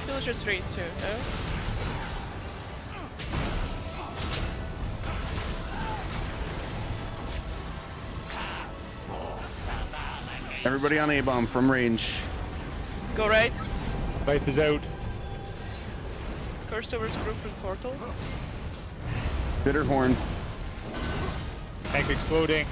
Villager 3 too, no? Everybody on A-bomb from range. Go right. Scythe is out. First over to group and portal. Bitter Horn. Tank exploding.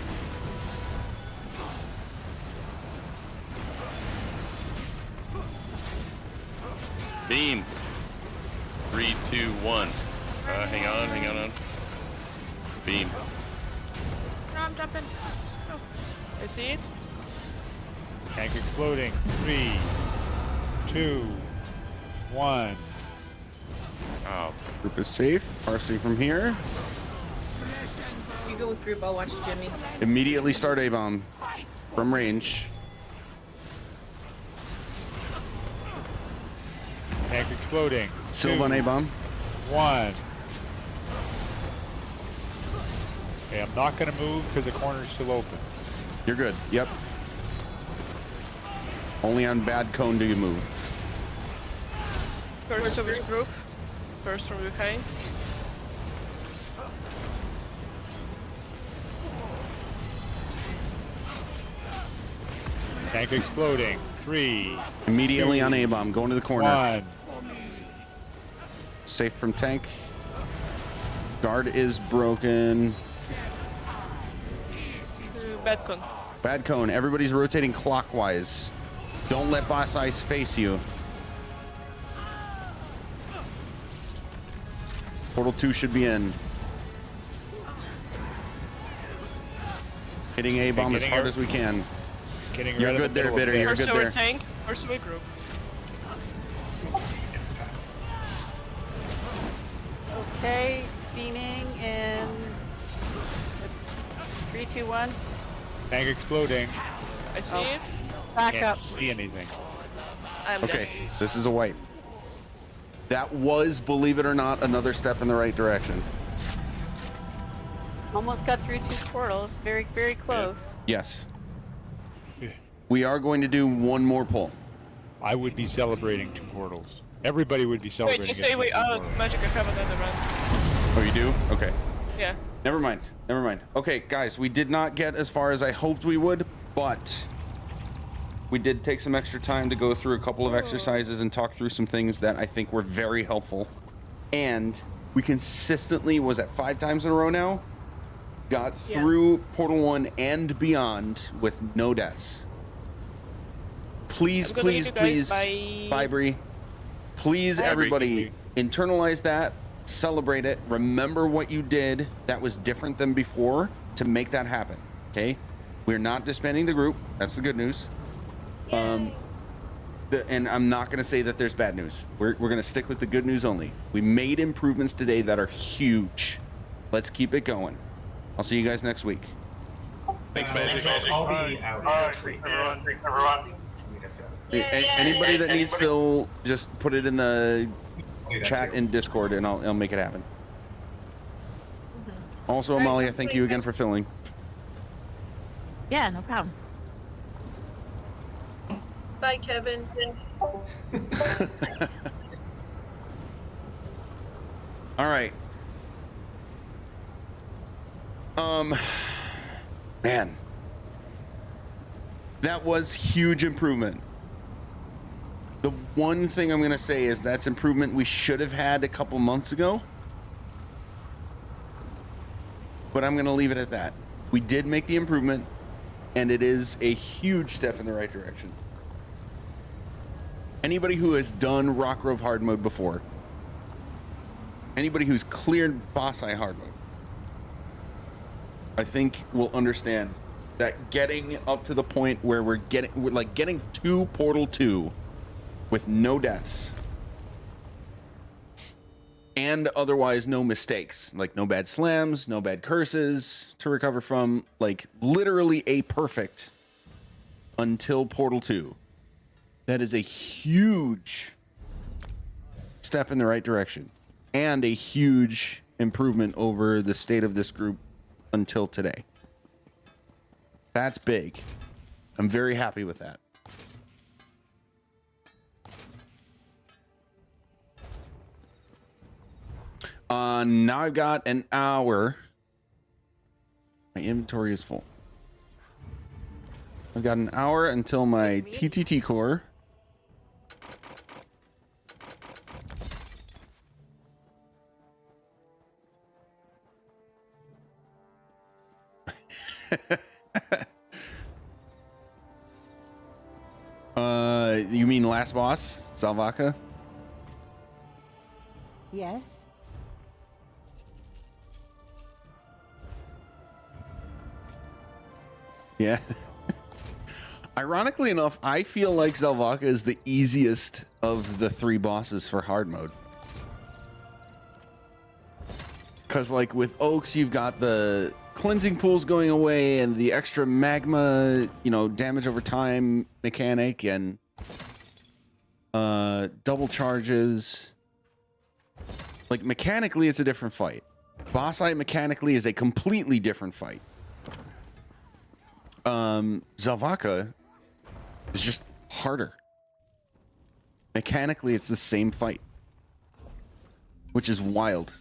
Beam. 3, 2, 1. Hang on. Beam. No, I'm jumping. I see it. Tank exploding. 3, 2, 1. Oh, Group is safe. Parsley from here. You go with group, I'll watch Jimmy. Immediately start A-bomb from range. Tank exploding. Sylvan 2, A-bomb. 1. Okay, I'm not going to move because the corner's still open. You're good. Yep. Only on bad cone do you move. First over to group. First from behind. Tank exploding. 3, Immediately on A-bomb. Going to the corner. 1. Safe from tank. Guard is broken. Bad con. Bad cone. Everybody's rotating clockwise. Don't let boss ice face you. Portal 2 should be in. Hitting A-bomb as hard as we can. You're good there, Bitter. You're First good over there. tank. First over group. Okay, beaming in 3, 2, 1. Tank exploding. I see it. Back Can't up. see anything. I'm Okay, dead. this is a wipe. That was, believe it or not, another step in the right direction. Almost got through 2 portals. Very, very close. Yes. We are going to do one more pull. I would be celebrating 2 portals. Everybody would be celebrating. Wait, you say wait, getting 2 portals. Magic, I have another run. Oh, you do? Okay. Yeah. Never mind. Never mind. Okay, guys, we did not get as far as I hoped we would, but we did take some extra time to go through a couple of exercises and talk through some things that I think were very helpful. And we consistently, was at 5 times in a row now, got through Portal 1 and beyond with no deaths. Please, I'm gonna please, leave you guys. please, Bye. Bri. Please, Bye. everybody, internalize that, celebrate it, remember what you did that was different than before to make that happen, okay? We're not disbanding the group. That's the good news. And I'm not going to say that there's bad news. We're going to stick with the good news only. We made improvements today that are huge. Let's keep it going. I'll see you guys next week. thanks, Magic. I'll be out next week. Everyone. Anybody that needs Phil, just put it in the I'll do that chat too. in Discord and I'll make it happen. Also, Amalia, thank you again for filling. Yeah, no problem. Bye, Kevin. All right. Man, that was huge improvement. The one thing I'm gonna say is that's improvement we should have had a couple months ago, but I'm gonna leave it at that. We did make the improvement, and it is a huge step in the right direction. Anybody who has done Rock Grove hard mode before, anybody who's cleared Boss Eye hard mode, I think will understand that getting up to the point where we're getting to Portal 2 with no deaths and otherwise no mistakes, like no bad slams, no bad curses to recover from, like literally a perfect until Portal 2. That is a huge step in the right direction and a huge improvement over the state of this group until today. That's big. I'm very happy with that. Now I've got an hour. My inventory is full. I've got an hour until my TTT core. You mean last boss, Salvaka? Yes. Yeah. Ironically enough, I feel like Salvaka is the easiest of the 3 bosses for hard mode. Because like with Oaks, you've got the cleansing pools going away and the extra magma, you know, damage over time mechanic and double charges. Like mechanically, it's a different fight. Boss Eye mechanically is a completely different fight. Salvaka is just harder. Mechanically, it's the same fight, which is wild.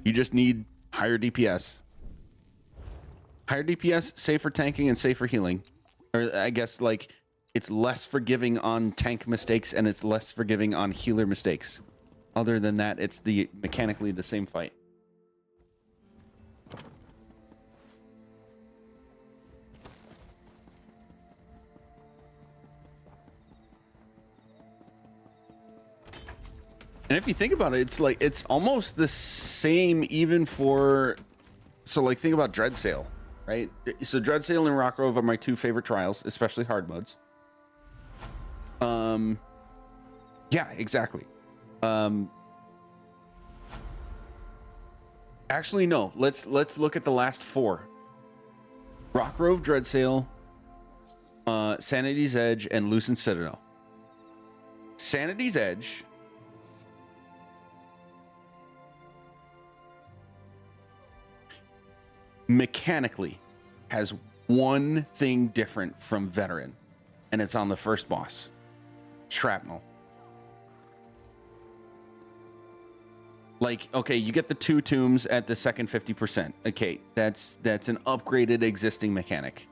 You just need higher DPS. Higher DPS, safer tanking and safer healing. Or I guess like it's less forgiving on tank mistakes and it's less forgiving on healer mistakes. Other than that, it's the mechanically the same fight. And if you think about it, it's like it's almost the same even for, so like think about Dreadsail, right? So Dreadsail and Rock Grove are my 2 favorite trials, especially hard modes. Yeah, exactly. Actually, no. Let's look at the last 4. Rock Grove, Dreadsail, Sanity's Edge, and Lucent Citadel. Sanity's Edge mechanically has one thing different from Veteran, and it's on the first boss. Shrapnel. Like, okay, you get the 2 tombs at the second 50%. Okay, that's an upgraded existing mechanic.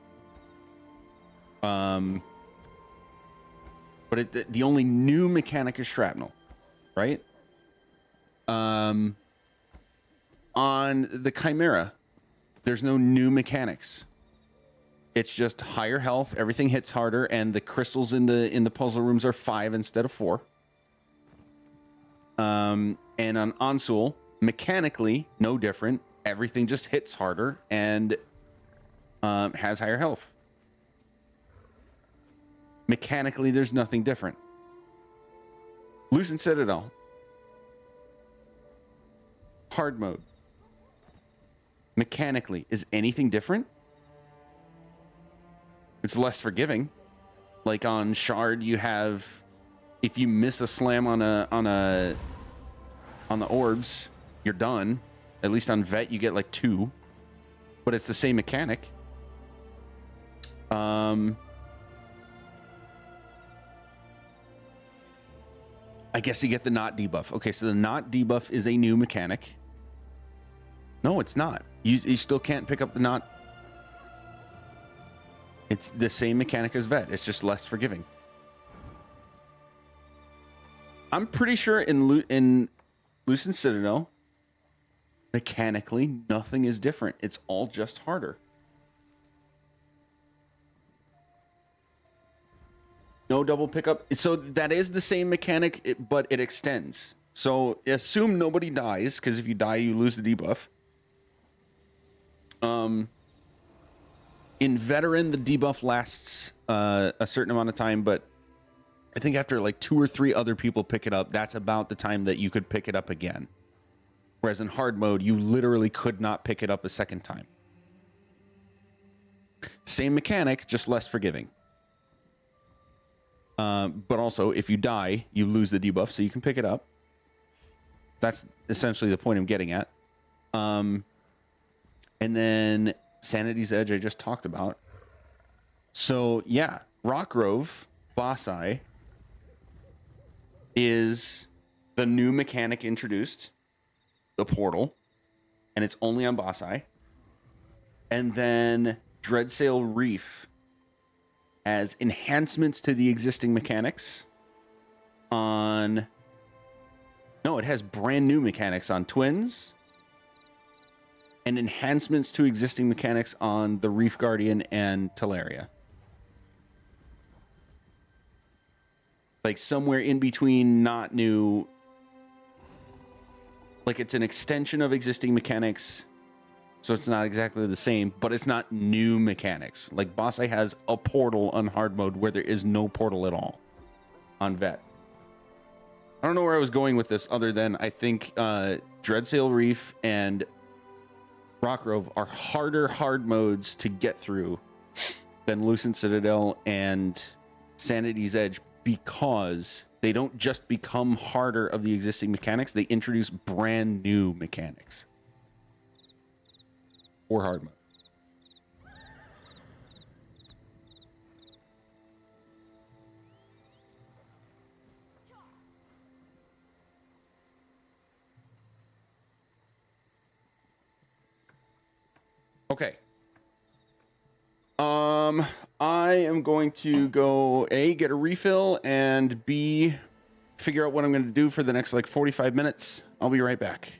But the only new mechanic is Shrapnel, right? On the Chimera, there's no new mechanics. It's just higher health, everything hits harder, and the crystals in the puzzle rooms are 5 instead of 4. And on Ansul, mechanically, no different. Everything just hits harder and has higher health. Mechanically, there's nothing different. Lucent Citadel. Hard mode. Mechanically, is anything different? It's less forgiving. Like on Shard, you have, if you miss a slam on the orbs, you're done. At least on Vet, you get like 2, but it's the same mechanic. I guess you get the not debuff. Okay, so the not debuff is a new mechanic. No, it's not. You still can't pick up the not. It's the same mechanic as vet. It's just less forgiving. I'm pretty sure in Lucent Citadel, mechanically, nothing is different. It's all just harder. No double pickup. So that is the same mechanic, but it extends. So assume nobody dies, because if you die, you lose the debuff. In Veteran, the debuff lasts a certain amount of time, but I think after like 2 or 3 other people pick it up, that's about the time that you could pick it up again. Whereas in hard mode, you literally could not pick it up a second time. Same mechanic, just less forgiving. But also, if you die, you lose the debuff, so you can pick it up. That's essentially the point I'm getting at. And then Sanity's Edge I just talked about. So, yeah, Rockgrove, Boss Eye, is the new mechanic introduced, the portal, and it's only on Boss Eye. And then Dreadsail Reef as enhancements to the existing mechanics on... No, it has brand new mechanics on Twins and enhancements to existing mechanics on the Reef Guardian and Teleria. Like somewhere in between not new... Like it's an extension of existing mechanics, so it's not exactly the same, but it's not new mechanics. Like Boss Eye has a portal on hard mode where there is no portal at all on Vet. I don't know where I was going with this other than I think Dreadsail Reef and Rockgrove are harder hard modes to get through than Lucent Citadel and Sanity's Edge because they don't just become harder of the existing mechanics, they introduce brand new mechanics. Or hard mode. Okay. I am going to go A, get a refill, and B, figure out what I'm going to do for the next like 45 minutes. I'll be right back.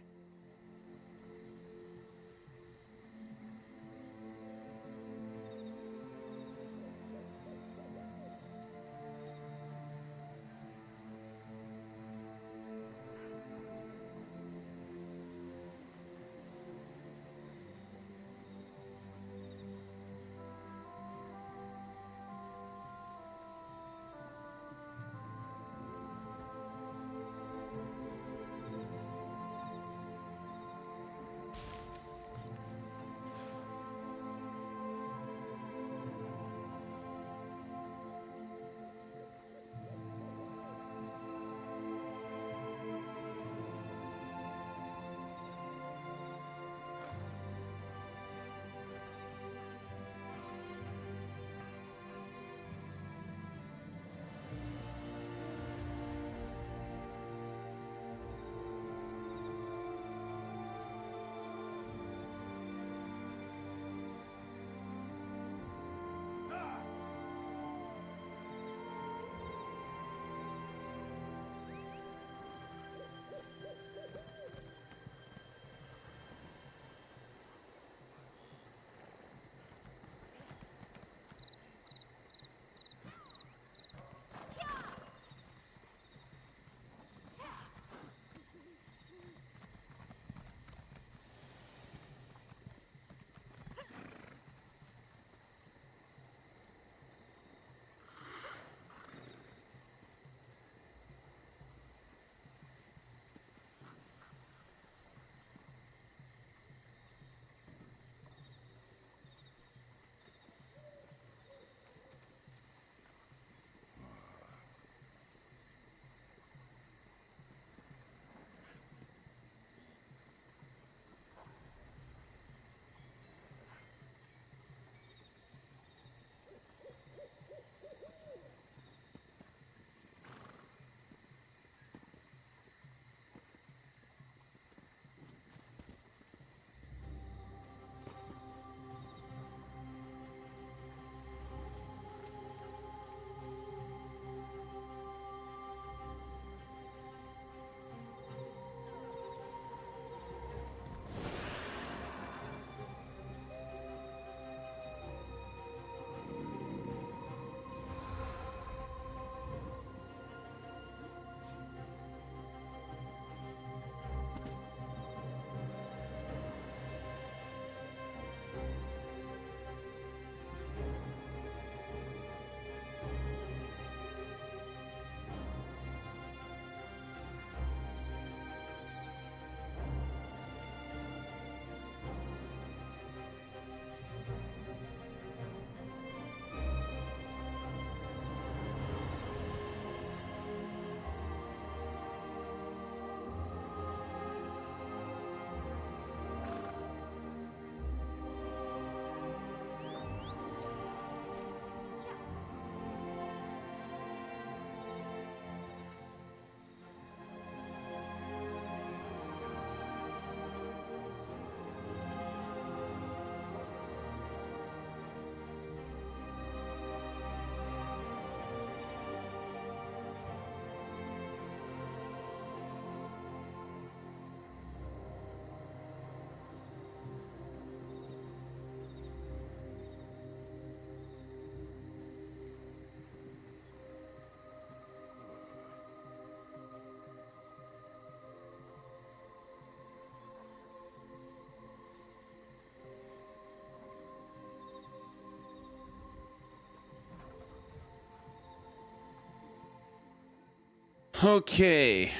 Okay.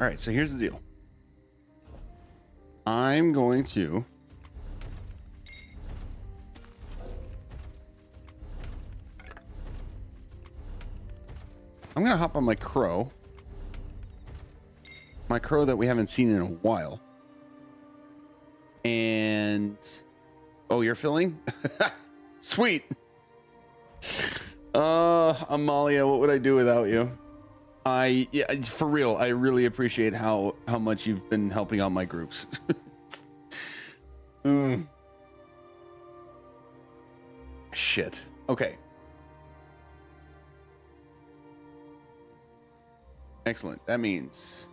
All right, so here's the deal. I'm going to hop on my crow. My crow that we haven't seen in a while. And oh, you're filling? Sweet. Amalia, what would I do without you? Yeah, for real, I really appreciate how much you've been helping out my groups. Shit. Okay. Excellent. That means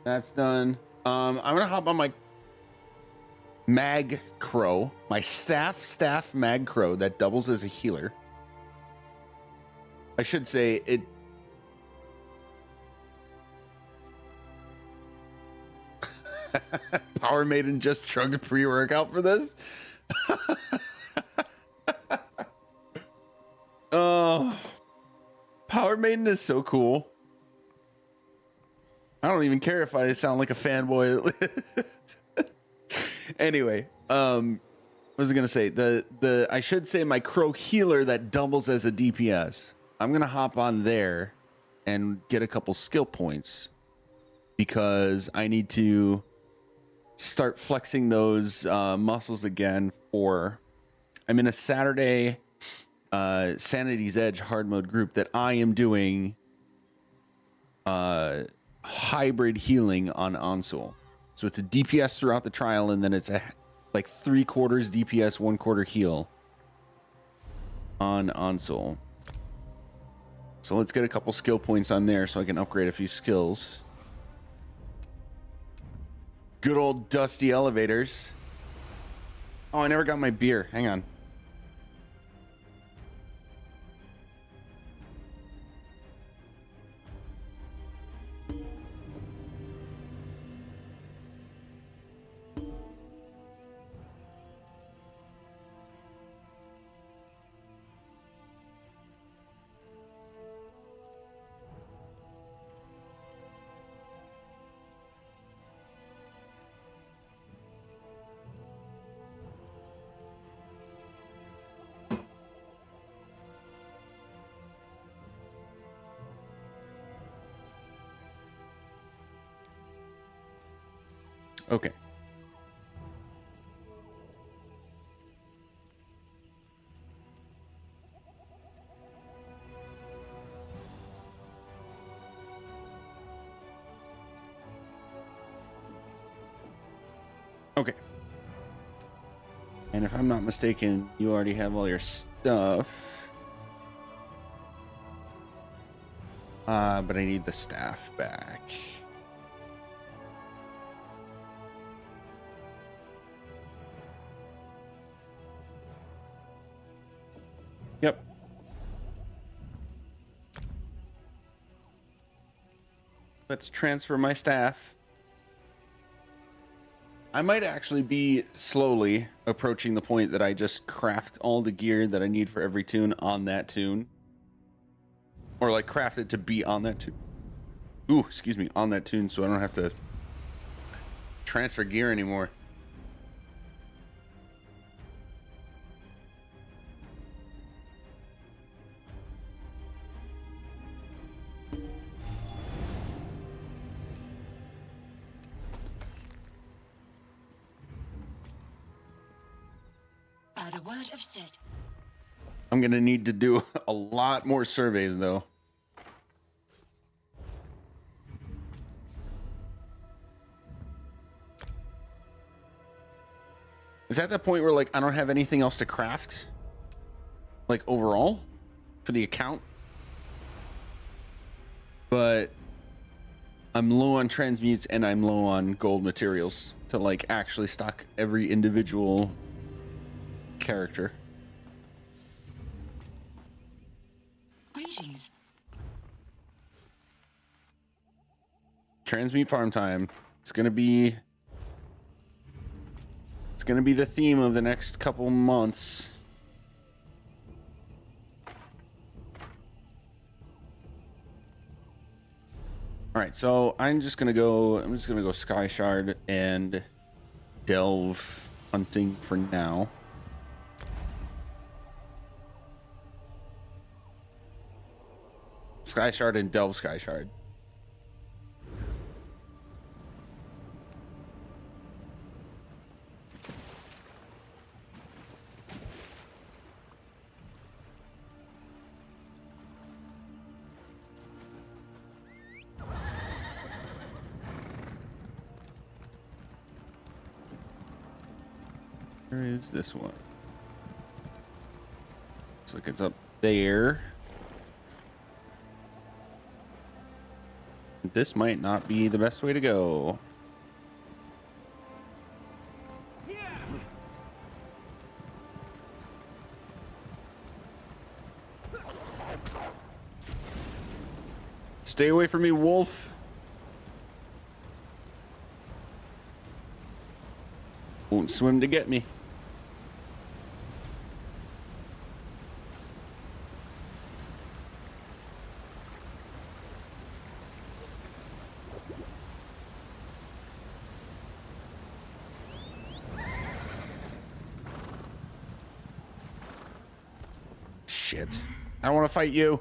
that's done. I'm gonna hop on my mag crow, my staff mag crow that doubles as a healer. I should say it. Power Maiden just chugged a pre-workout for this. Oh, Power Maiden is so cool. I don't even care if I sound like a fanboy. Anyway, what was I gonna say? I should say my crow healer that doubles as a DPS. I'm gonna hop on there and get a couple skill points because I need to start flexing those muscles again. I'm in a Saturday Sanity's Edge hard mode group that I am doing hybrid healing on Onsul. So it's a DPS throughout the trial, and then it's a like 3/4 DPS, 1/4 heal on Onsul. So let's get a couple skill points on there so I can upgrade a few skills. Good old dusty elevators. Oh, I never got my beer. Hang on. Okay. Okay. And if I'm not mistaken, you already have all your stuff. But I need the staff back. Yep. Let's transfer my staff. I might actually be slowly approaching the point that I just craft all the gear that I need for every tune on that tune. Or like craft it to be on that tune. Ooh, excuse me, on that tune so I don't have to transfer gear anymore. A word of Sid. I'm gonna need to do a lot more surveys though. Is that the point where like I don't have anything else to craft? Like overall? For the account? But I'm low on transmutes and I'm low on gold materials to like actually stock every individual character. Greetings. Transmute farm time. It's gonna be the theme of the next couple months. All right, so I'm just gonna go Sky Shard and delve hunting for now. Sky Shard and delve Sky Shard. Where is this one? Looks like it's up there. This might not be the best way to go. Stay away from me, wolf. Won't swim to get me. Shit. I don't want to fight you.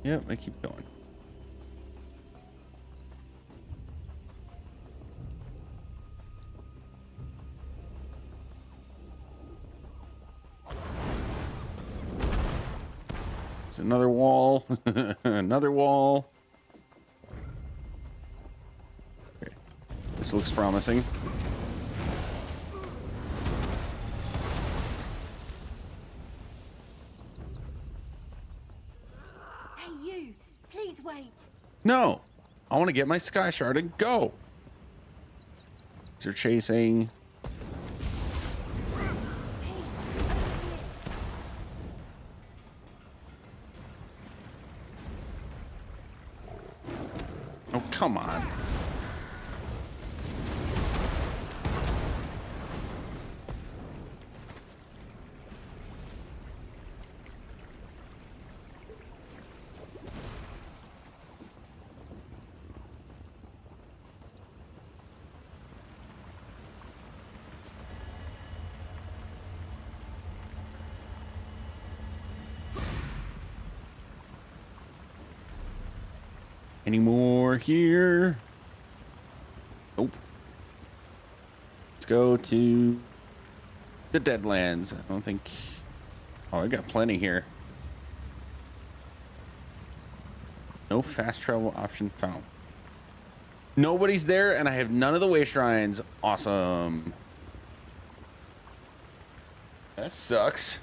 Yep, I keep going. It's another wall. Another wall. Okay. This looks promising. Hey, you! Please wait! No! I want to get my Sky Shard and go! They're chasing. Oh, come on. Any more here? Nope. Let's go to the Deadlands. I don't think... Oh, I got plenty here. No fast travel option found. Nobody's there, and I have none of the way shrines. Awesome. That sucks.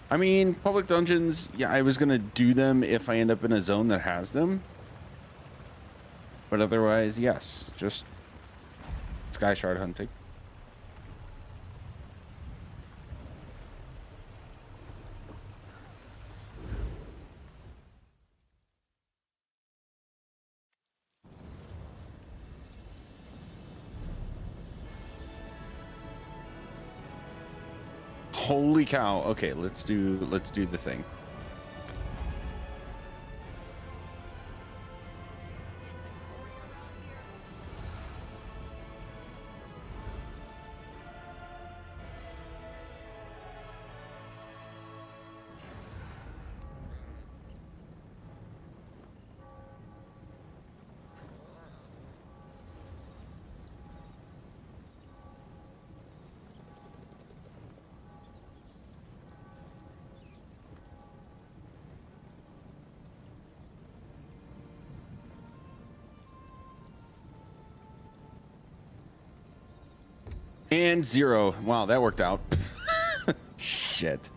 I mean, public dungeons, yeah, I was gonna do them if I end up in a zone that has them. But otherwise, yes, just Sky Shard hunting. Holy cow. Okay, let's do the thing. And 0. Wow, that worked out. Shit.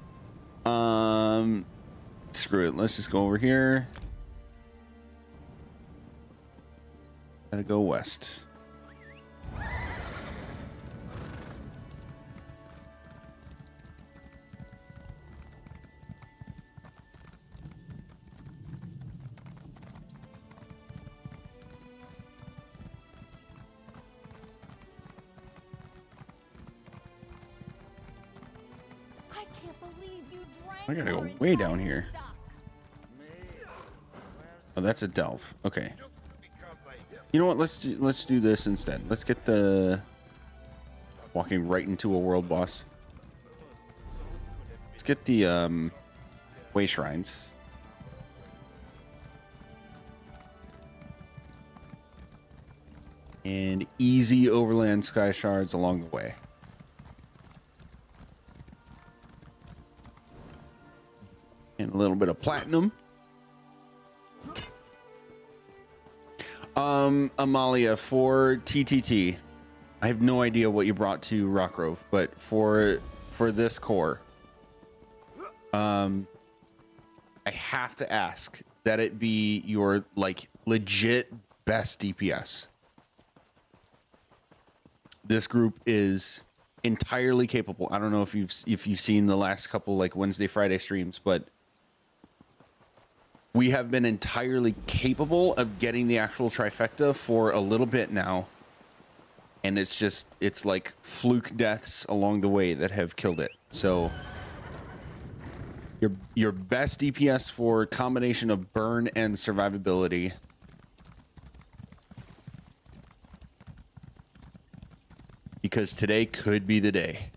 Screw it. Let's just go over here. Gotta go west. I gotta go way down here. Oh, that's a delve. Okay. You know what? Let's do this instead. Let's get the walking right into a world boss. Let's get the way shrines. And easy overland sky shards along the way. And a little bit of platinum. Amalia, for TTT, I have no idea what you brought to Rockgrove, but for this core, I have to ask that it be your like legit best DPS. This group is entirely capable. I don't know if you've seen the last couple like Wednesday, Friday streams, but we have been entirely capable of getting the actual trifecta for a little bit now. And it's like fluke deaths along the way that have killed it. So your best DPS for combination of burn and survivability. Because today could be the day.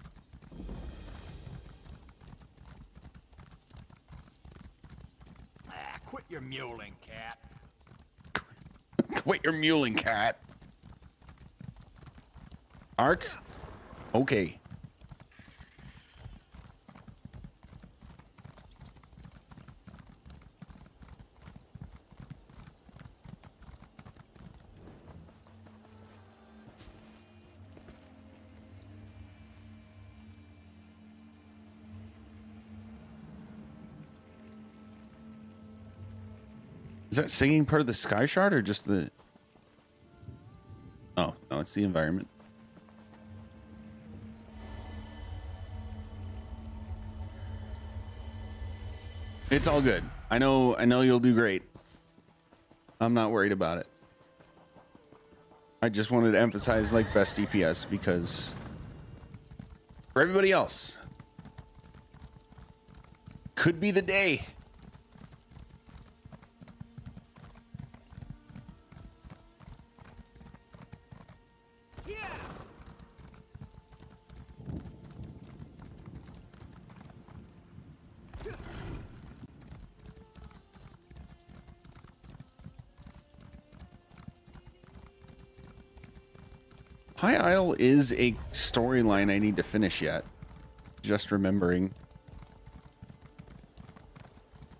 Quit your mewling, cat. Quit your mewling, cat. Arc? Okay. Is that singing part of the sky shard or just the... Oh, no, it's the environment. It's all good. I know you'll do great. I'm not worried about it. I just wanted to emphasize like best DPS because for everybody else, could be the day. High Isle is a storyline I need to finish yet. Just remembering.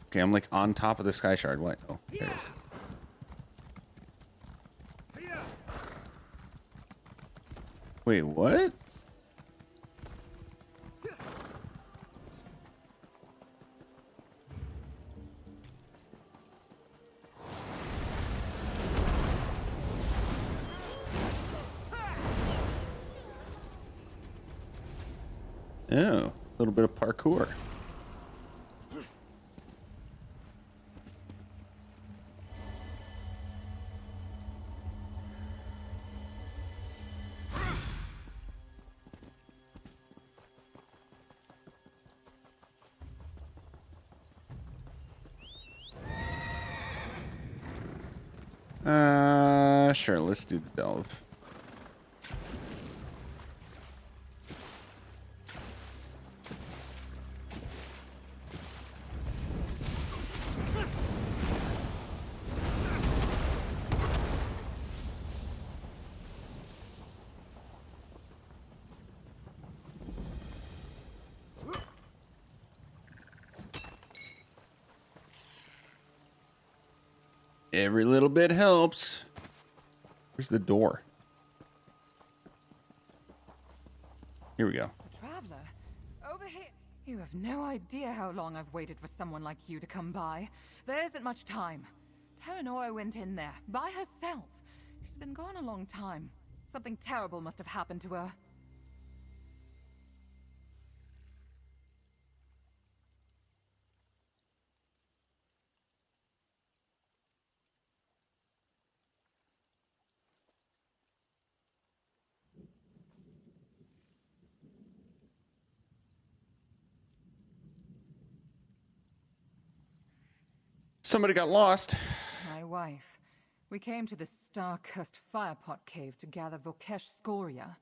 Okay, I'm like on top of the sky shard. What? Oh, there it is. Wait, what? Oh, a little bit of parkour. Sure, let's do the delve. Every little bit helps. Where's the door? Here we go. Traveler, over here. You have no idea how long I've waited for someone like you to come by. There isn't much time. Terranora went in there, by herself. She's been gone a long time. Something terrible must have happened to her. Somebody got lost. My wife. We came to this star-cursed firepot cave to gather Volkesh scoria.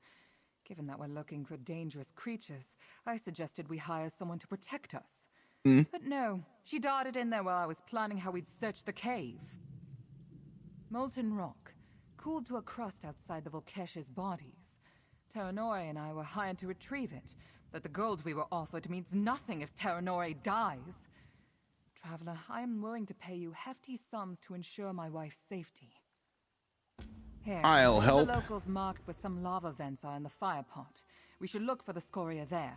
Given that we're looking for dangerous creatures, I suggested we hire someone to protect us. But no, she darted in there while I was planning how we'd search the cave. Molten rock, cooled to a crust outside the Volkesh's bodies. Terranori and I were hired to retrieve it, but the gold we were offered means nothing if Terranori dies. Traveler, I am willing to pay you hefty sums to ensure my wife's safety. Here, I'll all help. the locals marked where some lava vents are in the firepot. We should look for the scoria there.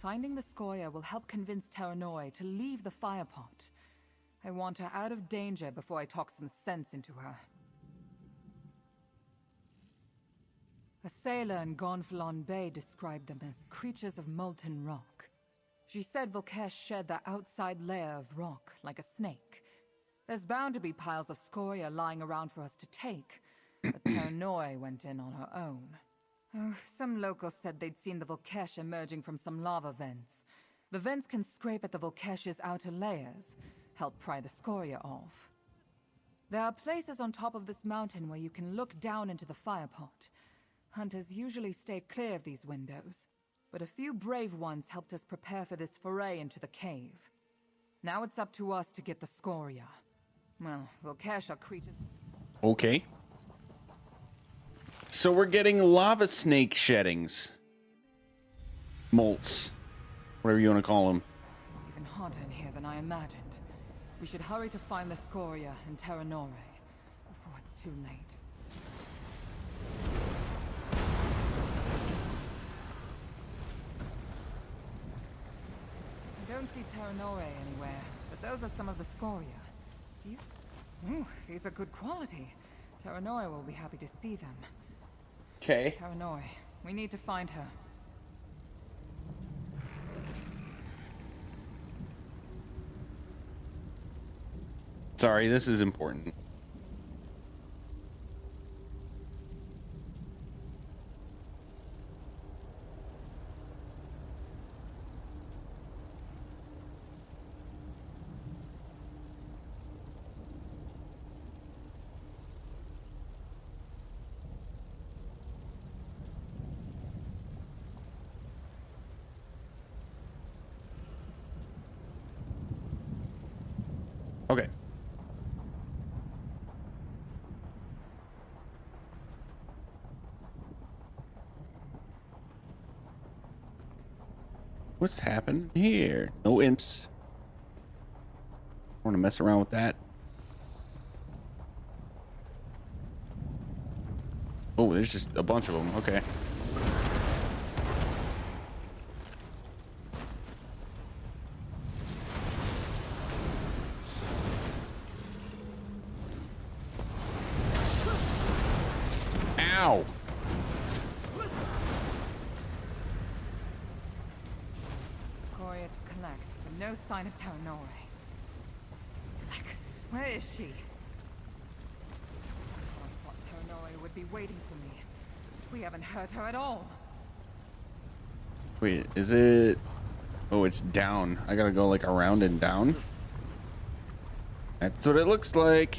Finding the scoria will help convince Terranori to leave the firepot. I want her out of danger before I talk some sense into her. A sailor in Gonfalon Bay described them as creatures of molten rock. She said Volkesh shed the outside layer of rock, like a snake. There's bound to be piles of scoria lying around for us to take, but Terranori went in on her own. Oh, some locals said they'd seen the Volkesh emerging from some lava vents. The vents can scrape at the Volkesh's outer layers, help pry the scoria off. There are places on top of this mountain where you can look down into the firepot. Hunters usually stay clear of these windows, but a few brave ones helped us prepare for this foray into the cave. Now it's up to us to get the scoria. Well, Volkesh are creatures... Okay. So we're getting lava snake sheddings. Molts. Whatever you want to call them. It's even hotter in here than I imagined. We should hurry to find the scoria and Terranori before it's too late. I don't see Terranori anywhere, but those are some of the scoria. Do you? Ooh, these are good quality. Terranori will be happy to see them. Okay. Terranori, we need to find her. Sorry, this is important. Okay. What's happened here? No imps. I want to mess around with that. Oh, there's just a bunch of them. Okay. Ow! Scoria to collect, but no sign of Terranori. Slack, where is she? I thought Terranori would be waiting for me. We haven't heard her at all. Wait, is it... Oh, it's down. I gotta go like around and down. That's what it looks like.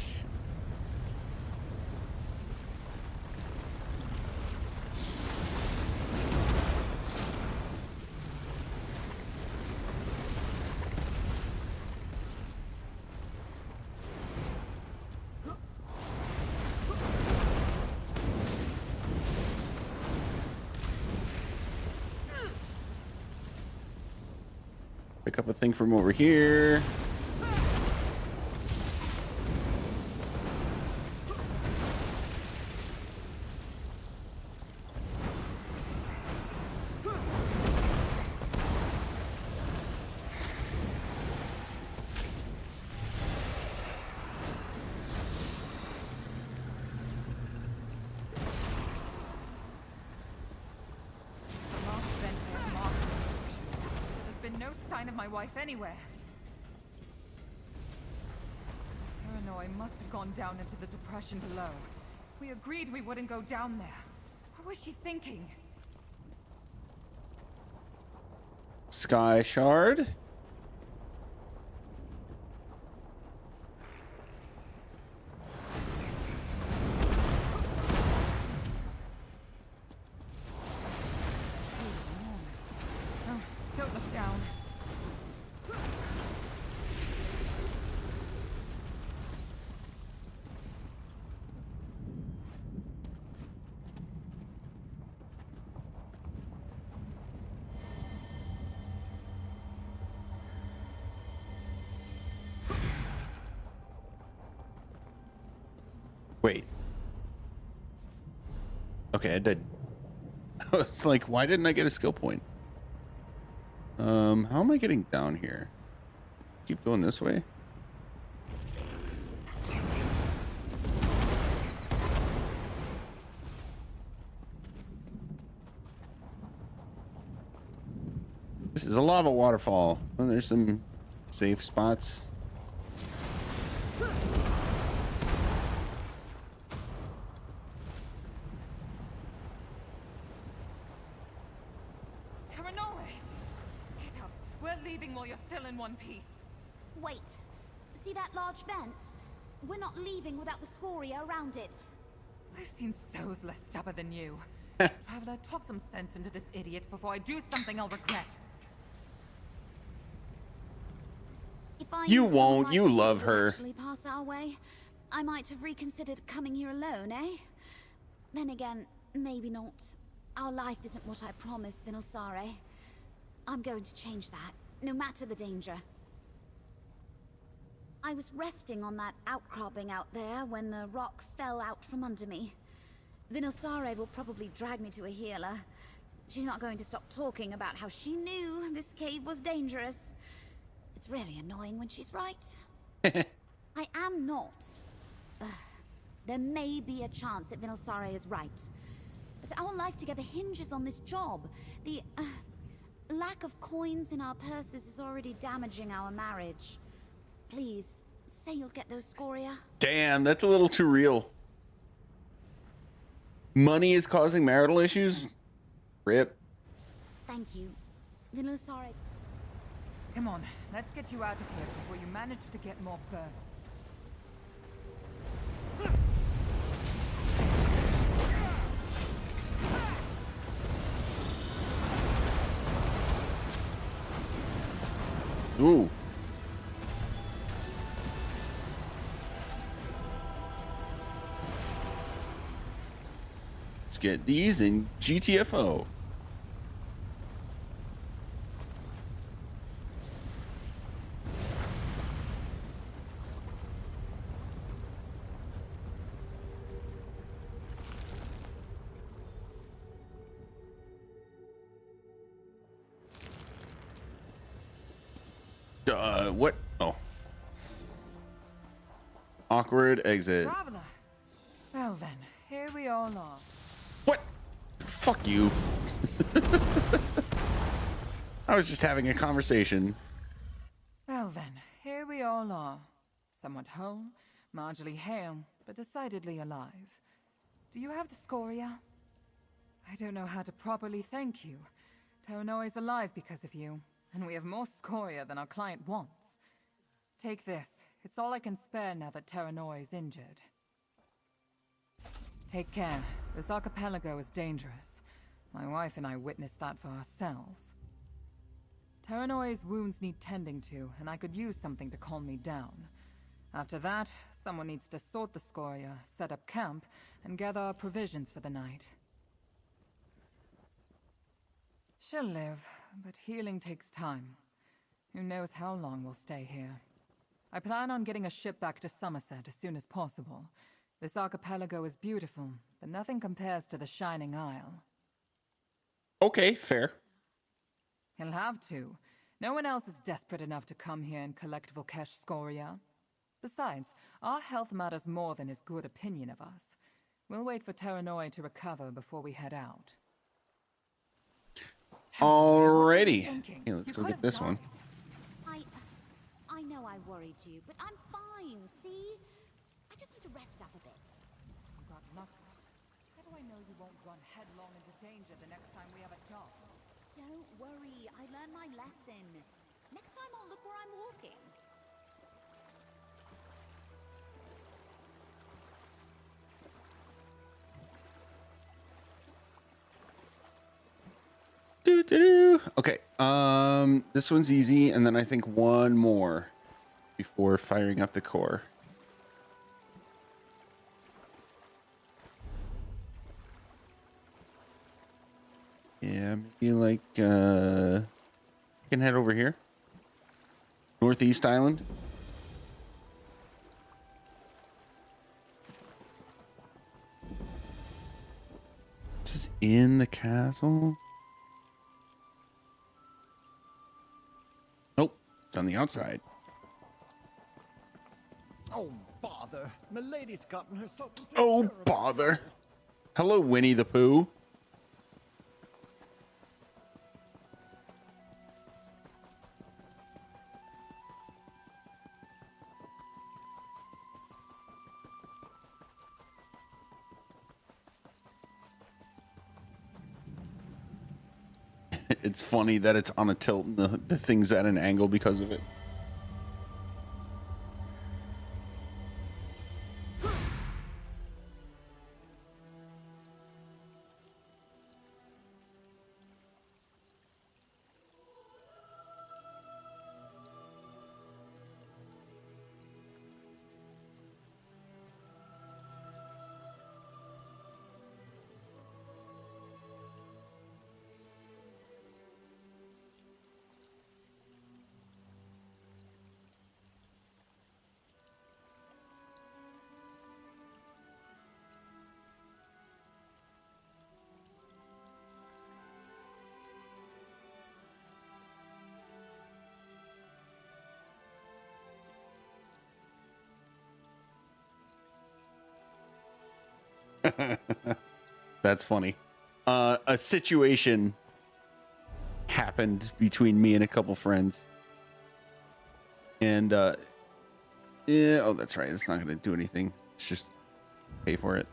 Pick up a thing from over here. Of my wife anywhere. Terranori must have gone down into the depression below. We agreed we wouldn't go down there. What was she thinking? Sky shard. Wait. Okay, I did. I was like, why didn't I get a skill point? How am I getting down here? Keep going this way? This is a lava waterfall. Oh, there's some safe spots. While you're still in one piece. Wait. See that large vent? We're not leaving without the scoria around it. I've seen souls less stubborn than you. Traveler, talk some sense into this idiot before I do something I'll regret. If I You knew someone won't. like You love would her. actually pass our way, I might have reconsidered coming here alone, eh? Then again, maybe not. Our life isn't what I promised, Vinilsare. I'm going to change that, no matter the danger. I was resting on that outcropping out there when the rock fell out from under me. Vinilsare will probably drag me to a healer. She's not going to stop talking about how she knew this cave was dangerous. It's really annoying when she's right. I am not. There may be a chance that Vinilsare is right. But our life together hinges on this job. The lack of coins in our purses is already damaging our marriage. Please, say you'll get those scoria. Damn, that's a little too real. Money is causing marital issues? Rip. Thank you. Vinilsare. Come on, let's get you out of here before you manage to get more burns. Ooh. Let's get these in GTFO. What? Oh. Awkward exit. Traveler. Well then, here we all are. What? Fuck you. I was just having a conversation. Well then, here we all are. Somewhat whole, marginally hale, but decidedly alive. Do you have the scoria? I don't know how to properly thank you. Terranoi's alive because of you, and we have more scoria than our client wants. Take this. It's all I can spare now that Terranoi is injured. Take care. This archipelago is dangerous. My wife and I witnessed that for ourselves. Terranoi's wounds need tending to, and I could use something to calm me down. After that, someone needs to sort the scoria, set up camp, and gather our provisions for the night. She'll live, but healing takes time. Who knows how long we'll stay here. I plan on getting a ship back to Somerset as soon as possible. This archipelago is beautiful, but nothing compares to the Shining Isle. Okay, fair. He'll have to. No one else is desperate enough to come here and collect Volkesh scoria. Besides, our health matters more than his good opinion of us. We'll wait for Terranoi to recover before we head out. Alrighty. Here, let's go get this one. I know I worried you, but I'm fine, see? I just need to rest up a bit. You got lucky. How do I know you won't run headlong into danger the next time we have a job? Don't worry, I learned my lesson. Next time I'll look where I'm walking. Okay, this one's easy, and then I think one more before firing up the core. Yeah, maybe like you can head over here. Northeast Island. in the castle? Nope, it's on the outside. Oh, bother. Milady's gotten herself into Oh, terrible bother. trouble. Hello, Winnie the Pooh. It's funny that it's on a tilt and the thing's at an angle because of it. That's funny. A situation happened between me and a couple friends. And, yeah, oh, that's right. It's not going to do anything. It's just pay for it.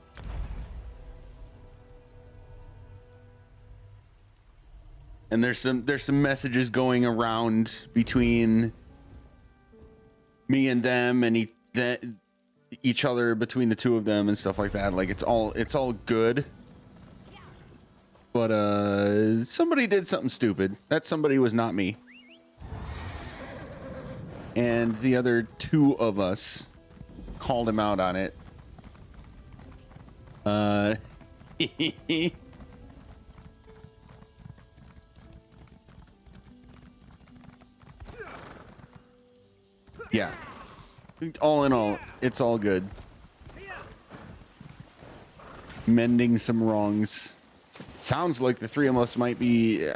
And there's some messages going around between me and them and each other, between the two of them and stuff like that. Like it's all good. But somebody did something stupid. That somebody was not me. And the other two of us called him out on it. Yeah. All in all, it's all good. Mending some wrongs. Sounds like the three of us might be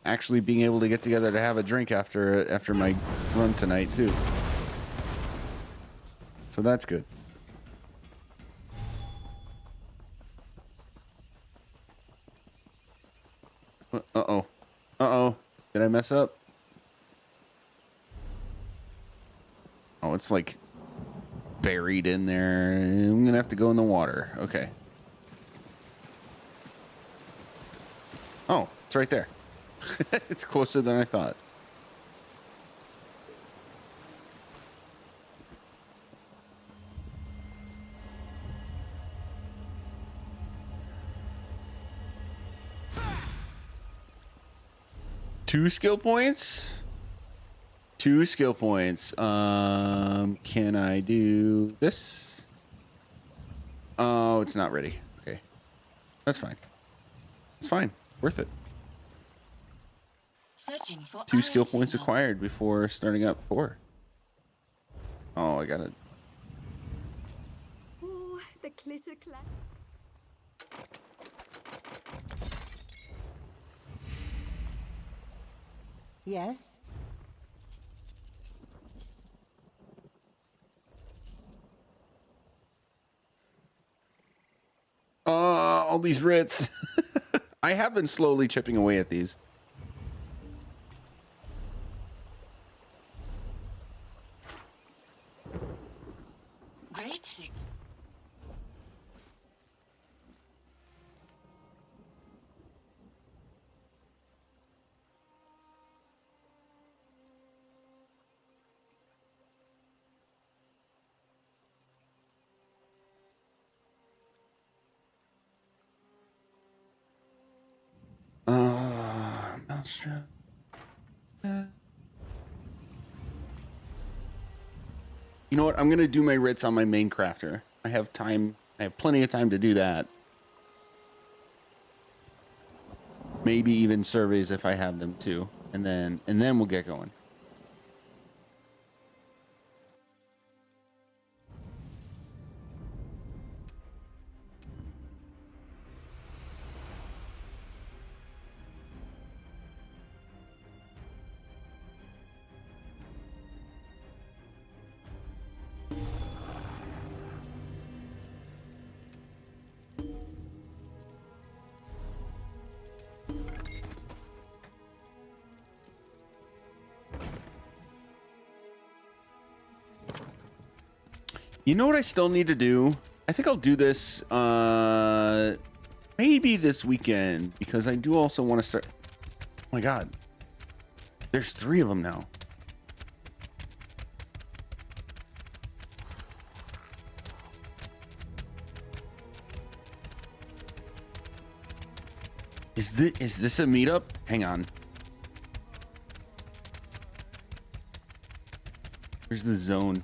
actually being able to get together to have a drink after my run tonight too. So that's good. Uh-oh. Uh-oh. Did I mess up? Oh, it's like buried in there. I'm gonna have to go in the water. Okay. Oh, it's right there. It's closer than I thought. Two skill points? Two skill points. Can I do this? Oh, it's not ready. Okay. That's fine. It's fine. Worth it. Two skill points acquired before starting up 4. Oh, I got it. Ooh, the clitter clap. Yes? All these writs. I have been slowly chipping away at these. Great. Mousetrap. You know what? I'm gonna do my writs on my main crafter. I have time. I have plenty of time to do that. Maybe even surveys if I have them too, and then we'll get going. You know what I still need to do? I think I'll do this maybe this weekend, because I do also want to start. Oh my god. There's 3 of them now. Is this a meetup? Hang on. Where's the zone?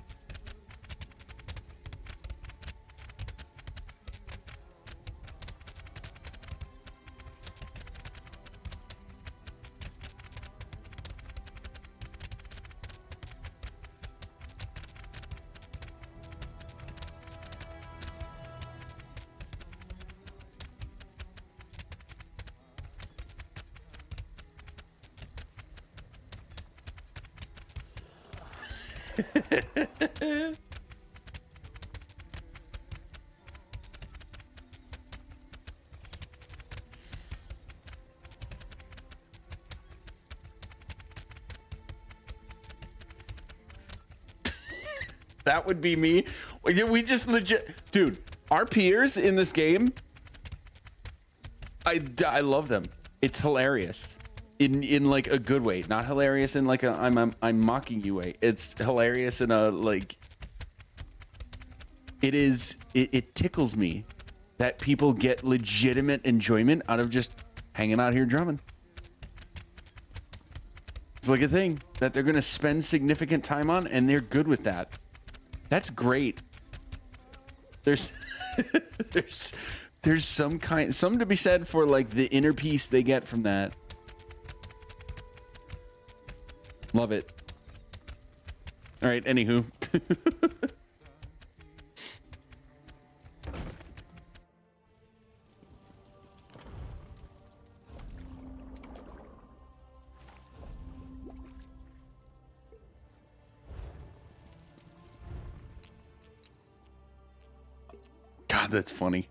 That would be me. We just legit, dude. Our peers in this game, I love them. It's hilarious, in like a good way, not hilarious in like a I'm mocking you way. It's hilarious in a like. It tickles me that people get legitimate enjoyment out of just hanging out here drumming. It's like a thing that they're gonna spend significant time on, and they're good with that. That's great. There's there's some to be said for like the inner peace they get from that. Love it. All right, anywho. God, that's funny.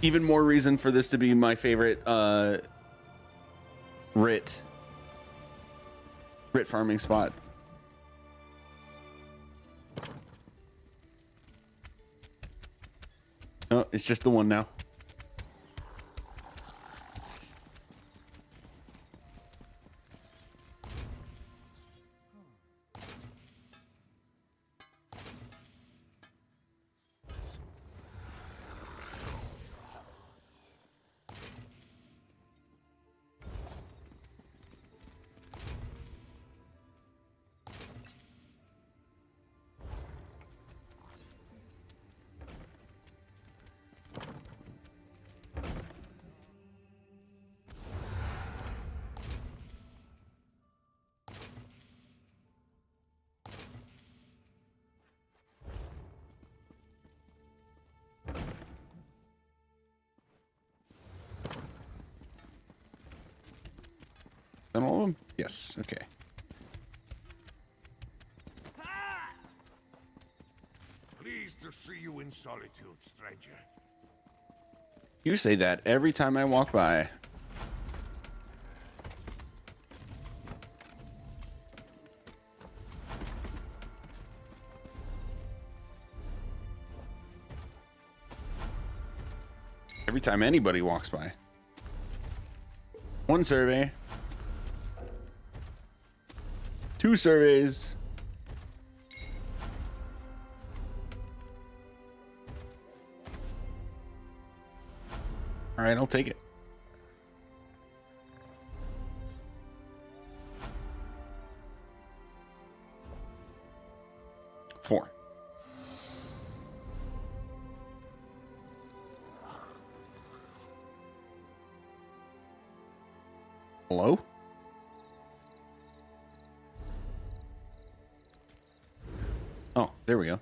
Even more reason for this to be my favorite Rit farming spot. Oh, it's just the one now. Done all of them? Yes. Okay. Pleased to see you in solitude, stranger. You say that every time I walk by. Every time anybody walks by. One survey. 2 surveys. All right, I'll take it. Four. Hello? Oh, there we go.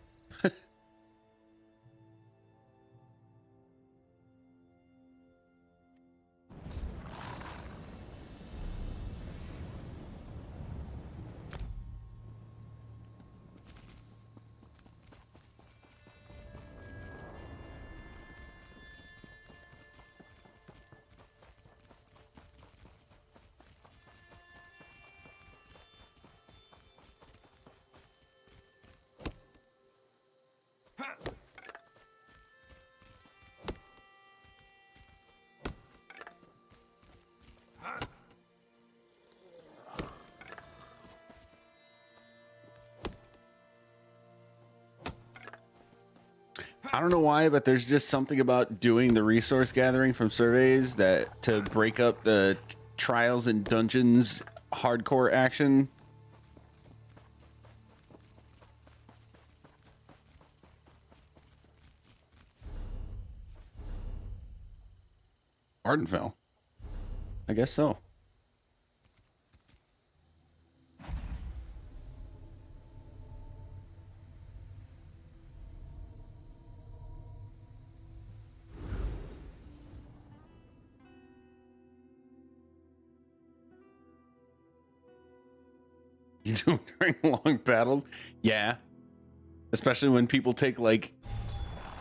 I don't know why, but there's just something about doing the resource gathering from surveys that to break up the trials and dungeons hardcore action. Ardenfell. I guess so. You do during long battles? Yeah. Especially when people take like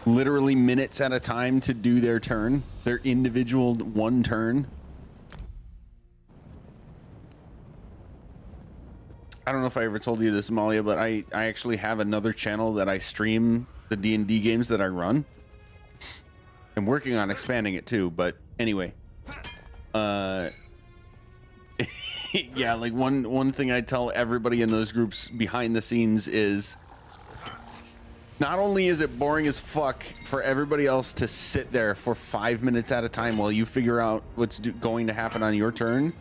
literally minutes at a time to do their turn, their individual one turn. I don't know if I ever told you this, Amalia, but I actually have another channel that I stream the D&D games that I run. I'm working on expanding it too, but anyway. Yeah, like one thing I tell everybody in those groups behind the scenes is not only is it boring as fuck for everybody else to sit there for 5 minutes at a time while you figure out what's going to happen on your turn,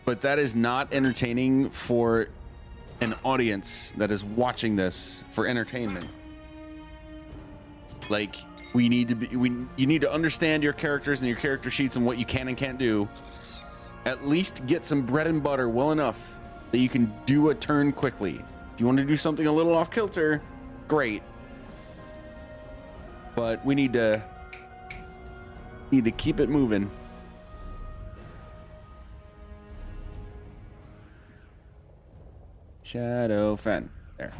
but that is not entertaining for an audience that is watching this for entertainment. Like, you need to understand your characters and your character sheets and what you can and can't do. At least get some bread and butter well enough that you can do a turn quickly. If you want to do something a little off kilter, great. But we need to keep it moving. Shadowfen. There.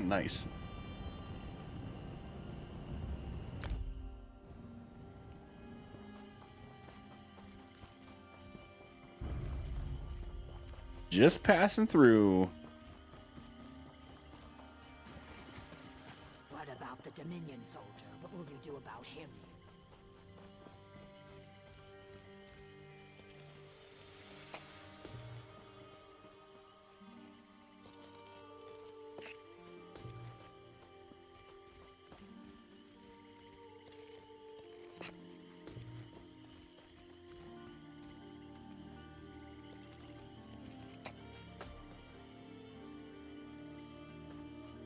Nice. Just passing through. What about the Dominion soldier? What will you do about him?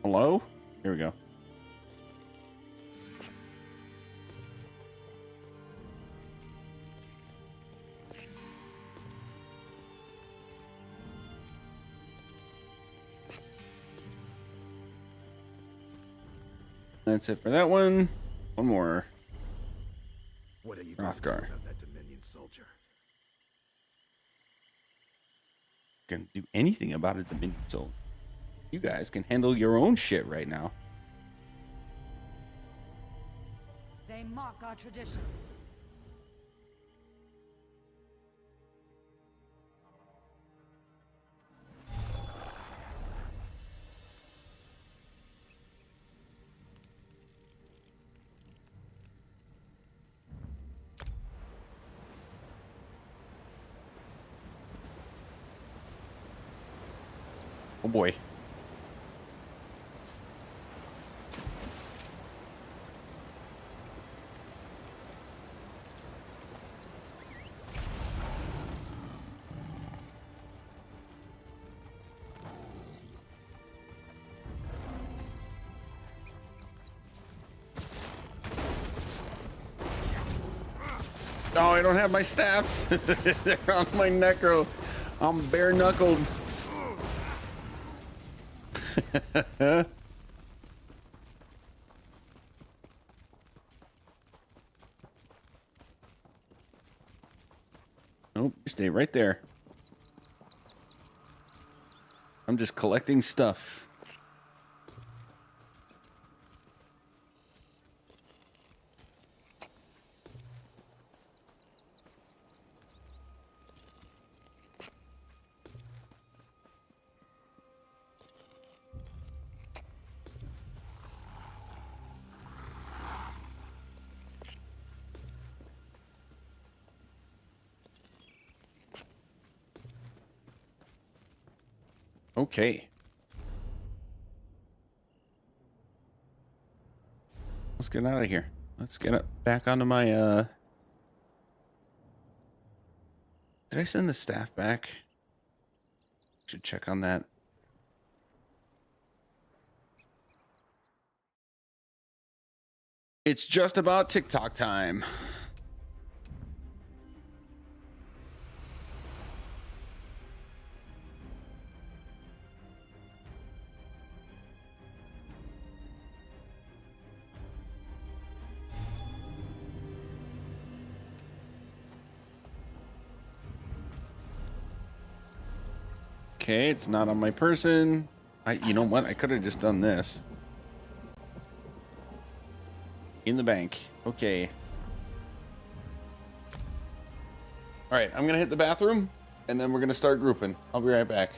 Hello? Here we go. That's it for that one. One more. What are you Rothgar. about that Dominion soldier? Can do anything about it, Dominion Soul. You guys can handle your own shit right now. They mock our traditions. Oh boy. Oh, I don't have my staffs. They're on my necro. I'm bare knuckled. Nope, stay right there. I'm just collecting stuff. Okay. Let's get out of here. Let's get up back onto my Did I send the staff back? Should check on that. It's just about TikTok time. Okay, it's not on my person. You know what? I could have just done this. In the bank. Okay. All right, I'm gonna hit the bathroom, and then we're gonna start grouping. I'll be right back.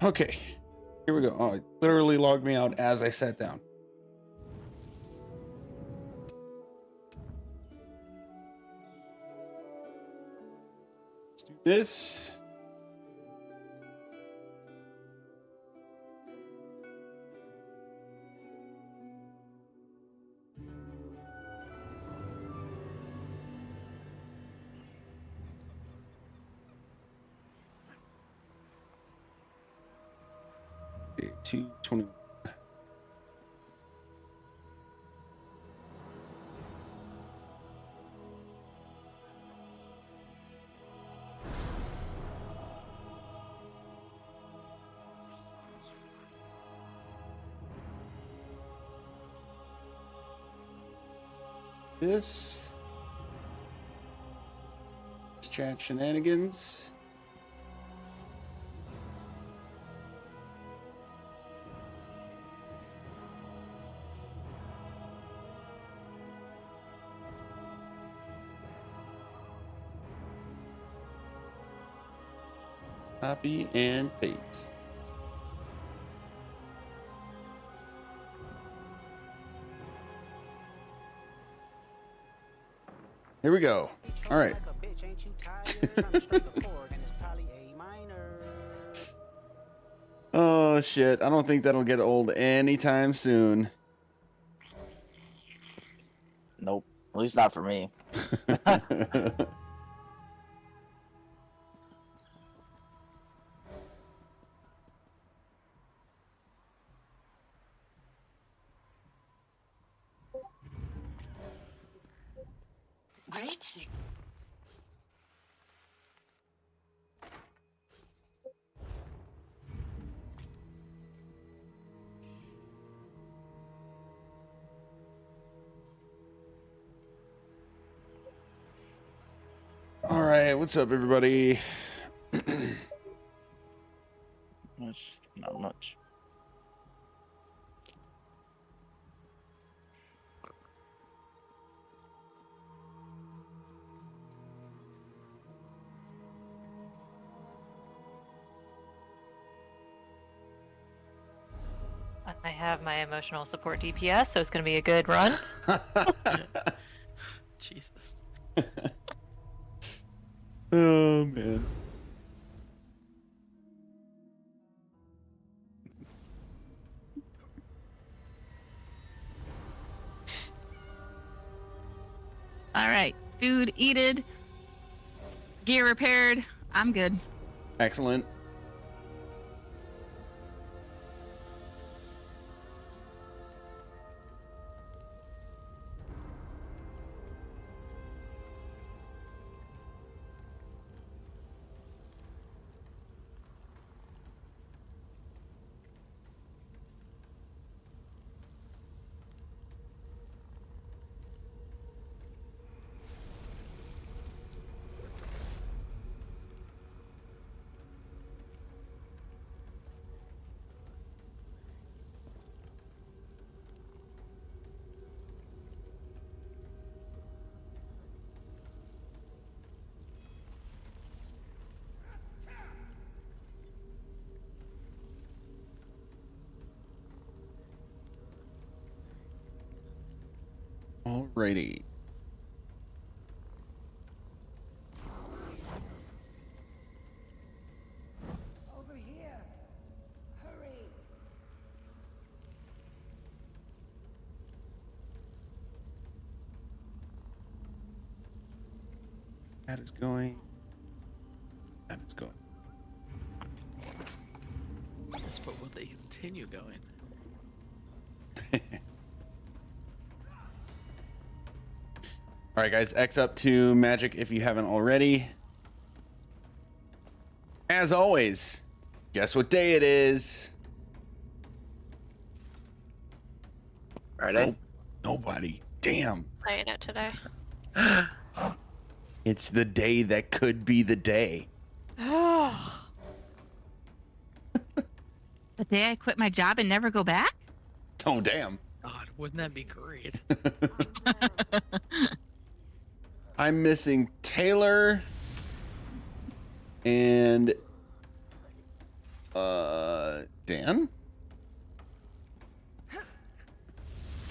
Okay, here we go. Oh, it literally logged me out as I sat down. Let's do this. Okay, 221. This chat shenanigans. Copy and paste. Here we go. All right. Oh shit, I don't think that'll get old anytime soon. Nope. At least not for me. All right, what's up, everybody? Not much. I have my emotional support DPS, so it's going to be a good run. Jesus. Oh man. All right. Food eated. Gear repaired. I'm good. Excellent. Alrighty. Over here! Hurry! That is going. That is going. Yes, but will they continue going? All right, guys, X up to magic if you haven't already. As always, guess what day it is? Friday? Nobody. Damn. Playing it today. It's the day that could be the day. Oh. The day I quit my job and never go back? Oh, damn. God, wouldn't that be great? I'm missing Taylor and Dan?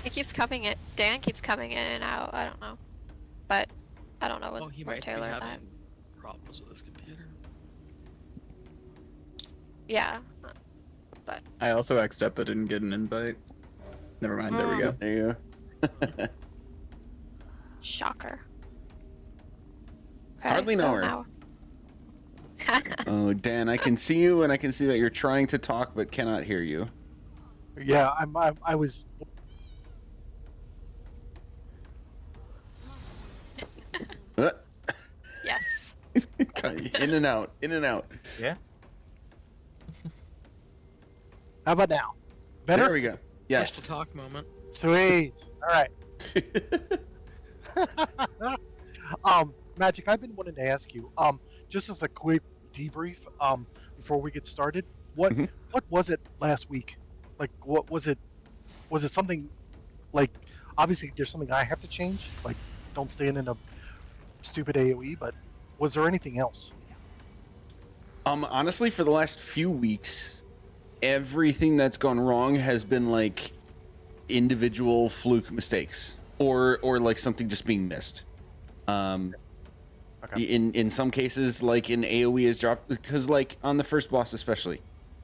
He keeps coming in. Dan keeps coming in and out. I don't know, but I don't know Oh, he where might Taylor be is at. having problems with his computer. Yeah, but I also X'd up but didn't get an invite. Never mind, there we go. There you go. shocker. Okay, Hardly know her. now- Oh, Dan, I can see you, and I can see that you're trying to talk but cannot hear you. Yeah, I was. Yes. In and out, in and out. Yeah. How about now? Better? There we go. Yes. Push to talk moment. Sweet. All right. Magic, I've been wanting to ask you, just as a quick debrief, before we get started, what was it last week? Like, what was it? Was it something like? Obviously, there's something I have to change, like don't stand in a stupid AOE. But was there anything else? Honestly, for the last few weeks, everything that's gone wrong has been like individual fluke mistakes, or like something just being missed. In some cases, like in AoE is dropped because like on the first boss especially,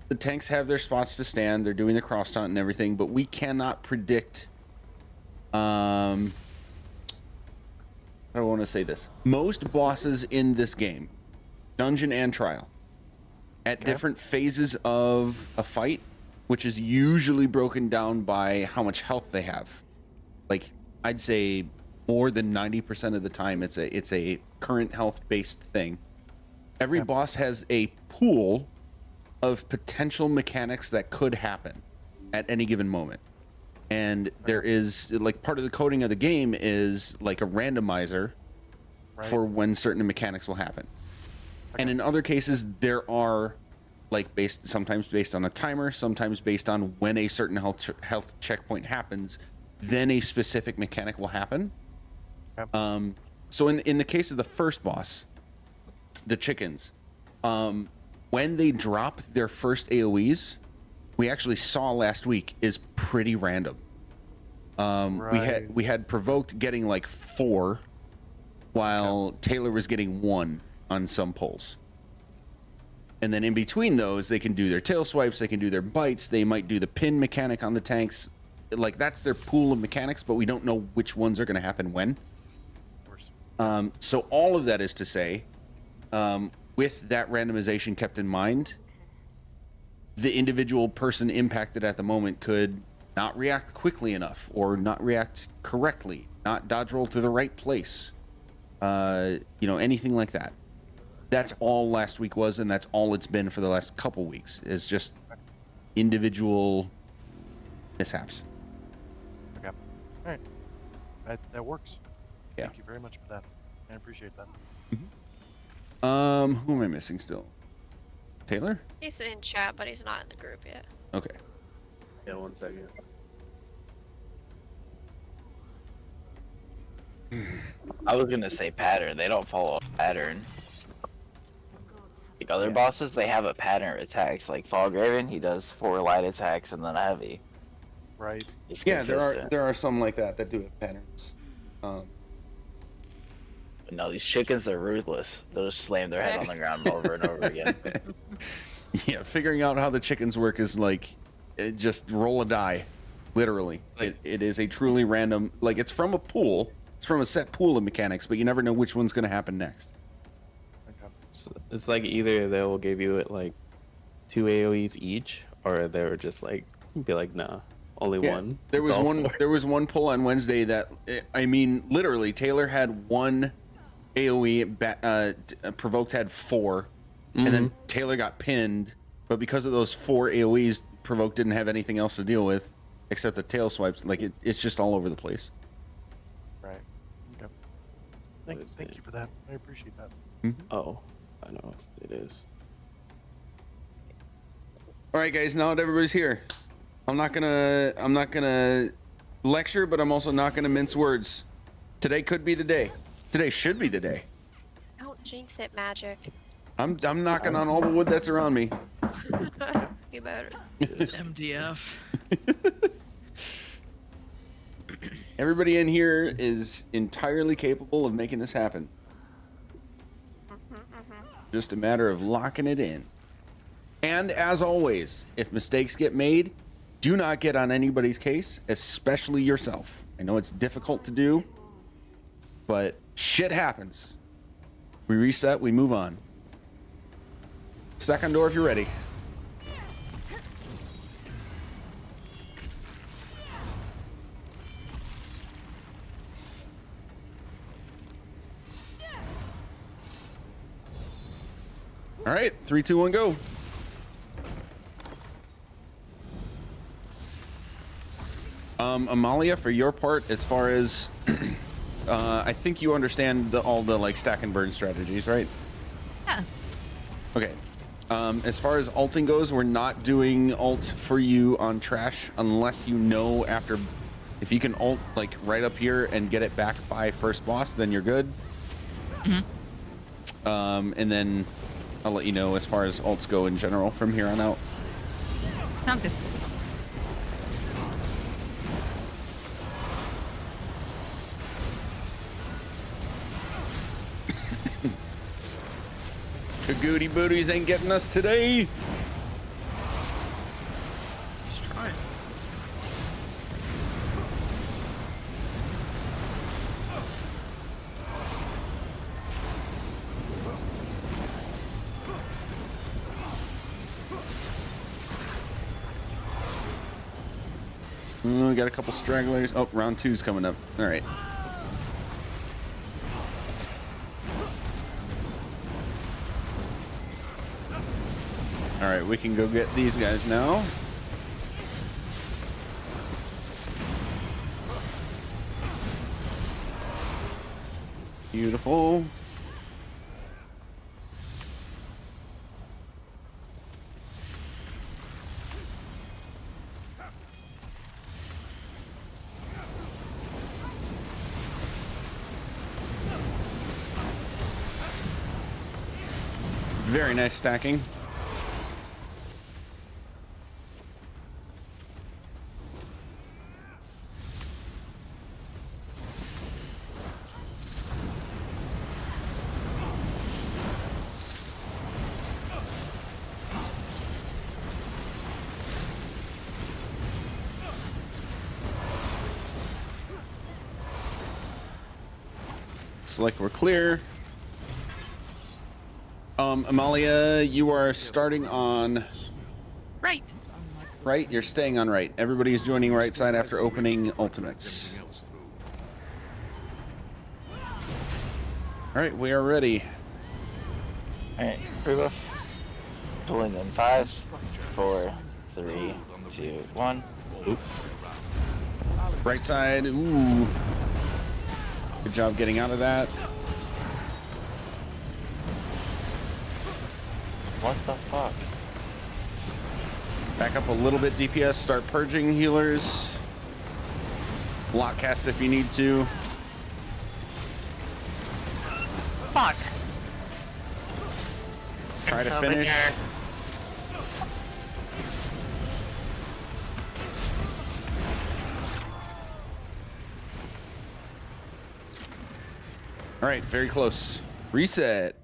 the tanks have their spots to stand, they're doing the cross taunt and everything, but we cannot predict I don't want to say this. Most bosses in this game, dungeon and trial, at different phases of a fight, which is usually broken down by how much health they have. Like I'd say more than 90% of the time it's a current health based thing. Every boss has a pool of potential mechanics that could happen at any given moment. And there is like part of the coding of the game is like a randomizer for when certain mechanics will happen. And in other cases there are like sometimes based on a timer, sometimes based on when a certain health checkpoint happens, then a specific mechanic will happen. So in the case of the first boss, the chickens, when they drop their first AoEs, we actually saw last week is pretty random. We had Provoked getting like 4, while Taylor was getting 1 on some pulls. And then in between those, they can do their tail swipes, they can do their bites, they might do the pin mechanic on the tanks. Like that's their pool of mechanics, but we don't know which ones are going to happen when. So all of that is to say, with that randomization kept in mind, the individual person impacted at the moment could not react quickly enough, or not react correctly, not dodge roll to the right place, anything like that. That's all last week was, and that's all it's been for the last couple weeks, is just individual mishaps. Okay. All right. That works. Yeah. Thank you very much for that. I appreciate that. Who am I missing still? Taylor? He's in chat, but he's not in the group yet. Okay. Yeah, 1 second. I was gonna say pattern. They don't follow a pattern. Like other bosses, they have a pattern of attacks. Like Fog Raven, he does 4 light attacks and then a heavy. Right. It's Yeah, consistent. there are some like that do have patterns. But no, these chickens, they're ruthless. They'll just slam their head on the ground over and over again. Yeah, figuring out how the chickens work is like just roll a die, literally. It is a truly random, like it's from a pool. It's from a set pool of mechanics, but you never know which one's going to happen next. It's like either they will give you it like 2 AoEs each, or they were just like be like, nah, only one. There It's was all one. 4. There was one pull on Wednesday that I mean, literally, Taylor had 1 AOE. Provoked had 4, and then Taylor got pinned. But because of those 4 AOEs, Provoked didn't have anything else to deal with except the tail swipes. Like it's just all over the place. Right. Okay. Thank you for that. I appreciate that. Oh, I know it is. All right, guys. Now that everybody's here, I'm not gonna lecture, but I'm also not gonna mince words. Today could be the day. Today should be the day. Don't jinx it, Magic. I'm knocking on all the wood that's around me. You better. MDF. Everybody in here is entirely capable of making this happen. Just a matter of locking it in. And as always, if mistakes get made, do not get on anybody's case, especially yourself. I know it's difficult to do, but shit happens. We reset, we move on. Second door if you're ready. All right, 3, 2, 1, go. Amalia, for your part, as far as I think you understand all the like stack and burn strategies, right? Yeah. Okay. As far as ulting goes, we're not doing ult for you on trash unless you know after. If you can ult like right up here and get it back by first boss, then you're good. And then I'll let you know as far as ults go in general from here on out. Sounds good. Goody booties ain't getting us today. Let's try it. We got a couple stragglers. Oh, round 2's coming up. All right. All right, we can go get these guys now. Beautiful. Very nice stacking. Looks like we're clear. Amalia, you are starting on Right. right. You're staying on right. Everybody is joining right side after opening ultimates. All right, we are ready. Alright, Ruba. Pulling in 5, 4, 3, 2, 1. Oop. Right side. Ooh. Good job getting out of that. What the fuck? Back up a little bit, DPS. Start purging healers. Block cast if you need to. Fuck. Try to It's over finish. here. All right, very close. Reset.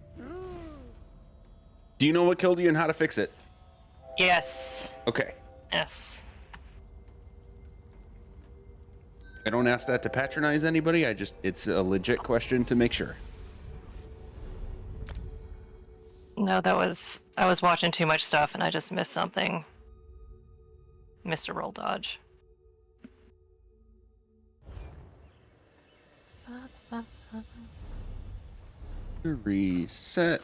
Do you know what killed you and how to fix it? Yes. Okay. Yes. I don't ask that to patronize anybody. It's a legit question to make sure. No, I was watching too much stuff and I just missed something. Missed a roll dodge. Reset.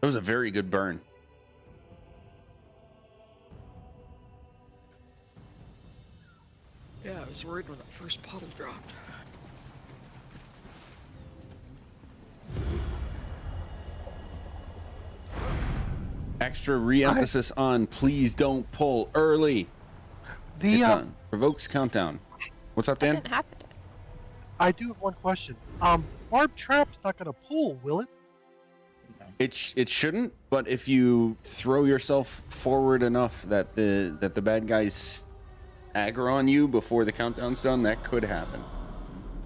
That was a very good burn. was worried when that first bottle dropped. Extra re-emphasis on please don't pull early. The It's on. Provokes countdown. What's up, Dan? I do have one question. Barb trap's not gonna pull, will it? It shouldn't, but if you throw yourself forward enough that the bad guys aggro on you before the countdown's done, that could happen.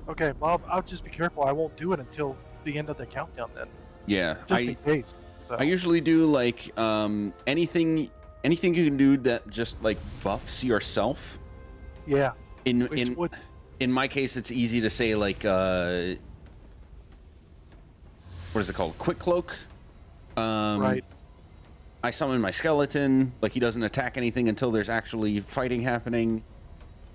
Okay, well, I'll just be careful. I won't do it until the end of the countdown then. Yeah, Just in case. So. I usually do like anything you can do that just like buffs yourself. Yeah. In my case, it's easy to say like what is it called? Quick cloak. Right. I summon my skeleton. Like he doesn't attack anything until there's actually fighting happening.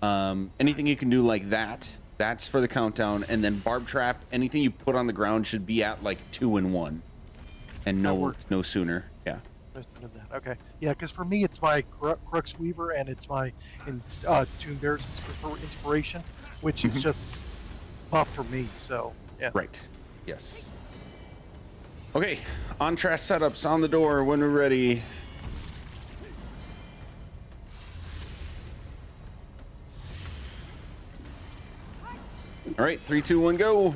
Anything you can do like that. That's for the countdown. And then barb trap. Anything you put on the ground should be at like 2 and 1, and no sooner. Yeah. Okay. Yeah, because for me it's my Crux Weaver and it's my Tomb Bear's Inspiration, which is just buff for me. So yeah. Right. Yes. Okay. On-trash setups on the door when we're ready. All right. 3, 2, 1, go.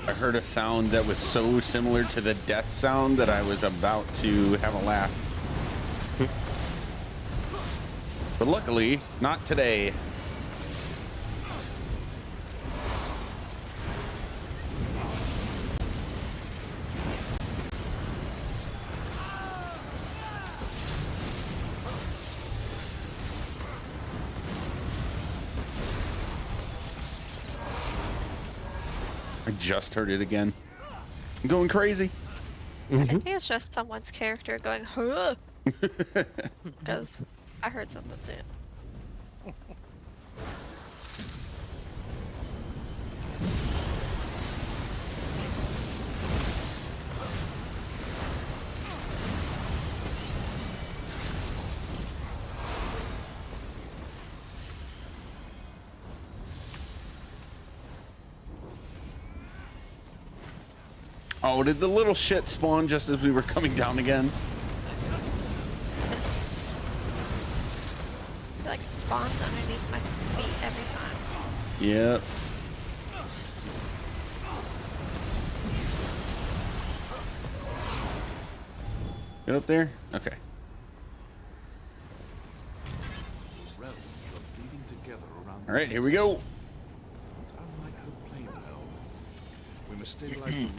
I heard a sound that was so similar to the death sound that I was about to have a laugh. But luckily, not today. I just heard it again. I'm going crazy. I think it's just someone's character going, huh? Because I heard something too. Oh, did the little shit spawn just as we were coming down again? It like spawns underneath my feet every time. Yep. Get up there? Okay. All right, here we go.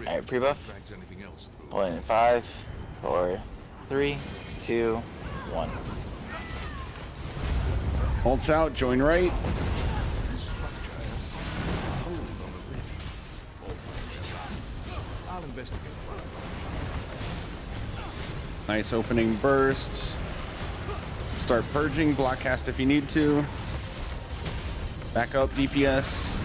Alright, pre-buff. Pulling in 5, 4, 3, 2, 1. Holds out, join right. I'll investigate. Nice opening burst. Start purging, block cast if you need to. Back up, DPS.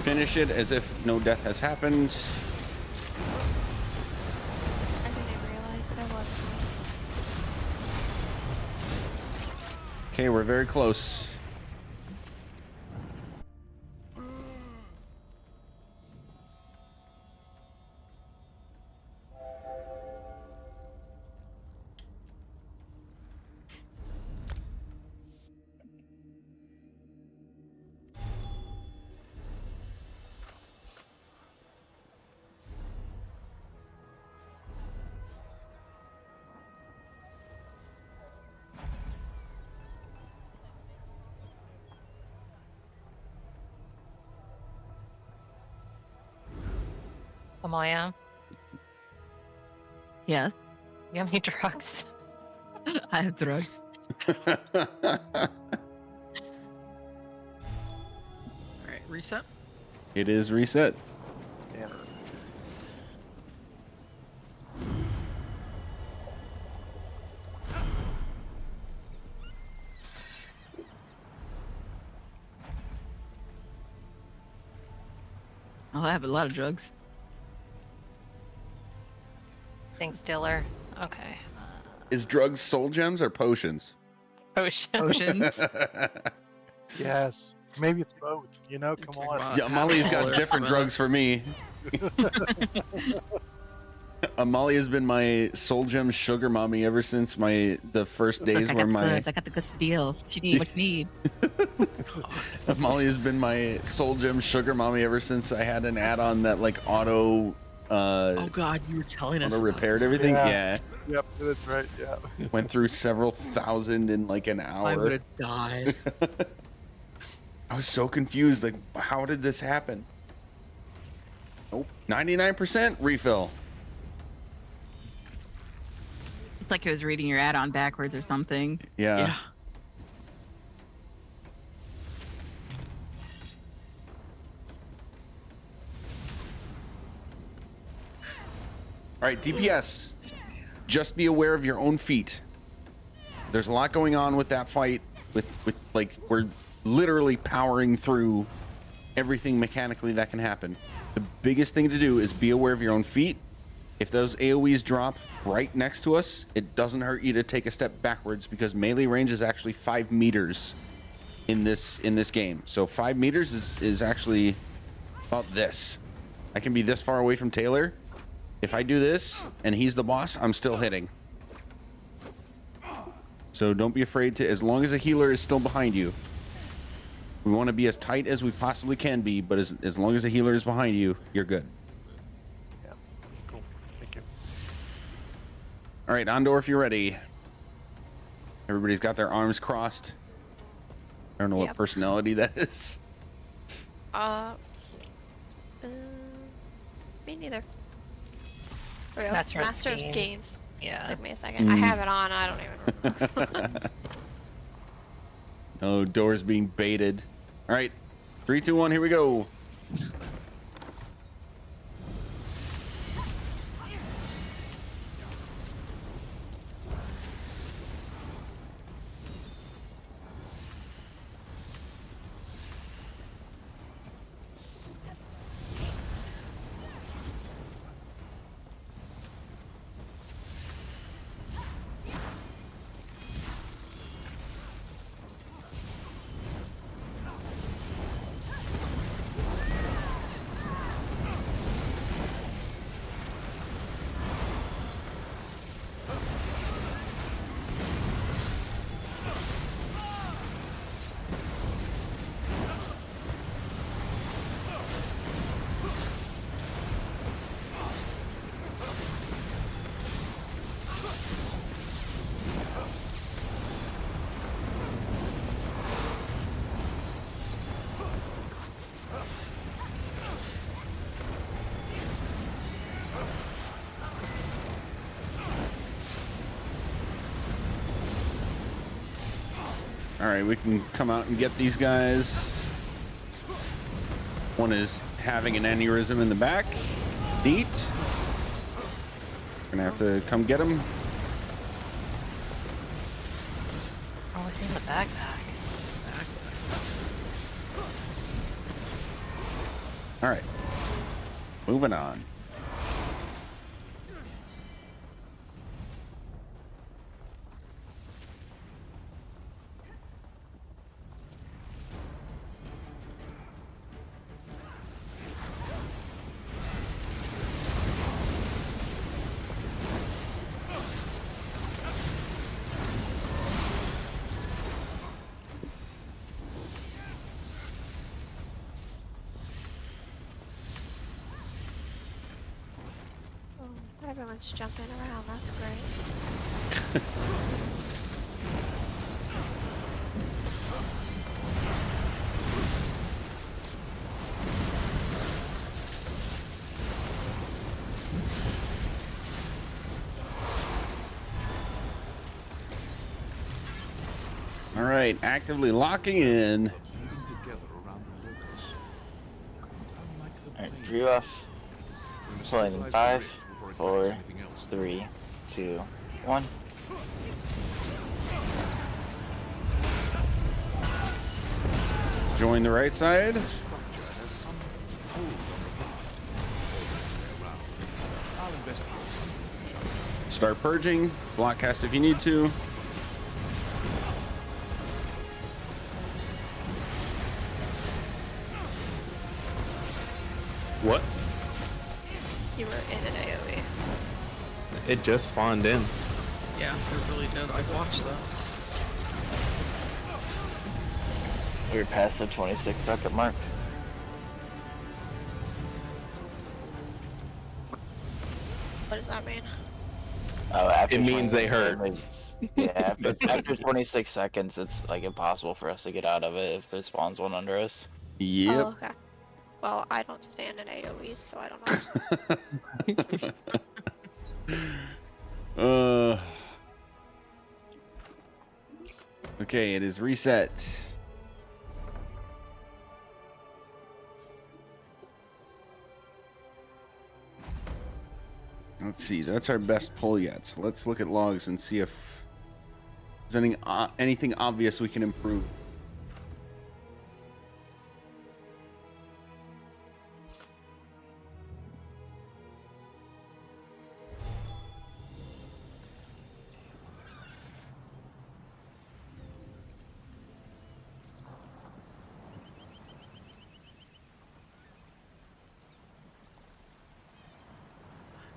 Finish it as if no death has happened. I didn't realize there was one. Okay, we're very close. Amaya, Yes. you have any drugs? I have drugs. Alright, reset. It is reset. Yeah. Oh, I have a lot of drugs. Thanks, Diller. Okay. Is drugs soul gems or potions? Potions. Potions. Yes. Maybe it's both. You know, come on. Yeah, Amalia's got different drugs for me. Amalia's been my soul gem sugar mommy ever since the first days Look, where I got the goods to deal. What you need? Amalia's been my soul gem sugar mommy ever since I had an add-on that like auto Oh God, you were telling us. auto repaired everything. Yeah. Yep, that's right. Yeah. Went through several thousand in like an hour. I would have died. I was so confused. Like, how did this happen? Nope. 99% refill. It's like it was reading your add-on backwards or something. Yeah. All right, DPS. Just be aware of your own feet. There's a lot going on with that fight. With like, we're literally powering through everything mechanically that can happen. The biggest thing to do is be aware of your own feet. If those AoEs drop right next to us, it doesn't hurt you to take a step backwards because melee range is actually 5 meters in this game. So 5 meters is actually about this. I can be this far away from Taylor. If I do this and he's the boss, I'm still hitting. So don't be afraid to, as long as a healer is still behind you. We want to be as tight as we possibly can be, but as long as a healer is behind you, you're good. Yeah. Cool. Thank you. All right, Andor, if you're ready. Everybody's got their arms crossed. I don't know what personality that is. Me neither. There we go. Master of Master of Games. Games. Yeah. Took me a second. I have it on. I don't even remember. Oh, doors being baited. All right, 3, 2, 1, here we go. All right, we can come out and get these guys. One is having an aneurysm in the back. Neat. We're gonna have to come get him. Oh, is he in the backpack? All right, moving on. Everyone's jumping around. That's great. right, actively locking in. Alright, drew off. Pulling in 5, 4, 3, 2, 1. Join the right side. Start purging. Block cast if you need to. What? You were in an AoE. It just spawned in. Yeah, it really did. I watched that. We're past the 26-second mark. What does that mean? Oh, after It means they 26 hurt. seconds- Yeah, after 26 seconds, it's like impossible for us to get out of it if there spawns one under us. Yep. Oh, okay. Well, I don't stand in AoE, so I don't know. Okay, it is reset. Let's see, that's our best pull yet. So let's look at logs and see if there's anything obvious we can improve.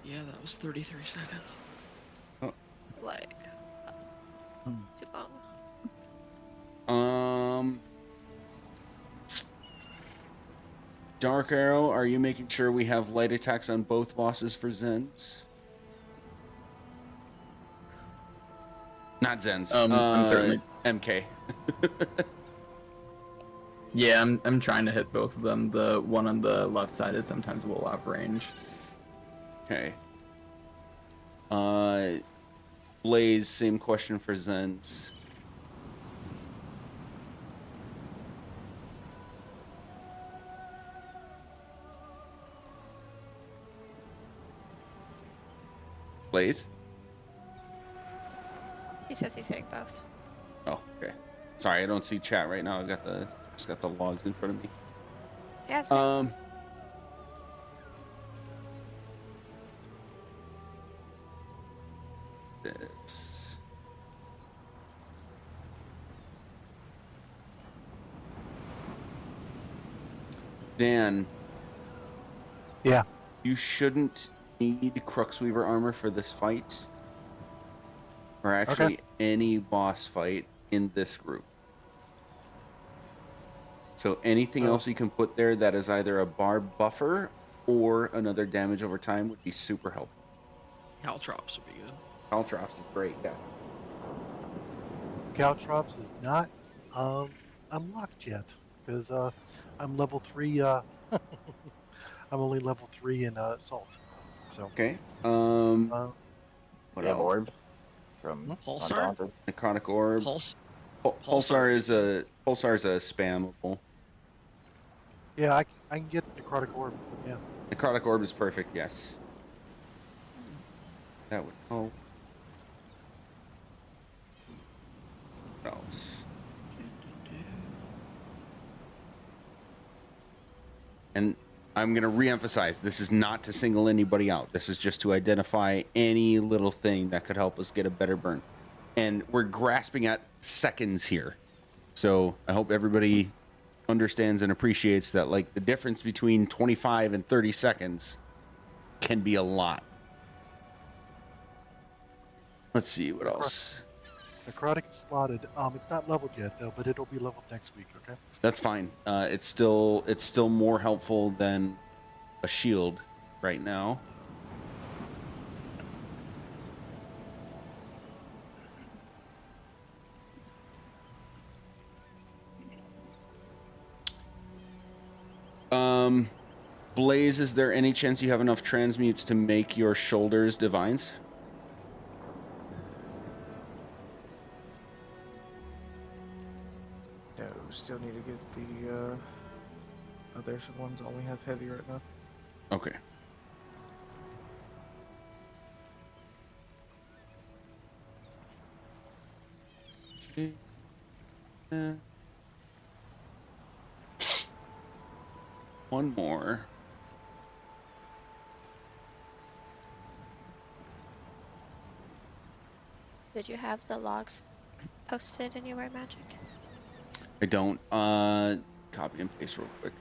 Yeah, that was 33 seconds. Like, too long. Dark Arrow, are you making sure we have light attacks on both bosses for Zens? Not Zens. I'm certainly MK. Yeah, I'm trying to hit both of them. The one on the left side is sometimes a little out of range. Okay. Blaze, same question for Zens. Blaze? He says he's hitting both. Oh, okay. Sorry, I don't see chat right now. Just got the logs in front of me. Yeah, it's okay. This. Dan. Yeah. You shouldn't need Cruxweaver armor for this fight. Or actually any boss fight in this group. So anything else you can put there that is either a barb buffer or another damage over time would be super helpful. Caltrops would be good. Caltrops is great, yeah. Caltrops is not unlocked yet because I'm level 3. I'm only level 3 in assault. So okay. What else? Orb from Pulsar? Necrotic orb. Pulsar is a spammable. Yeah, I can get necrotic orb. Yeah. Necrotic orb is perfect. Yes. That would help. What else? And I'm going to re-emphasize, this is not to single anybody out. This is just to identify any little thing that could help us get a better burn. And we're grasping at seconds here. So I hope everybody understands and appreciates that, like, the difference between 25 and 30 seconds can be a lot. Let's see, what else? Necrotic is slotted. It's not leveled yet though, but it'll be leveled next week. Okay. That's fine. It's still more helpful than a shield right now. Blaze, is there any chance you have enough transmutes to make your shoulders divines? still need to get the other ones only have heavy right now. Okay. One more. Did you have the logs posted anywhere, Magic? I don't. Copy and paste real quick.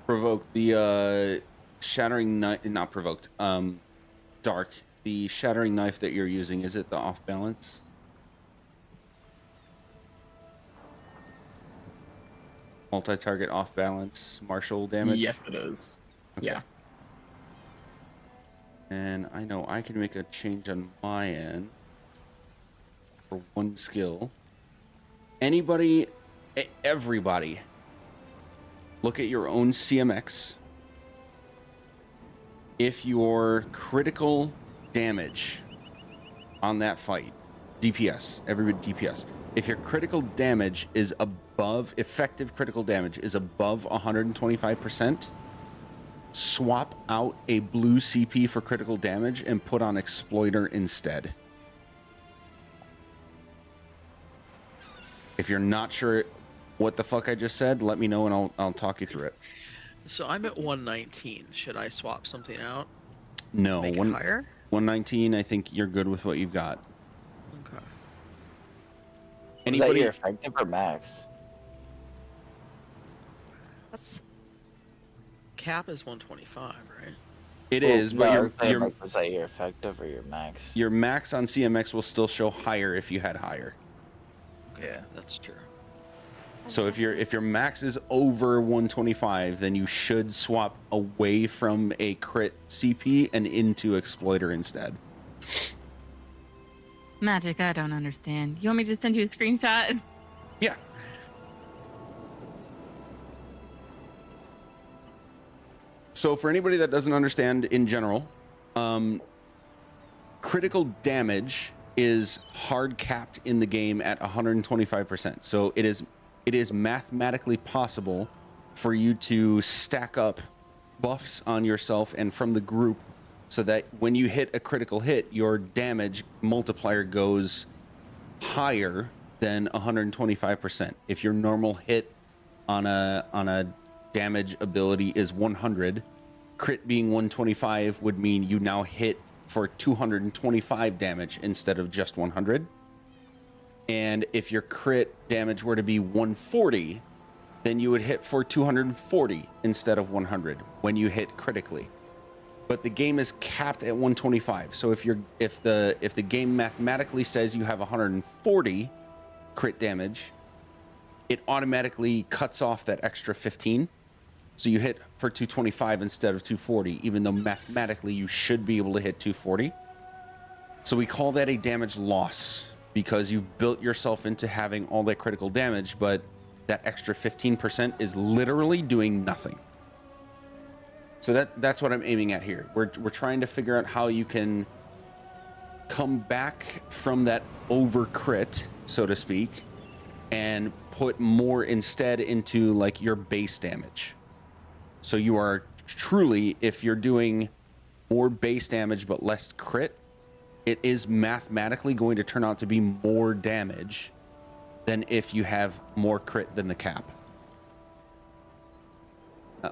Provoke the shattering knife, not provoked. Dark. The shattering knife that you're using, is it the off balance? Multi-target off balance martial damage? Yes, it is. Okay. Yeah. And I know I can make a change on my end for one skill. Anybody, everybody, look at your own CMX. If your critical damage on that fight, DPS, everybody DPS, if your critical damage is above, effective critical damage is above 125%, swap out a blue CP for critical damage and put on Exploiter instead. If you're not sure what the fuck I just said, let me know and I'll talk you through it. So I'm at 119. Should I swap something out? No, Make it higher? 119, I think you're good with what you've got. Okay. Is that your effective or max? That's Cap is 125, right? It is, but was that your effective or your max? Your max on CMX will still show higher if you had higher. Yeah, that's true. So if your max is over 125, then you should swap away from a crit CP and into Exploiter instead. Magic, I don't understand. You want me to send you a screenshot? Yeah. So for anybody that doesn't understand in general, critical damage is hard capped in the game at 125%. So it is mathematically possible for you to stack up buffs on yourself and from the group so that when you hit a critical hit, your damage multiplier goes higher than 125%. If your normal hit on a damage ability is 100, crit being 125 would mean you now hit for 225 damage instead of just 100. And if your crit damage were to be 140, then you would hit for 240 instead of 100 when you hit critically. But the game is capped at 125. So if the game mathematically says you have 140 crit damage, it automatically cuts off that extra 15. So you hit for 225 instead of 240, even though mathematically you should be able to hit 240. So we call that a damage loss because you've built yourself into having all that critical damage, but that extra 15% is literally doing nothing. So that's what I'm aiming at here. We're trying to figure out how you can come back from that over crit, so to speak, and put more instead into like your base damage. So you are truly, if you're doing more base damage but less crit, it is mathematically going to turn out to be more damage than if you have more crit than the cap.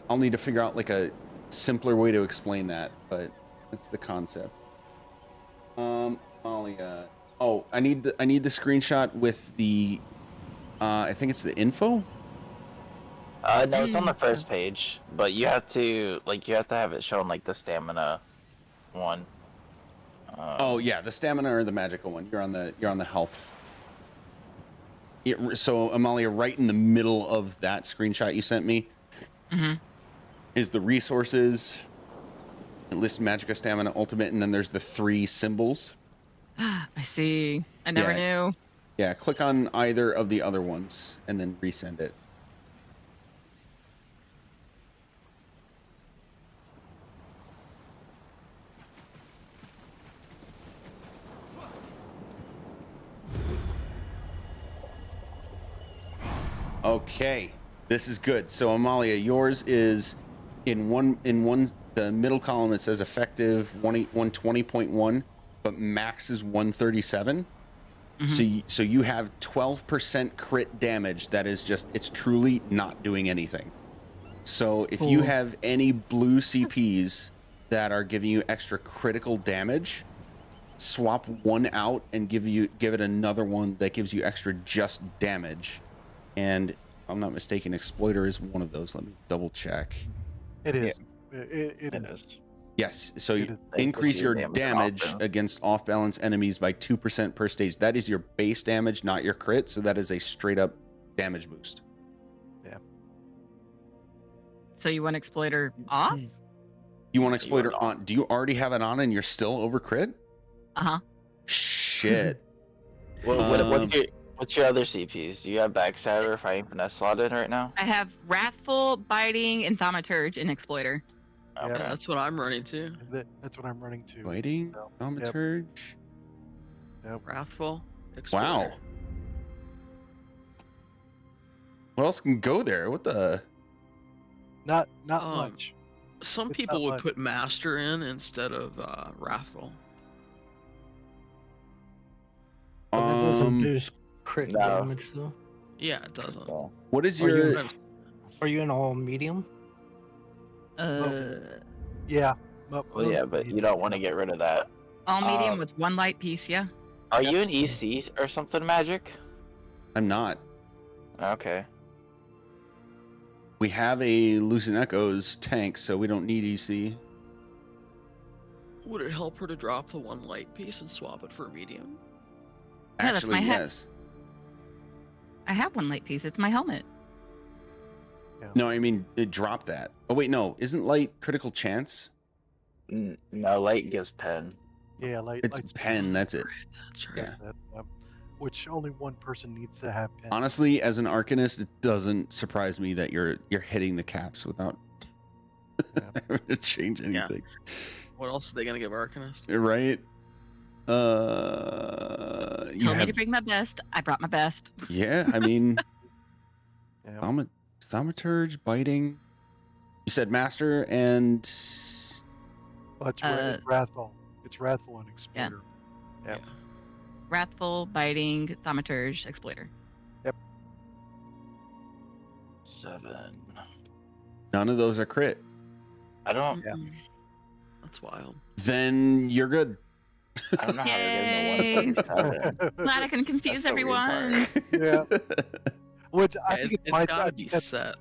I'll need to figure out like a simpler way to explain that, but that's the concept. Molly, I need the screenshot with the I think it's the info. No, it's on the first page, but you have to have it shown like the stamina one. Oh yeah, the stamina or the magical one. You're on the health. So Amalia, right in the middle of that screenshot you sent me, is the resources. It lists Magicka, Stamina, Ultimate, and then there's the 3 symbols. I see. I never knew. Yeah, click on either of the other ones and then resend it. Okay, this is good. So Amalia, yours is in one the middle column. It says effective 120.1, but max is 137. So you have 12% crit damage. That is just, it's truly not doing anything. So if you have any blue CPs that are giving you extra critical damage, swap one out and give it another one that gives you extra just damage. And if I'm not mistaken, Exploiter is one of those. Let me double check. It is. It is. Yes, so you increase your damage against off-balance enemies by 2% per stage. That is your base damage, not your crit, so that is a straight-up damage boost. Yeah. So you want Exploiter off? You want Exploiter on? Do you already have it on and you're still over crit? Uh-huh. Shit. What's your other CPs? Do you have Backstabber or Fighting Finesse slotted right now? I have Wrathful, Biting, and Thaumaturge in Exploiter. Yeah, that's what I'm running too. That's what I'm running too. Biting, Thaumaturge. Yep. Wrathful. Wow. What else can go there? What the? Not much. Some It's people not would much. put Master in instead of Wrathful. But that doesn't boost crit damage though. Yeah, it doesn't. What is Are you your? in- Are you in all medium? Yeah. Well, yeah, but you don't want to get rid of that. All medium with one light piece, yeah. Are you an EC or something, Magic? I'm not. Okay. We have a Lucent Echoes tank, so we don't need EC. Would it help her to drop the one light piece and swap it for a medium? Yeah, that's Actually, my yes. I have one light piece. It's my helmet. No, I mean, it dropped that. Oh, wait, no. Isn't light critical chance? No, light gives pen. Yeah, light. It's light's pen, that's it. That's right. Yeah. Which only one person needs to have pen. Honestly, as an Arcanist, it doesn't surprise me that you're hitting the caps without having to change anything. What else are they gonna give Arcanist? Right? Told me to bring my best. I brought my best. Yeah, I mean, Thaumaturge, Biting. You said Master and. Well, it's Wrathful. It's Wrathful and Exploiter. Yeah. Wrathful, Biting, Thaumaturge, Exploiter. Yep. 7. None of those are crit. I don't. Yeah. That's wild. Then you're good. I don't know how to get the 127. Glad I can confuse everyone. Yeah. Which I think it's my. gotta be set.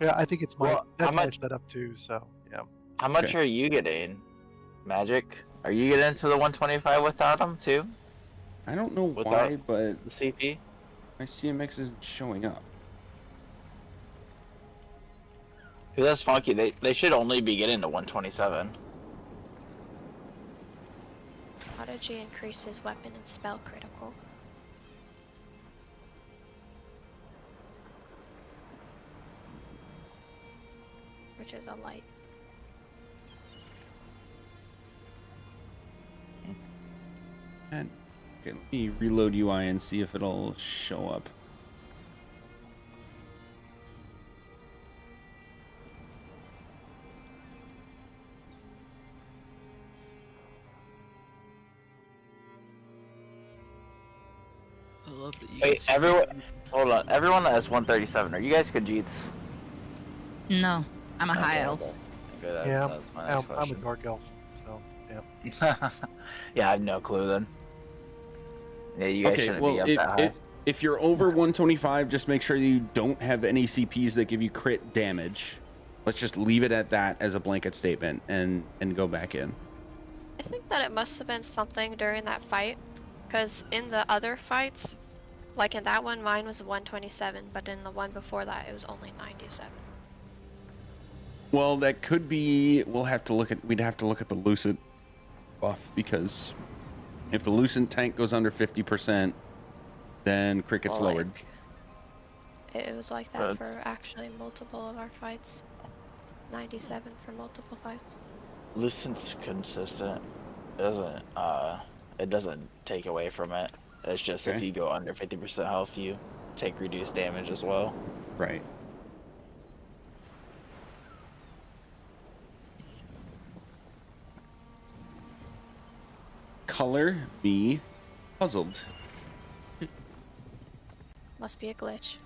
Yeah, I think it's my. Well, That's how my much- setup too. So yeah. How much are you getting, Magic? Are you getting into the 125 without them too? I don't know Without why, but the CP? my CMX isn't showing up. Because that's funky. They should only be getting to 127. Prodigy increases weapon and spell critical. Which is a light. And okay, let me reload UI and see if it'll show up. I love that you. Wait, everyone, hold on. Everyone that has 137, are you guys Khajiits? No, I'm a high elf. Okay, that, Yeah, that's my next I'm a question. dark elf. So yeah. Yeah, I have no clue then. Yeah, you guys Okay, shouldn't well, be up that high. if you're over 125, just make sure you don't have any CPs that give you crit damage. Let's just leave it at that as a blanket statement and go back in. I think that it must have been something during that fight, because in the other fights, like in that one, mine was 127, but in the one before that, it was only 97. Well, that could be. We'd have to look at the Lucent buff, because if the Lucent tank goes under 50%, then crit gets Well, lowered. It was like that for actually multiple of our fights. 97 for multiple fights. Lucent's consistent. It doesn't take away from it. It's just if Okay. you go under 50% health, you take reduced damage as well. Right. Color me puzzled. Must be a glitch.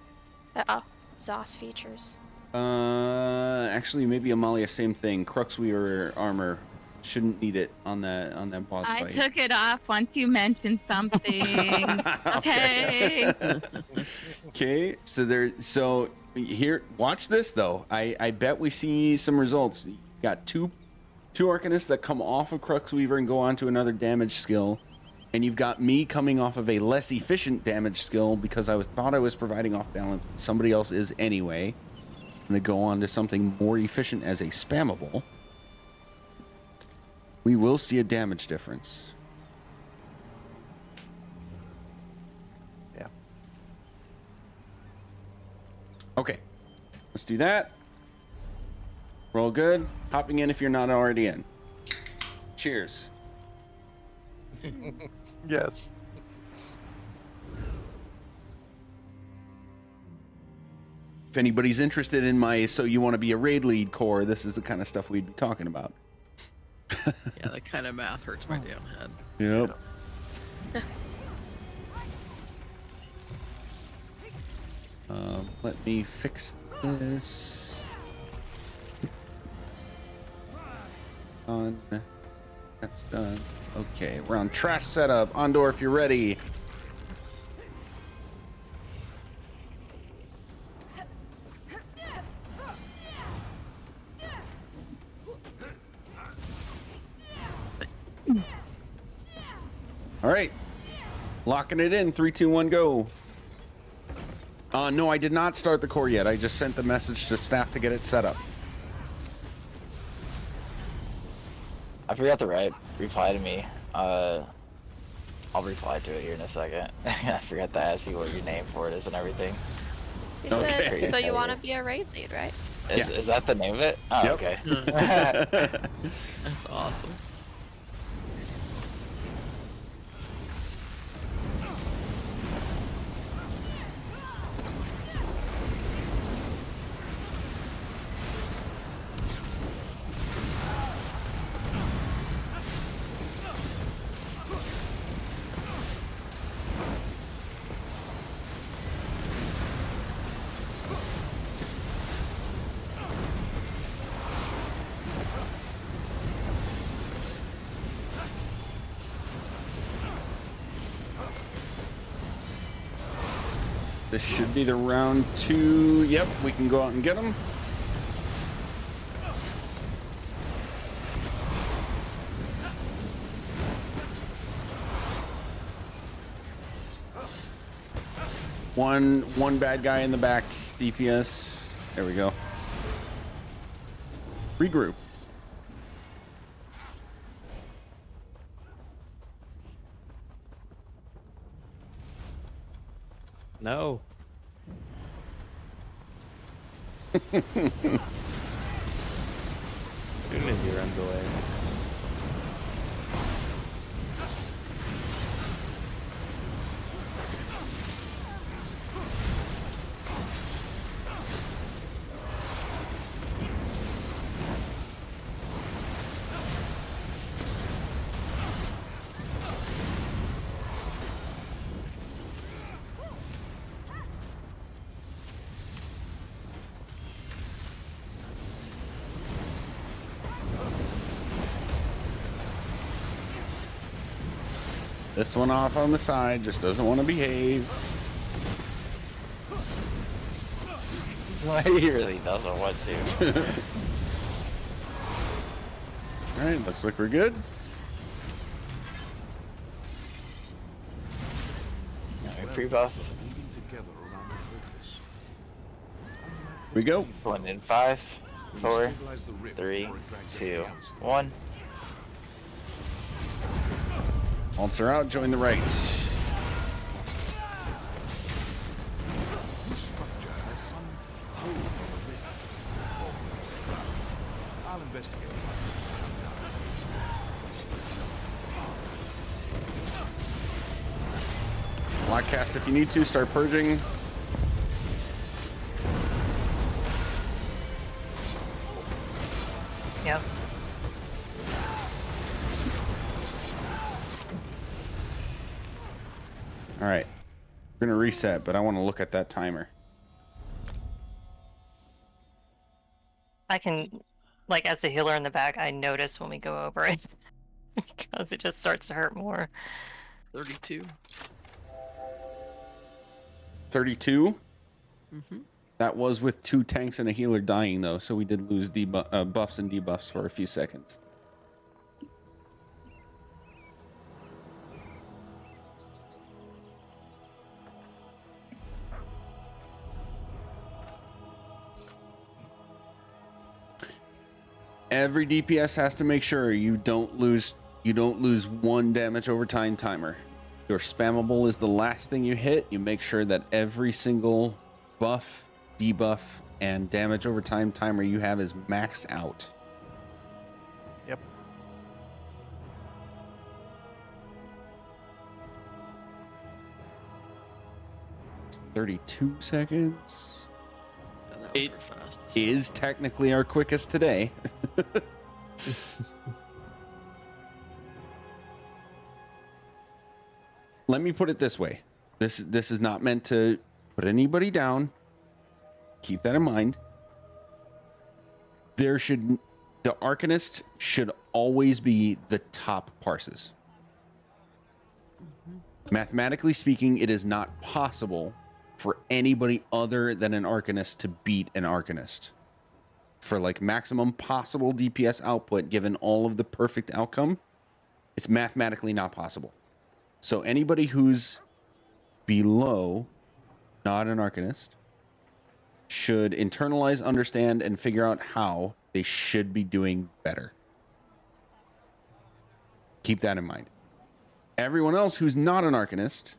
Oh, Zos features. Actually, maybe Amalia, same thing. Cruxweaver armor shouldn't need it on that boss I fight. took it off once you mentioned something. Okay. Okay, so here, watch this though. I bet we see some results. You got two Arcanists that come off of Cruxweaver and go on to another damage skill, and you've got me coming off of a less efficient damage skill because I thought I was providing off balance, but somebody else is anyway. I'm gonna go on to something more efficient as a spammable. We will see a damage difference. Yeah. Okay, let's do that. Roll good. Hopping in if you're not already in. Cheers. Yes. If anybody's interested in my So You Want to Be a Raid Lead core, this is the kind of stuff we'd be talking about. Yeah, that kind of math hurts my damn head. Yep. Let me fix this. On. That's done. Okay, we're on trash setup. Ondor, if you're ready. All right, locking it in. 3, 2, 1, go. No, I did not start the core yet. I just sent the message to staff to get it set up. I forgot to reply to me. I'll reply to it here in a second. I forgot to ask you what your name for it is and everything. You said, so you want to be a raid lead, right? Is that the name of it? Oh, Yep. okay. That's awesome. This should be the round 2. Yep, we can go out and get them. One bad guy in the back, DPS. There we go. Regroup. No. Unity runs away. This one off on the side, just doesn't want to behave. He really doesn't want to. All right, looks like we're good. Pre-buff. We go. Going in 5, 4, 3, 2, 1. Alts are out, join the right. I'll investigate. Lockcast if you need to, start purging. All right. We're going to reset, but I want to look at that timer. I can, like, as a healer in the back, I notice when we go over it because it just starts to hurt more. 32. 32? Mm-hmm. That was with 2 tanks and a healer dying, though, so we did lose buffs and debuffs for a few seconds. Every DPS has to make sure you don't lose 1 damage over time timer. Your spammable is the last thing you hit. You make sure that every single buff, debuff, and damage over time timer you have is maxed out. Yep. 32 seconds. Yeah, that was It our fastest. is technically our quickest today. Let me put it this way. This is not meant to put anybody down. Keep that in mind. The Arcanist should always be the top parses. Mathematically speaking, it is not possible for anybody other than an Arcanist to beat an Arcanist. For like maximum possible DPS output, given all of the perfect outcome, it's mathematically not possible. So anybody who's below, not an Arcanist, should internalize, understand, and figure out how they should be doing better. Keep that in mind. Everyone else who's not an Arcanist,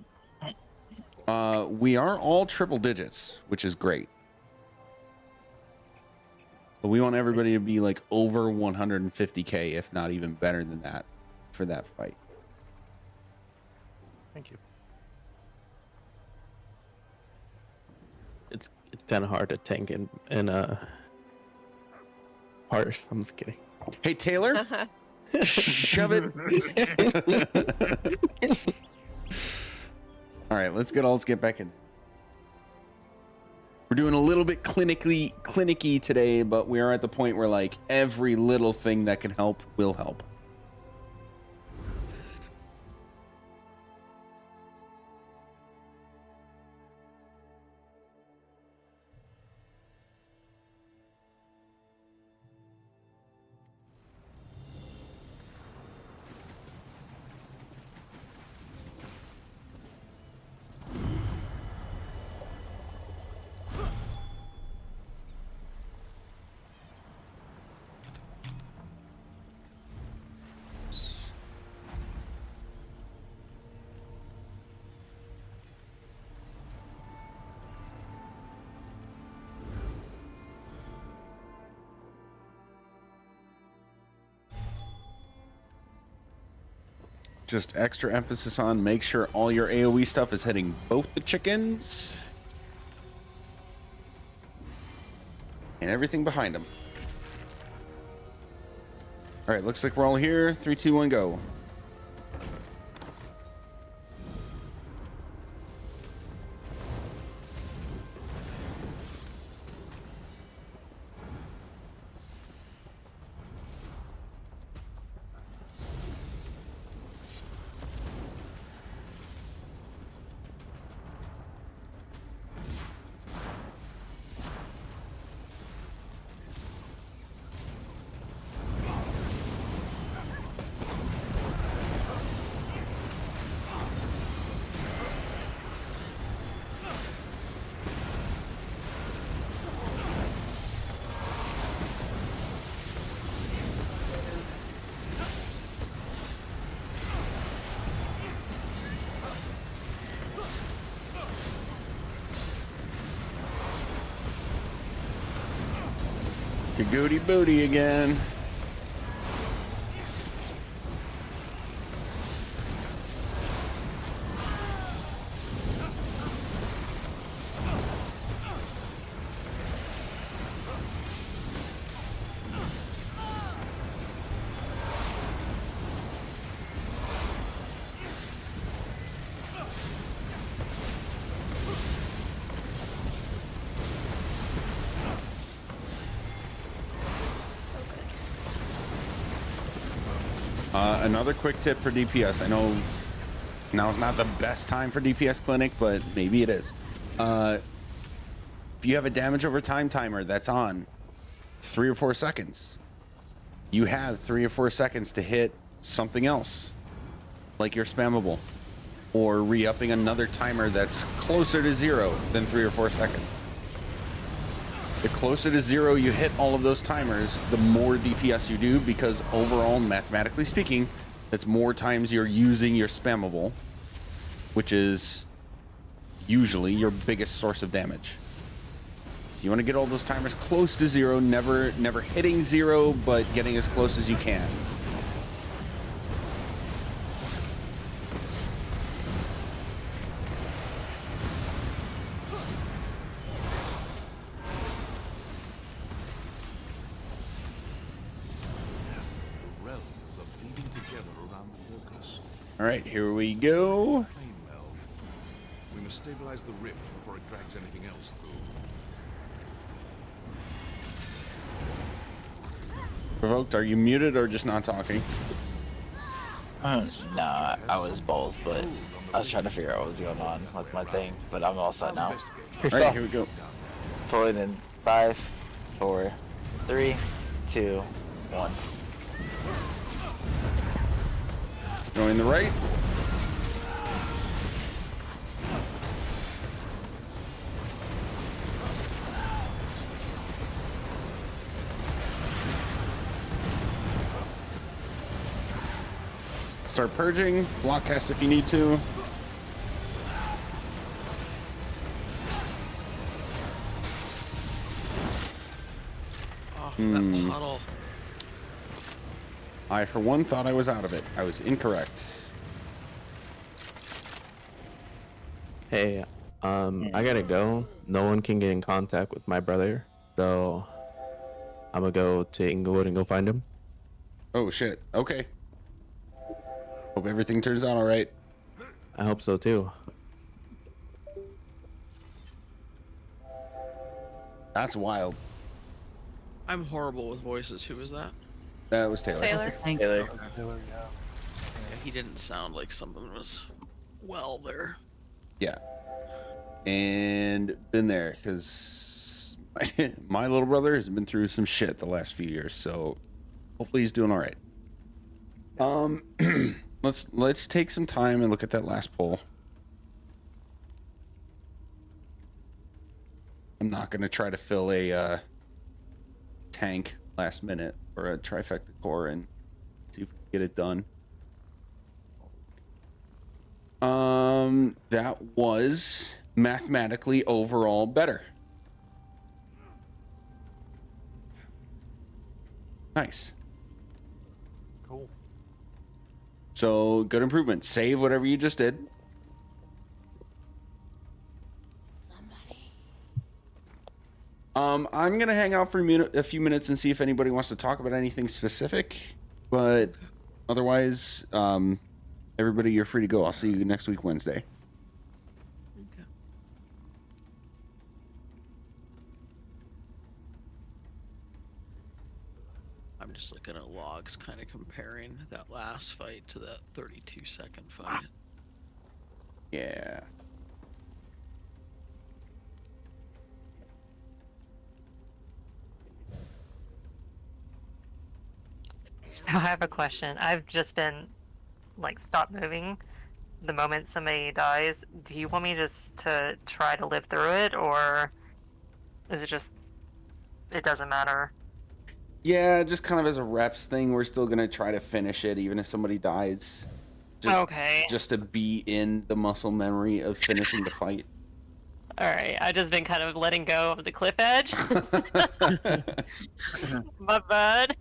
we are all triple digits, which is great. But we want everybody to be like over 150k, if not even better than that, for that fight. Thank you. It's kind of hard to tank in parse. I'm just kidding. Hey Taylor, shove it. All right, let's get back in. We're doing a little bit clinicky today, but we are at the point where like every little thing that can help will help. Just extra emphasis on make sure all your AoE stuff is hitting both the chickens and everything behind them. All right, looks like we're all here. 3, 2, 1, go. Goody booty again. Another quick tip for DPS. I know now's not the best time for DPS clinic, but maybe it is. If you have a damage over time timer that's on 3 or 4 seconds, you have 3 or 4 seconds to hit something else, like your spammable, or re-upping another timer that's closer to 0 than 3 or 4 seconds. The closer to 0 you hit all of those timers, the more DPS you do, because overall, mathematically speaking, that's more times you're using your spammable, which is usually your biggest source of damage. So you want to get all those timers close to 0, never hitting 0, but getting as close as you can. All right, here we go. We must stabilize the rift before it drags anything else through. Provoked, are you muted or just not talking? Nah, I was both, but I was trying to figure out what was going on with my thing, but I'm all set now. All right, here we go. Pulling in 5, 4, 3, 2, 1. Join the right. Start purging. Block cast if you need to. Oh, that puddle. I, for one, thought I was out of it. I was incorrect. Hey, I gotta go. No one can get in contact with my brother, so I'm gonna go to Inglewood and go find him. Oh shit. Okay. Hope everything turns out all right. I hope so too. That's wild. I'm horrible with voices. Who was that? That was Taylor. Taylor. Taylor, yeah. Yeah, he didn't sound like something was well there. Yeah. And been there, because my little brother has been through some shit the last few years, so hopefully he's doing all right. Let's take some time and look at that last poll. I'm not going to try to fill a tank last minute or a trifecta core and see if we can get it done. That was mathematically overall better. Nice. Cool. So good improvement. Save whatever you just did. I'm gonna hang out for a few minutes and see if anybody wants to talk about anything specific, but otherwise, everybody, you're free to go. I'll see you next week, Wednesday. Okay. I'm just looking at logs, kind of comparing that last fight to that 32-second fight. Yeah. So I have a question. I've just been like stop moving the moment somebody dies. Do you want me just to try to live through it, or is it just it doesn't matter? Yeah, just kind of as a reps thing, we're still gonna try to finish it even if somebody dies. Okay. Just to be in the muscle memory of finishing the fight. Alright, I've just been kind of letting go of the cliff edge. My bad.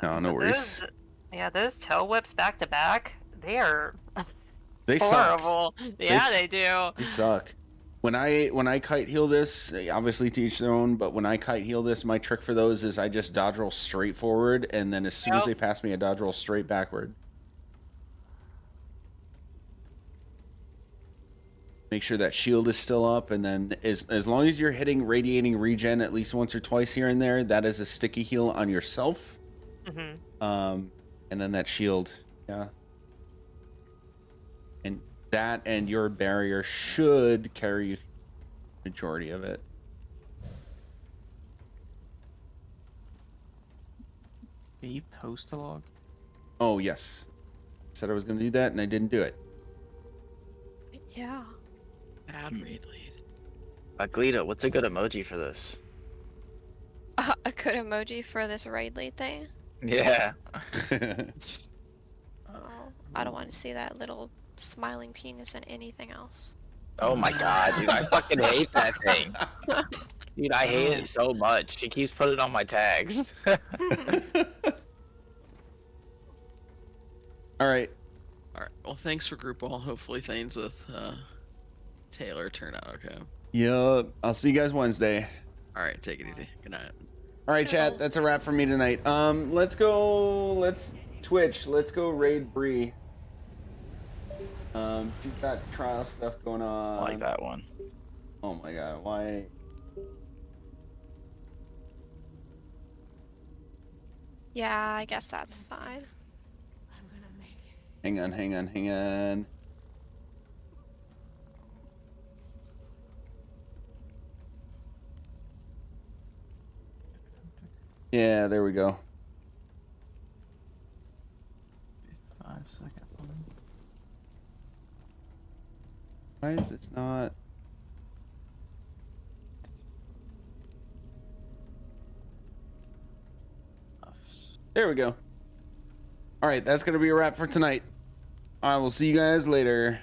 No, no worries. Those tail whips back to back, they are They suck. horrible. Yeah, they do. They suck. When I kite heal this, obviously to each their own, but when I kite heal this, my trick for those is I just dodge roll straight forward, and then as soon as they pass me, I dodge roll straight backward. Make sure that shield is still up, and then as long as you're hitting radiating regen at least once or twice here and there, that is a sticky heal on yourself. And then that shield, yeah. And that and your barrier should carry you through the majority of it. Can you post a log? Oh yes, said I was going to do that, and I didn't do it. Yeah. Bad raid lead. Glita, what's a good emoji for this? A good emoji for this raid lead thing? Yeah. Oh, I don't want to see that little smiling penis and anything else. Oh my god, dude, I fucking hate that thing. Dude, I hate it so much. She keeps putting it on my tags. All right. Alright, well, thanks for group all. Hopefully things with Taylor turn out okay. Yup. I'll see you guys Wednesday. Alright, take it easy. Good night. All right, chat. That's a wrap for me tonight. Let's go. Let's Twitch. Let's go raid Bree. She's got trial stuff going on. I like that one. Oh my god, why? Yeah, I guess that's fine. Hang on. Yeah, there we go. 5-second one. Why is this not? There we go. All right, that's going to be a wrap for tonight. I will see you guys later.